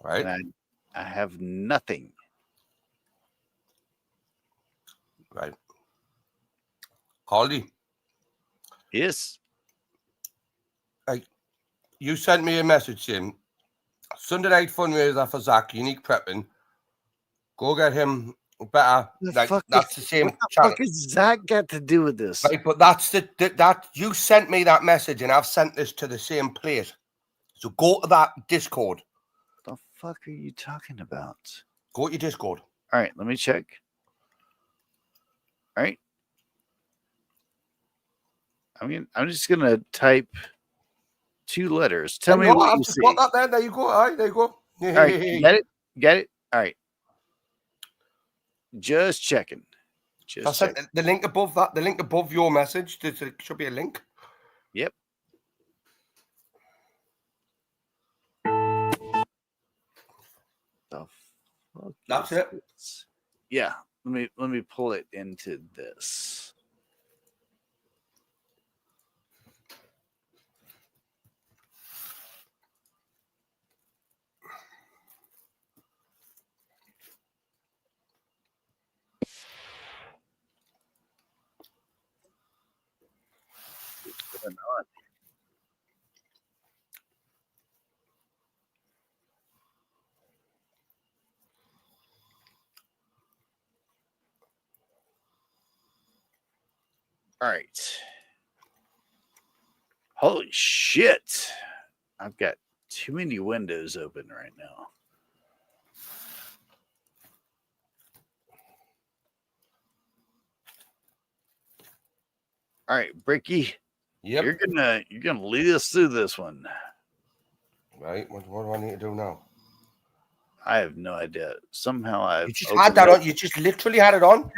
Right. And I have nothing. Right. Caldy. Yes. You sent me a message saying Sunday night fundraiser for Zach, Unique Prepping. Go get him better. That's the same. What the fuck has Zach got to do with this? Right, but that's that you sent me that message, and I've sent this to the same place. So go to that Discord. What the fuck are you talking about? Go to your Discord. All right, let me check. All right. I'm just gonna type 2 letters. Tell me what you see. Got that there you go. All right, there you go. All right, get it. All right. Just checking. I sent the link above that. The link above your message. There should be a link. Yep. The fuck That's it. This? Yeah. Let me pull it into this. What's going on? All right. Holy shit. I've got too many windows open right now. All right, Bricky. Yep. You're gonna lead us through this one. Right. What do I need to do now? I have no idea. Somehow I've You just had that on. You just literally had it on.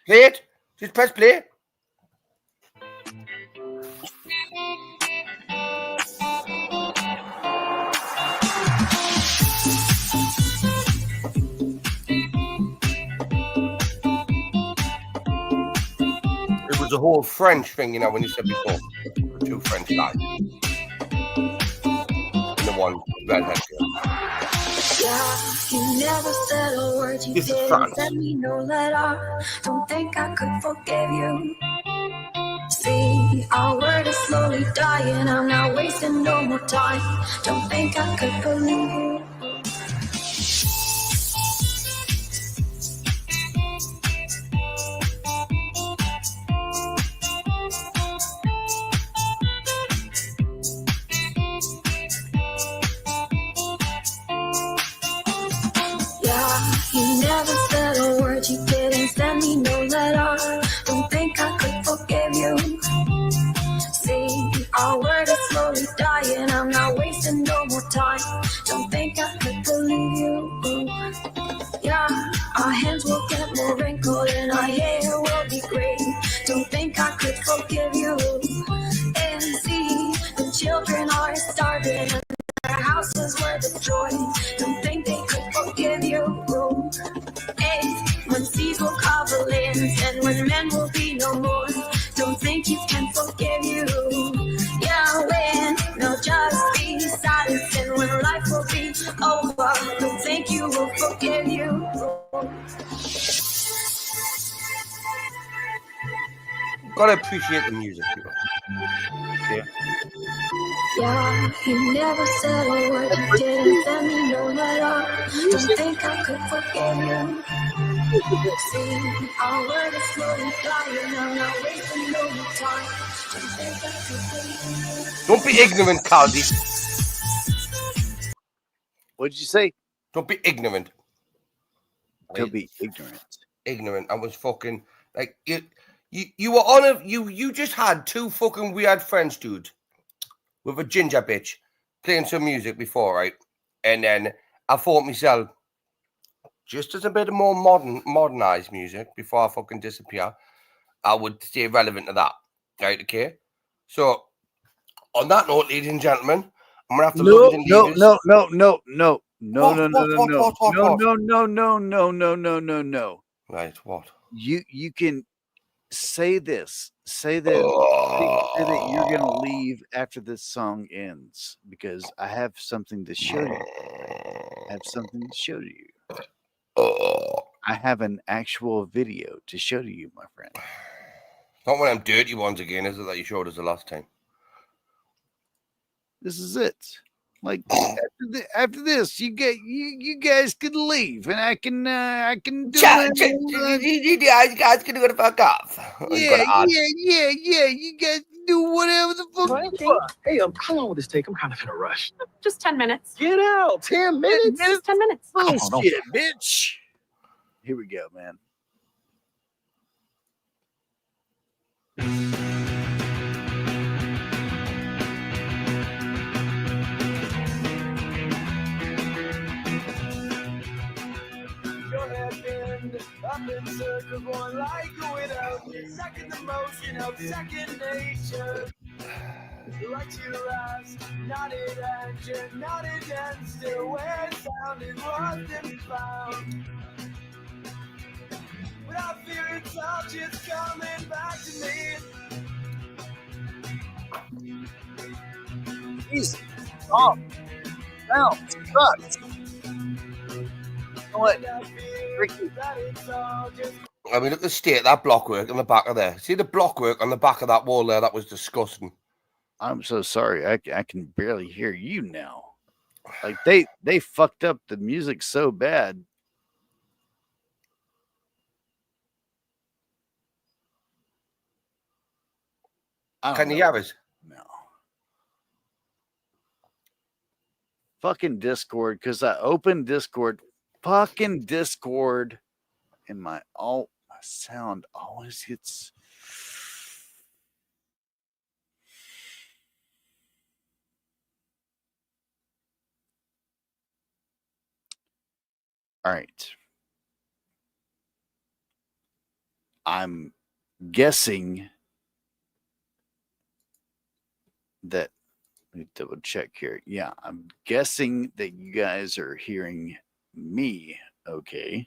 Play it. Just press play. It was a whole French thing, you know, when you said before. The 2 French guys. And the one redhead girl. You never said a word, you didn't send me no letter. Don't think I could forgive you. See, our word is slowly dying. I'm not wasting no more time. Don't think I could believe you. Don't think I could believe you. Yeah, our hands will get more wrinkled and our hair will be gray. Don't think I could forgive you. And see, the children are starving and their houses were destroyed. Don't think they could forgive you. Hey, when seas will cover lands and when men will be no more. Don't think you can forgive you. Yeah, when there'll just be silence and when life will be over. Don't think you will forgive you. Gotta appreciate the music, people. Yeah. Yeah, you never said a word, you didn't send me no letter. Don't think I could forgive you. See, our word is slowly dying, I'm not wasting no more time. Don't think I could forgive you. Don't be ignorant, Caldi. What'd you say? Don't be ignorant. Don't be ignorant. Ignorant. I was fucking like you were on a you just had two fucking weird French dudes with a ginger bitch playing some music before, right? And then I thought myself, just as a bit of more modernized music before I fucking disappear, I would stay relevant to that. Right, okay? So on that note, ladies and gentlemen, I'm gonna have to look at the leaders. No. Right, what? You can say this. Say that. Say that you're gonna leave after this song ends because I have something to show you. I have something to show you. I have an actual video to show to you, my friend. Not one of them dirty ones again, is it, that you showed us the last time? This is it. Like after this, you guys can leave, and I can do it. You guys can go to fuck off. Yeah. You guys do whatever the fuck you want. Hey, how long will this take? I'm kind of in a rush. Just 10 minutes. Get out. 10 minutes? Just 10 minutes. Bullshit, bitch. Here we go, man. Your head bend up in circles, one like going out. Second emotion of second nature. Like your eyes, nodded action, nodded and still where sound is lost and found. But I fear it's all just coming back to me. Easy. Oh. Now, sucks. What? Ricky. I mean, look at the state of that blockwork on the back of there. See the blockwork on the back of that wall there? That was disgusting. I'm so sorry. I can barely hear you now. Like they fucked up the music so bad. Can you hear us? No. Fucking Discord, because I opened Discord. Fucking Discord, and my sound always gets. All right. I'm guessing that, let me double check here. Yeah, I'm guessing that you guys are hearing me okay.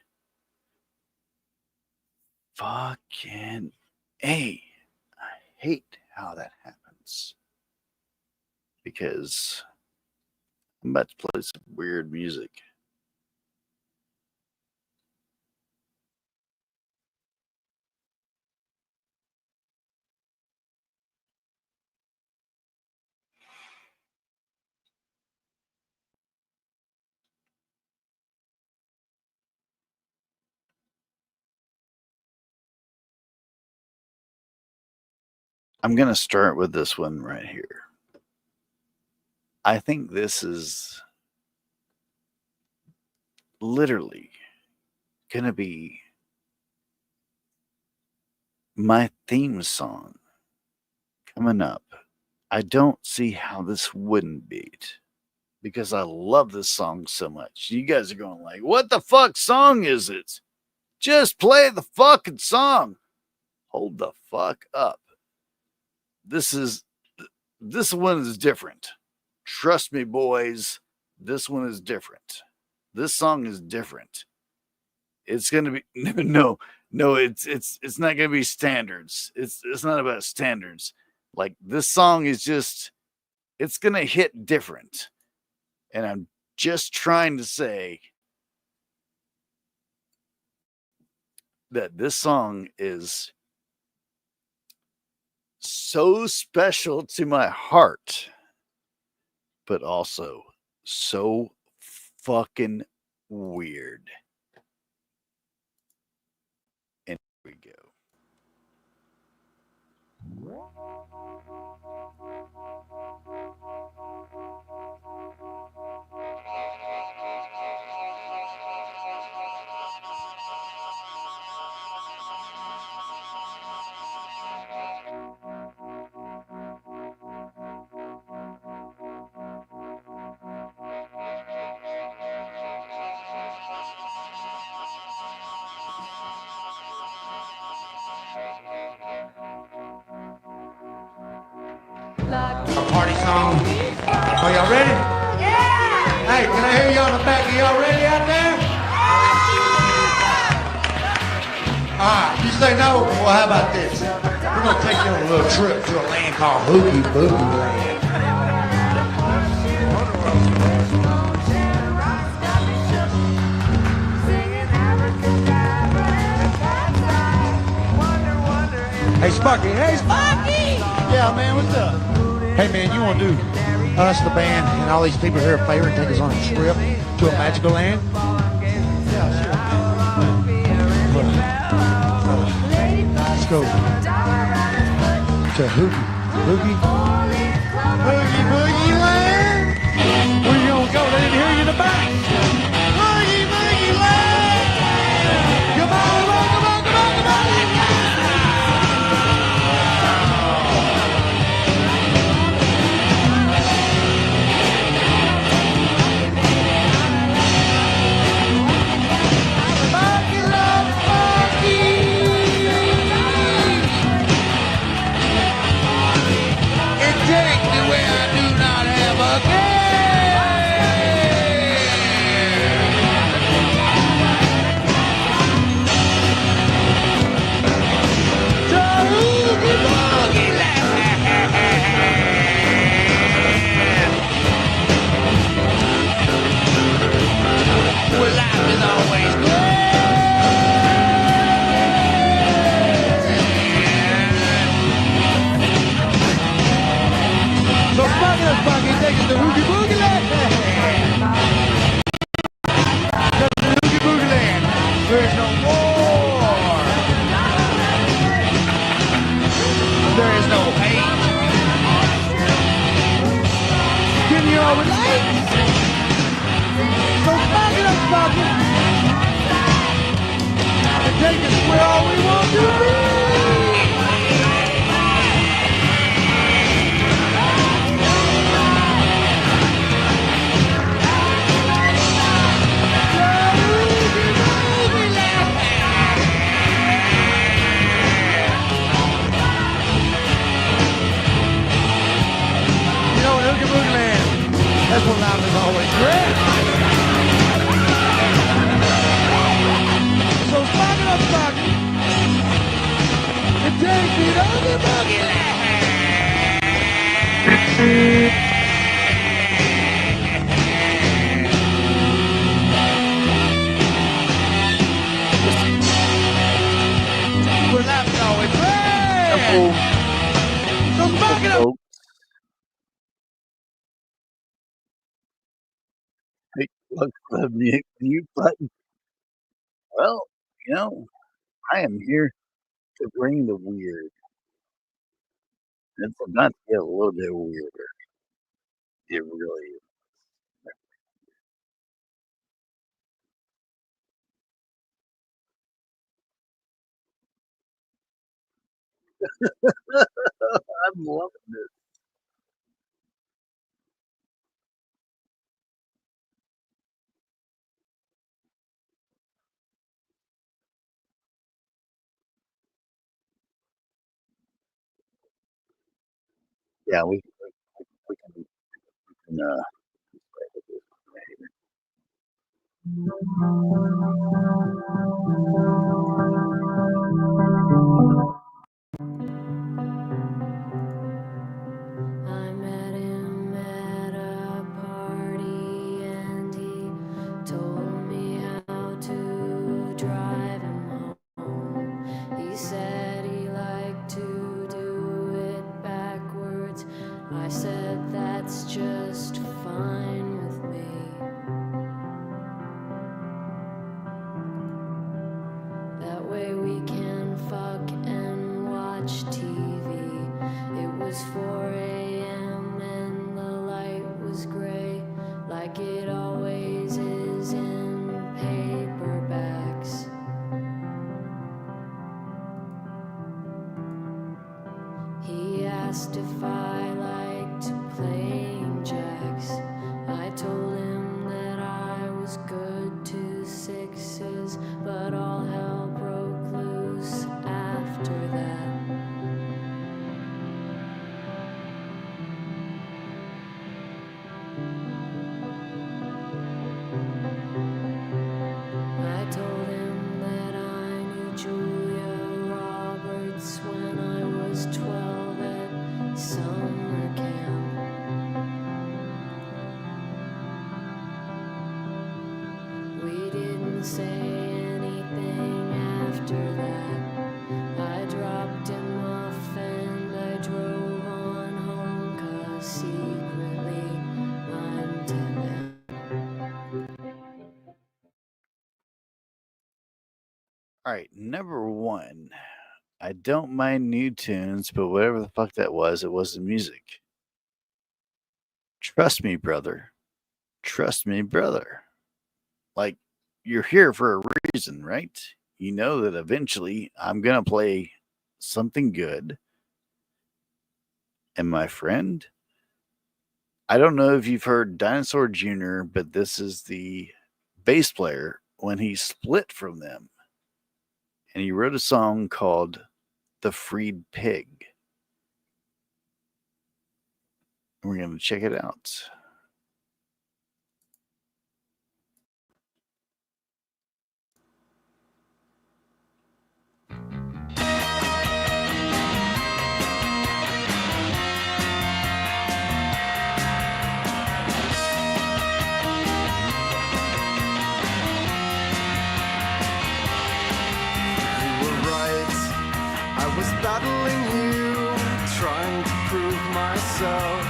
Fucking A. I hate how that happens. Because I'm about to play some weird music. I'm going to start with this one right here. I think this is literally going to be my theme song coming up. I don't see how this wouldn't be. because I love this song so much. You guys are going like, what the fuck song is it? Just play the fucking song. Hold the fuck up. This one is different. Trust me, boys. This one is different. This song is different. It's gonna be no. It's not gonna be standards. It's not about standards. Like this song is just it's gonna hit different. And I'm just trying to say that this song is so special to my heart, but also so fucking weird. And here we go. A party song. Are y'all ready? Yeah! Hey, can I hear you on the back? Are y'all ready out there? Alright, you say no? Well, how about this? We're gonna take you on a little trip to a land called Hoogie Boogie Land. Hey, Sparky. Hey, Sparky! Yeah, man, what's up? Hey, man, you want to do us, the band, and all these people here a favor and take us on a trip to a magical land? Yeah, sure. Let's go to Boogie Land. Where you gonna go? They didn't hear you in the back. Boogie Land. Come on, come on, come on, come on, come on. Take me where I do not have a well, life is always so Sparky, take us to Hoogie Boogie Land. To the Hoogie Boogie Land. There is no war. There is no hate. Can you all relate? So Sparky. And take us where all we want to be. That's what life is always great. So spark it up, and take me to the boogie land. Well, life is always great. So spark it up. Hey, look for the mute button. Well, I am here to bring the weird. It's about to get a little bit weirder. It really is. I'm loving this. Yeah, we can I met him at a party and he told me how to drive him home. He said he liked to do it backwards. I said that's just fine with me. That way we can fuck and watch TV. It was 4 a.m. and the light was gray, like it always is in paperbacks. He asked if I liked playing jacks. I told him that I was good to sixes, but all hell broke loose after that. I told him that I knew Julia Roberts when I was 12 at summer camp. We didn't say anything after that. I dropped him off and I drove on home, 'cause secretly I'm Tim. All right, number one. I don't mind new tunes, but whatever the fuck that was, it wasn't music. Trust me, brother. Trust me, brother. Like, you're here for a reason, right? You know that eventually I'm going to play something good. And my friend, I don't know if you've heard Dinosaur Jr., but this is the bass player when he split from them. And he wrote a song called The Freed Pig. And we're going to check it out. I was battling you, trying to prove myself.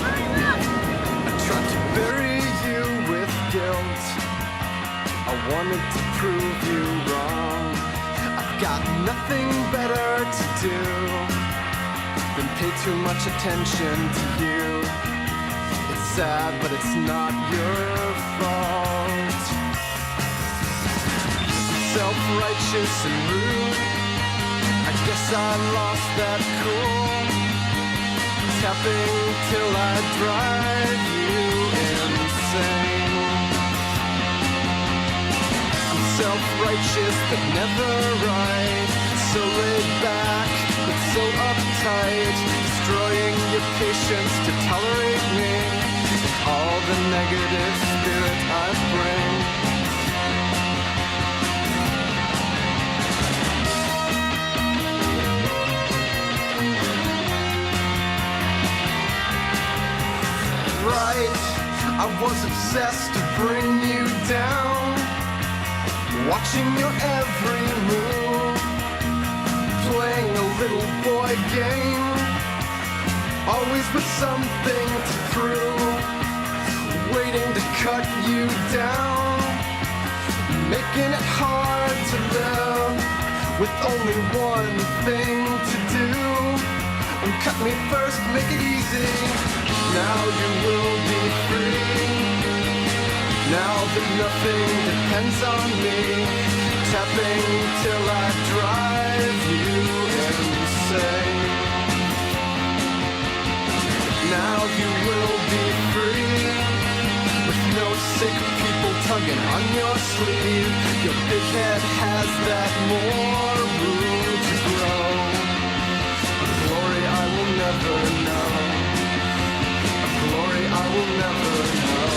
I tried to bury you with guilt. I wanted to prove you wrong. I've got nothing better to do than pay too much attention to you. It's sad, but it's not your fault. Self-righteous and rude, I guess I lost that cool. Tapping till I drive you insane. I'm self-righteous but never right. So laid back but so uptight. Destroying your patience to tolerate me. All the negative spirit I bring. Right, I was obsessed to bring you down, watching your every move, playing a little boy game, always with something to prove, waiting to cut you down, making it hard to live, with only one thing to do, cut me first, make it easy. Now you will be free. Now that nothing depends on me, tapping till I drive you insane. Now you will be free, with no sick people tugging on your sleeve. Your big head has that more room to grow. Glory I will never never know. Of glory I will never know.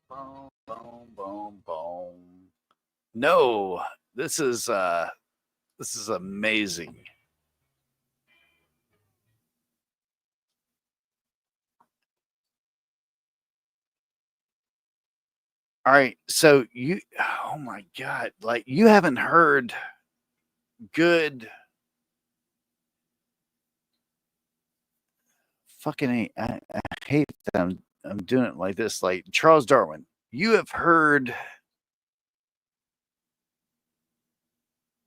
Boom, boom, boom, boom. No, this is amazing. All right, so oh my God, like you haven't heard good fucking. I hate that I'm doing it like this. Like Charles Darwin, you have heard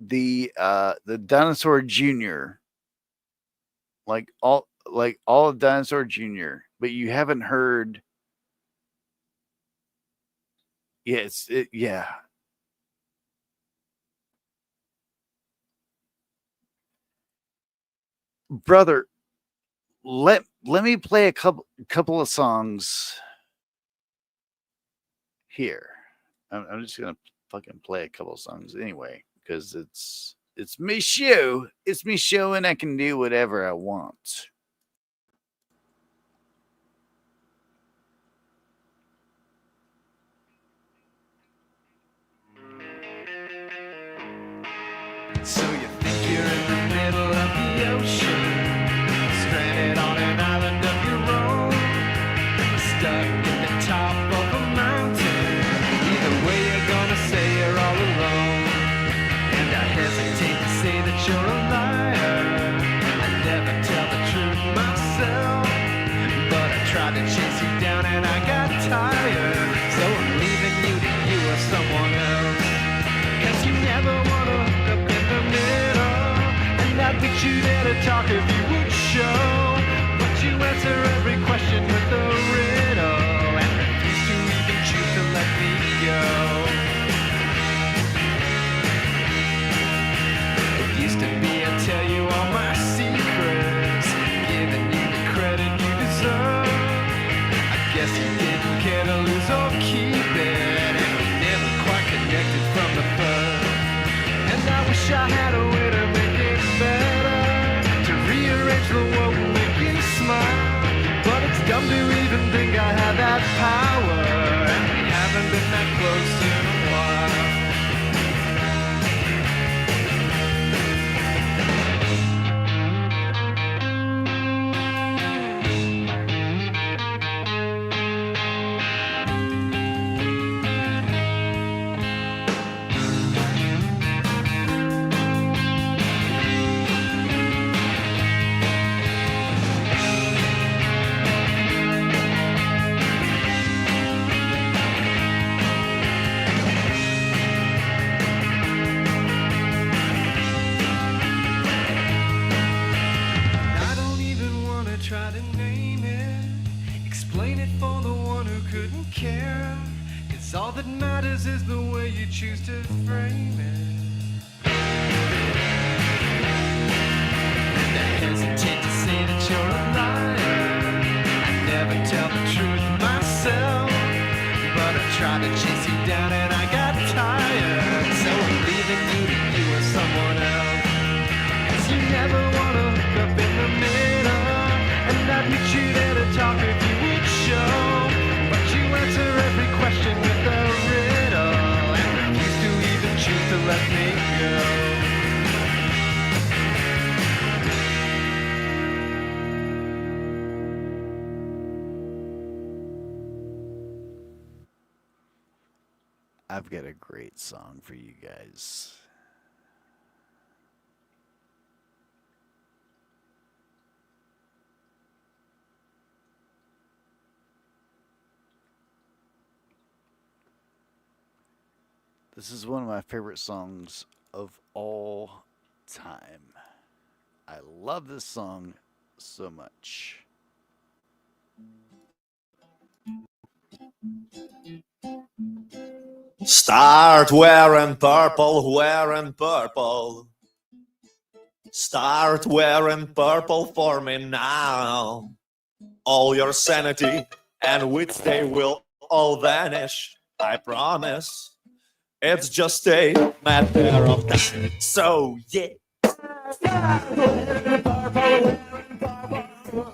the Dinosaur Jr. like all of Dinosaur Jr., but you haven't heard. Yeah. Brother, let me play a couple of songs here. I'm just gonna fucking play a couple of songs anyway because it's me show. It's me show, and I can do whatever I want. So you think you're in the middle of the ocean, stranded on an island of your own, stuck at the top of a mountain. Either way you're gonna say you're all alone. And I hesitate to say that you're a liar. I never tell the truth myself, but I tried to chase you down and I got tired. So I'm leaving you to you or someone else. 'Cause you never wanna hook up in the middle, and I'd put you there to talk if you would show. But you answer every question with a riddle, and refuse to even choose to let me go. It used to be I'd tell you all my secrets, giving you the credit you deserve. I guess you didn't care to lose or keep it, and we never quite connected from the first. And I wish I had a way to make it better, to rearrange the world and make you smile. But it's dumb to even think I had that power, and we haven't been that close in a while. I don't even wanna try to name it, explain it for the one who couldn't care. 'Cause all that matters is the way you choose to frame it. And I hesitate to say that you're a liar. I never tell the truth myself, but I tried to chase you down and I got tired. So I'm leaving you to you or someone else. 'Cause you never wanna hook up in the middle, and I'd meet you there to talk if you would show. But you answer every question with a riddle, and refuse to even choose to let me go. I've got a great song for you guys. This is one of my favorite songs of all time. I love this song so much. Start wearing purple, wearing purple. Start wearing purple for me now. All your sanity and wits, they will all vanish, I promise. It's just a matter of time. So, yeah. Start wearing purple, wearing purple.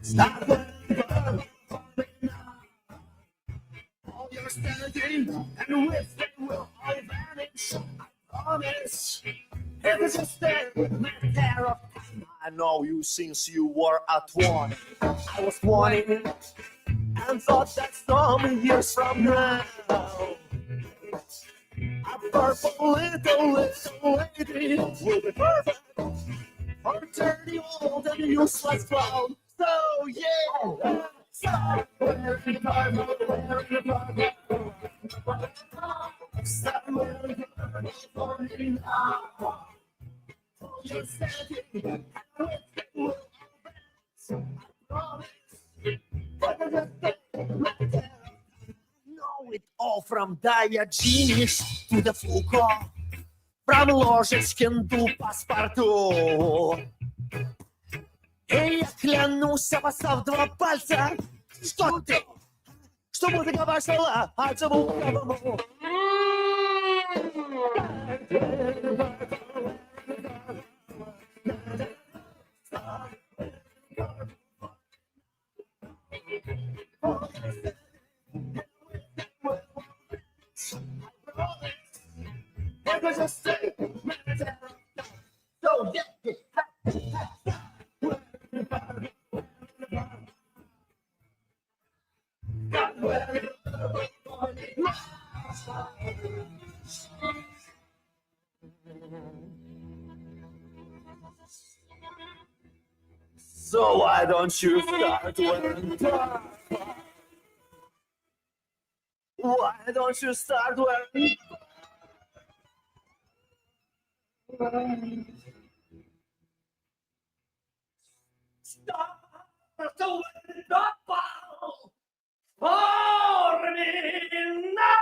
Start wearing purple for me now. All your sanity and wits, they will all vanish, I promise. It's just a matter of time. I know you since you were at 20. I was 20 and thought that some years from now, a purple little lady will be perfect for dirty old and useless clown. So yeah, stop wearing purple, wearing purple. Stop wearing purple for me now. Your sanity and wits will promise. Know it all from Diogenes to the Foucault, from Ложечкин to Паспорту. И я клянусь, обоссав два пальца, что ты, что музыка пошла, а чему кому. So why don't you start wearing purple? Why don't you start wearing start wearing purple for me now?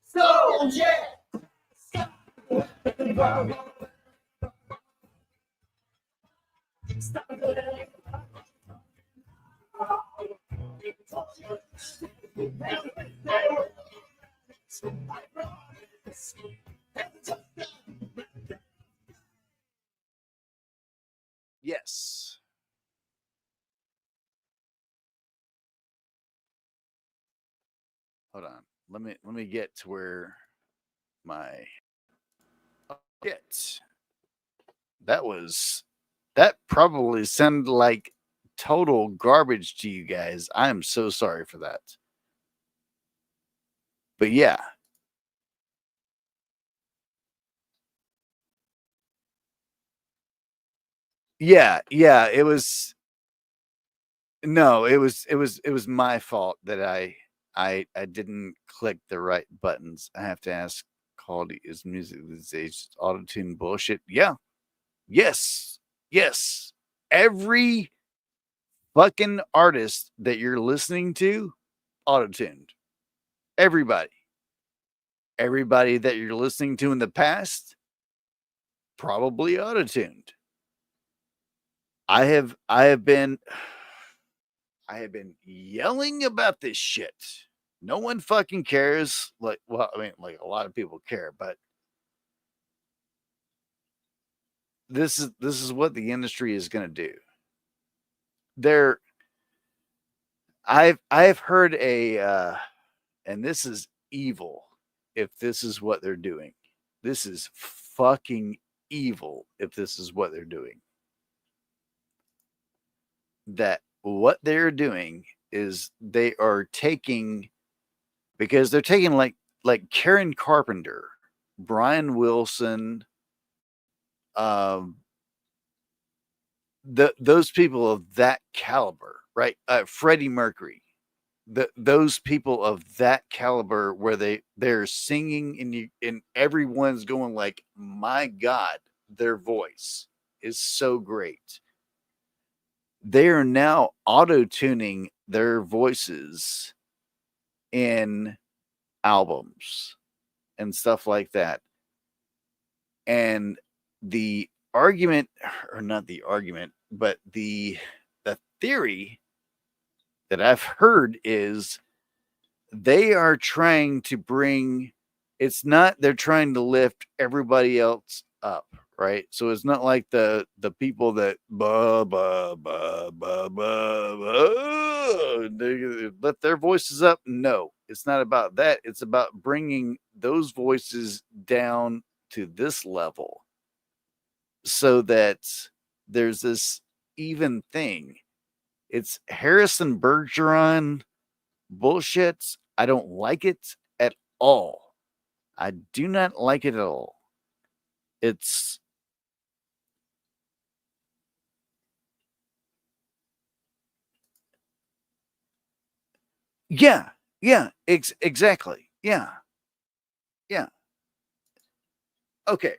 So yeah. Yes. Hold on. Let me get to where my get. That probably sounded like total garbage to you guys. I am so sorry for that. But yeah. Yeah, it was no, it was my fault that I didn't click the right buttons. I have to ask quality is music these days auto-tune bullshit. Yeah. Yes. Yes. Every fucking artist that you're listening to, auto-tuned. Everybody. Everybody that you're listening to in the past, probably auto-tuned. I have been yelling about this shit. No one fucking cares. Like, well, I mean, like a lot of people care, but this is what the industry is going to do. I've heard and this is evil if this is what they're doing. This is fucking evil if this is what they're doing. That what they're doing is they are taking, because they're taking like Karen Carpenter, Brian Wilson, those people of that caliber, right? Freddie Mercury, those people of that caliber, where they're singing and everyone's going like, my God, their voice is so great. They are now auto-tuning their voices in albums and stuff like that. And the argument, or not the argument, but the theory that I've heard is they are trying to bring, it's not, they're trying to lift everybody else up, right? So it's not like the people that they let their voices up. No, it's not about that. It's about bringing those voices down to this level so that there's this even thing. It's Harrison Bergeron bullshit. I don't like it at all. I do not like it at all. It's yeah, exactly. Yeah. Okay.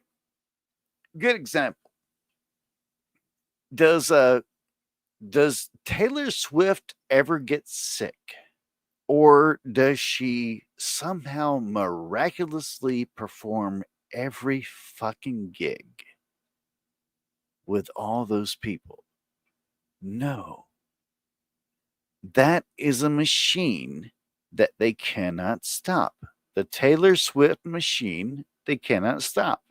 Good example. Does Taylor Swift ever get sick? Or does she somehow miraculously perform every fucking gig with all those people? No. That is a machine that they cannot stop. The Taylor Swift machine, they cannot stop.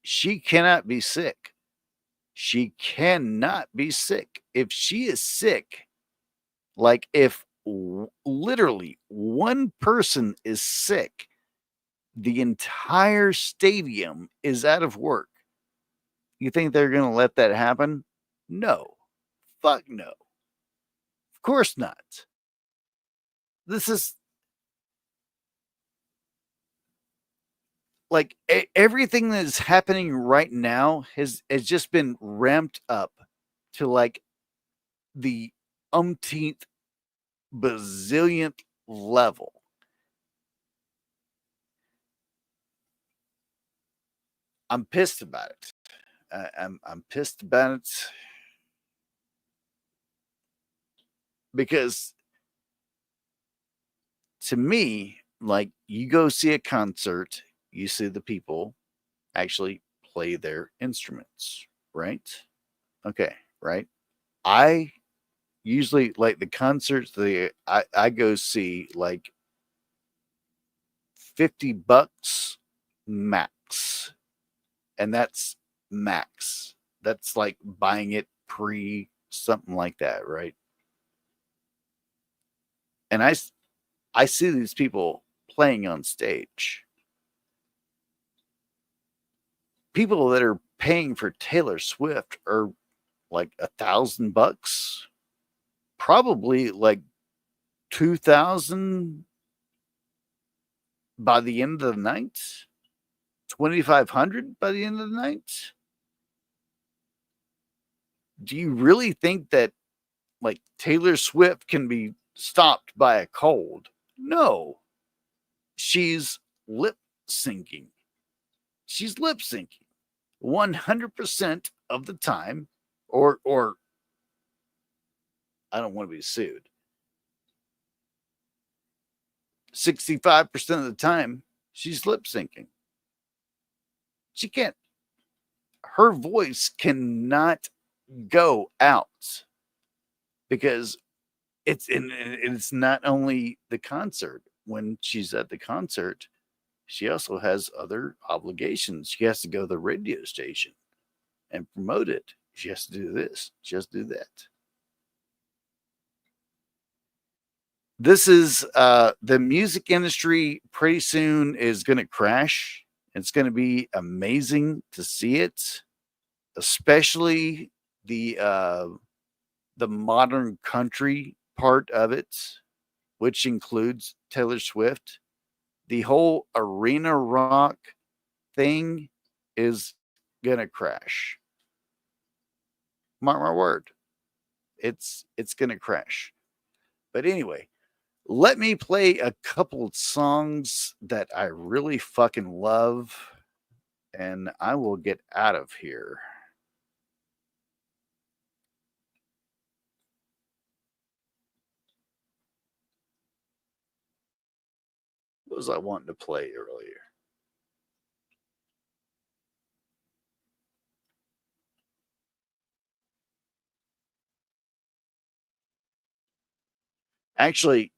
She cannot be sick. She cannot be sick. If she is sick, like if literally one person is sick, the entire stadium is out of work. You think they're going to let that happen? No. Fuck no. Of course not. This is like everything that is happening right now has just been ramped up to like the umpteenth bazillionth level. I'm pissed about it. I'm pissed about it because to me, like, you go see a concert, you see the people actually play their instruments, right? Okay, right? I usually like the concerts I go see, like $50 max. And that's max. That's like buying it pre something like that, right? And I see these people playing on stage. People that are paying for Taylor Swift are like $1,000, probably like 2,000 by the end of the night, 2,500 by the end of the night. Do you really think that like Taylor Swift can be stopped by a cold? No. She's lip syncing. She's lip syncing 100% of the time, or I don't want to be sued. 65% of the time, she's lip syncing. She can't. Her voice cannot go out because it's not only the concert. When she's at the concert, she also has other obligations. She has to go to the radio station and promote it. She has to do this. She has to do that. This is the music industry pretty soon is going to crash. It's going to be amazing to see it, especially the modern country part of it, which includes Taylor Swift. The whole arena rock thing is going to crash. Mark my word. It's going to crash. But anyway, let me play a couple of songs that I really fucking love, and I will get out of here. What was I wanting to play earlier? Actually,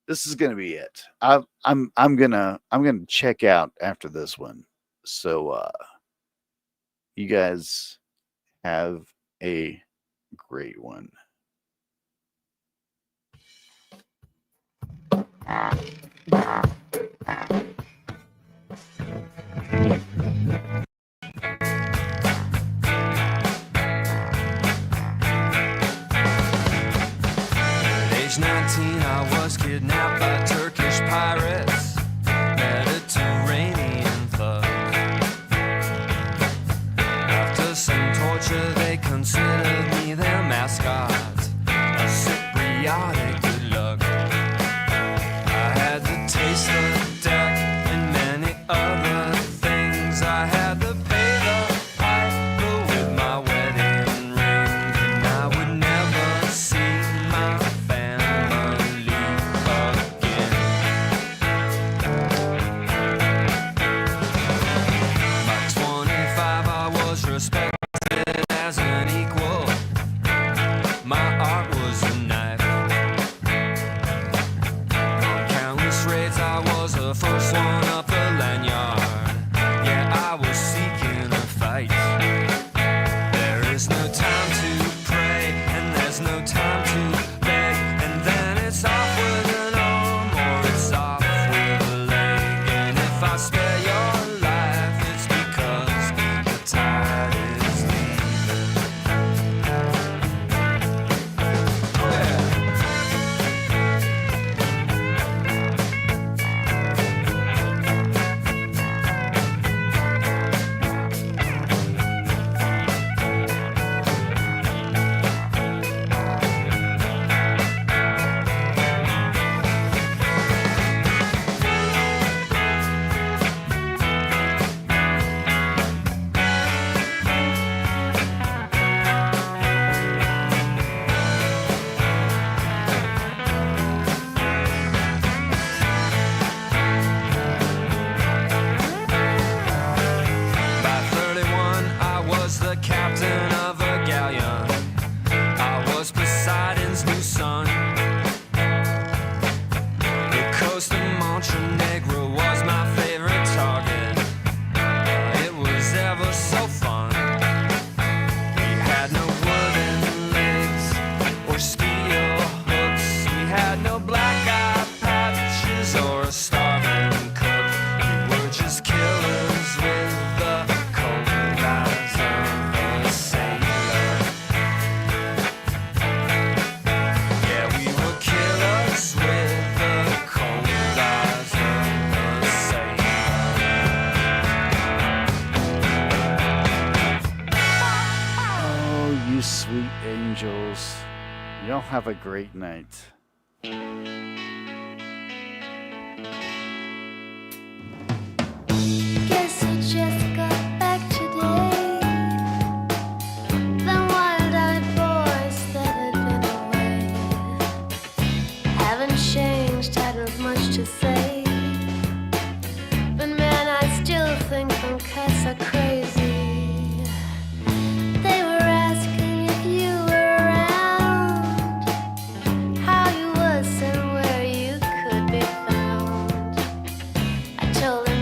this is going to be it. I'm gonna check out after this one. So you guys have a great one. At age 19, I was kidnapped by Turkish pirates, Mediterranean thugs. After some torture, they considered me their mascot, a Cypriotic good luck. I had to taste the deck and many other things. I had to pay the piper with my wedding ring, and I would never see my family again. By 25, I was respected as an equal. My art was a knife. On countless raids, I was the first one up the lanyard. Yeah, I was seeking a fight. There is no time to pray, and there's no time to beg, and then it's off with an arm or it's off with a leg. And if I spare your life, it's because the tide is leaving. By 31, I was the captain of a galleon. I was Poseidon's new son. The coast of Montenegro was my favorite target. It was ever so fun. We had no wooden legs or steel hooks. We had no black eye patches or a starving cook. We were just killers with the cold eyes of a sailor. Yeah, we were killers with the cold eyes of a Oh, you sweet angels. Y'all have a great night. Guess I just got back today. Them wild-eyed boys that had been away haven't changed, hadn't much to say. But man, I still think them cats are crazy. They were asking if you were around, how you was and where you could be found. I told them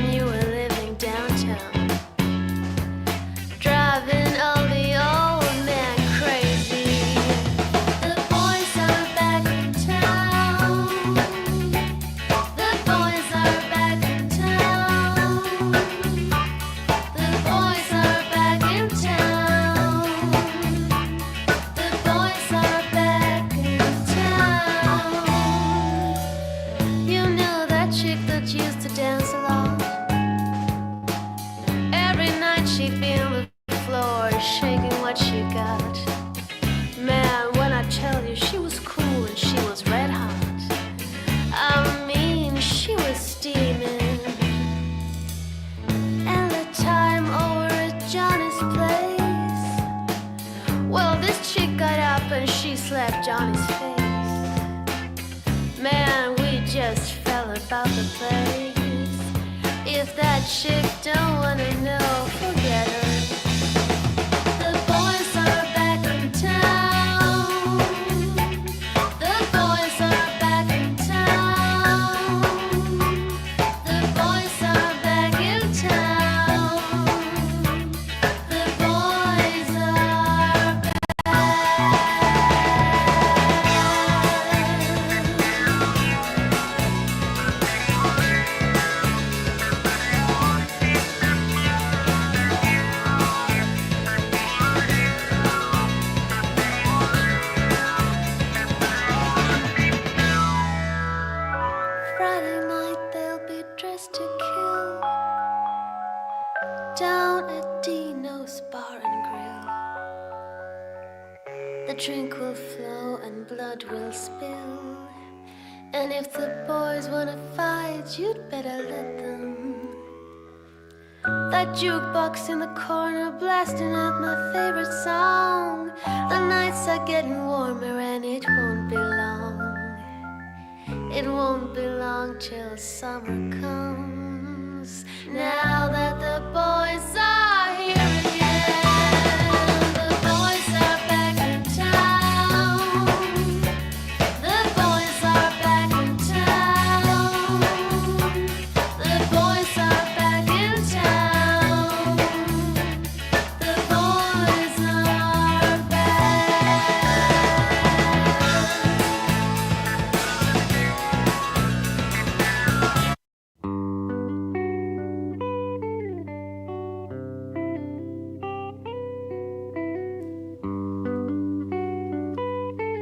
about the place. If that chick don't wanna know, forget her. The boys are back in town. The boys are back in town. The boys are back in town. The boys are back. Friday night they'll be dressed to kill down at Dino's Bar and Grill. The drink will flow and blood will spill. And if the boys wanna fight, you'd better let them. That jukebox in the corner blasting out my favorite song. The nights are getting warmer and it won't be long. It won't be long till summer comes. Now that the boys are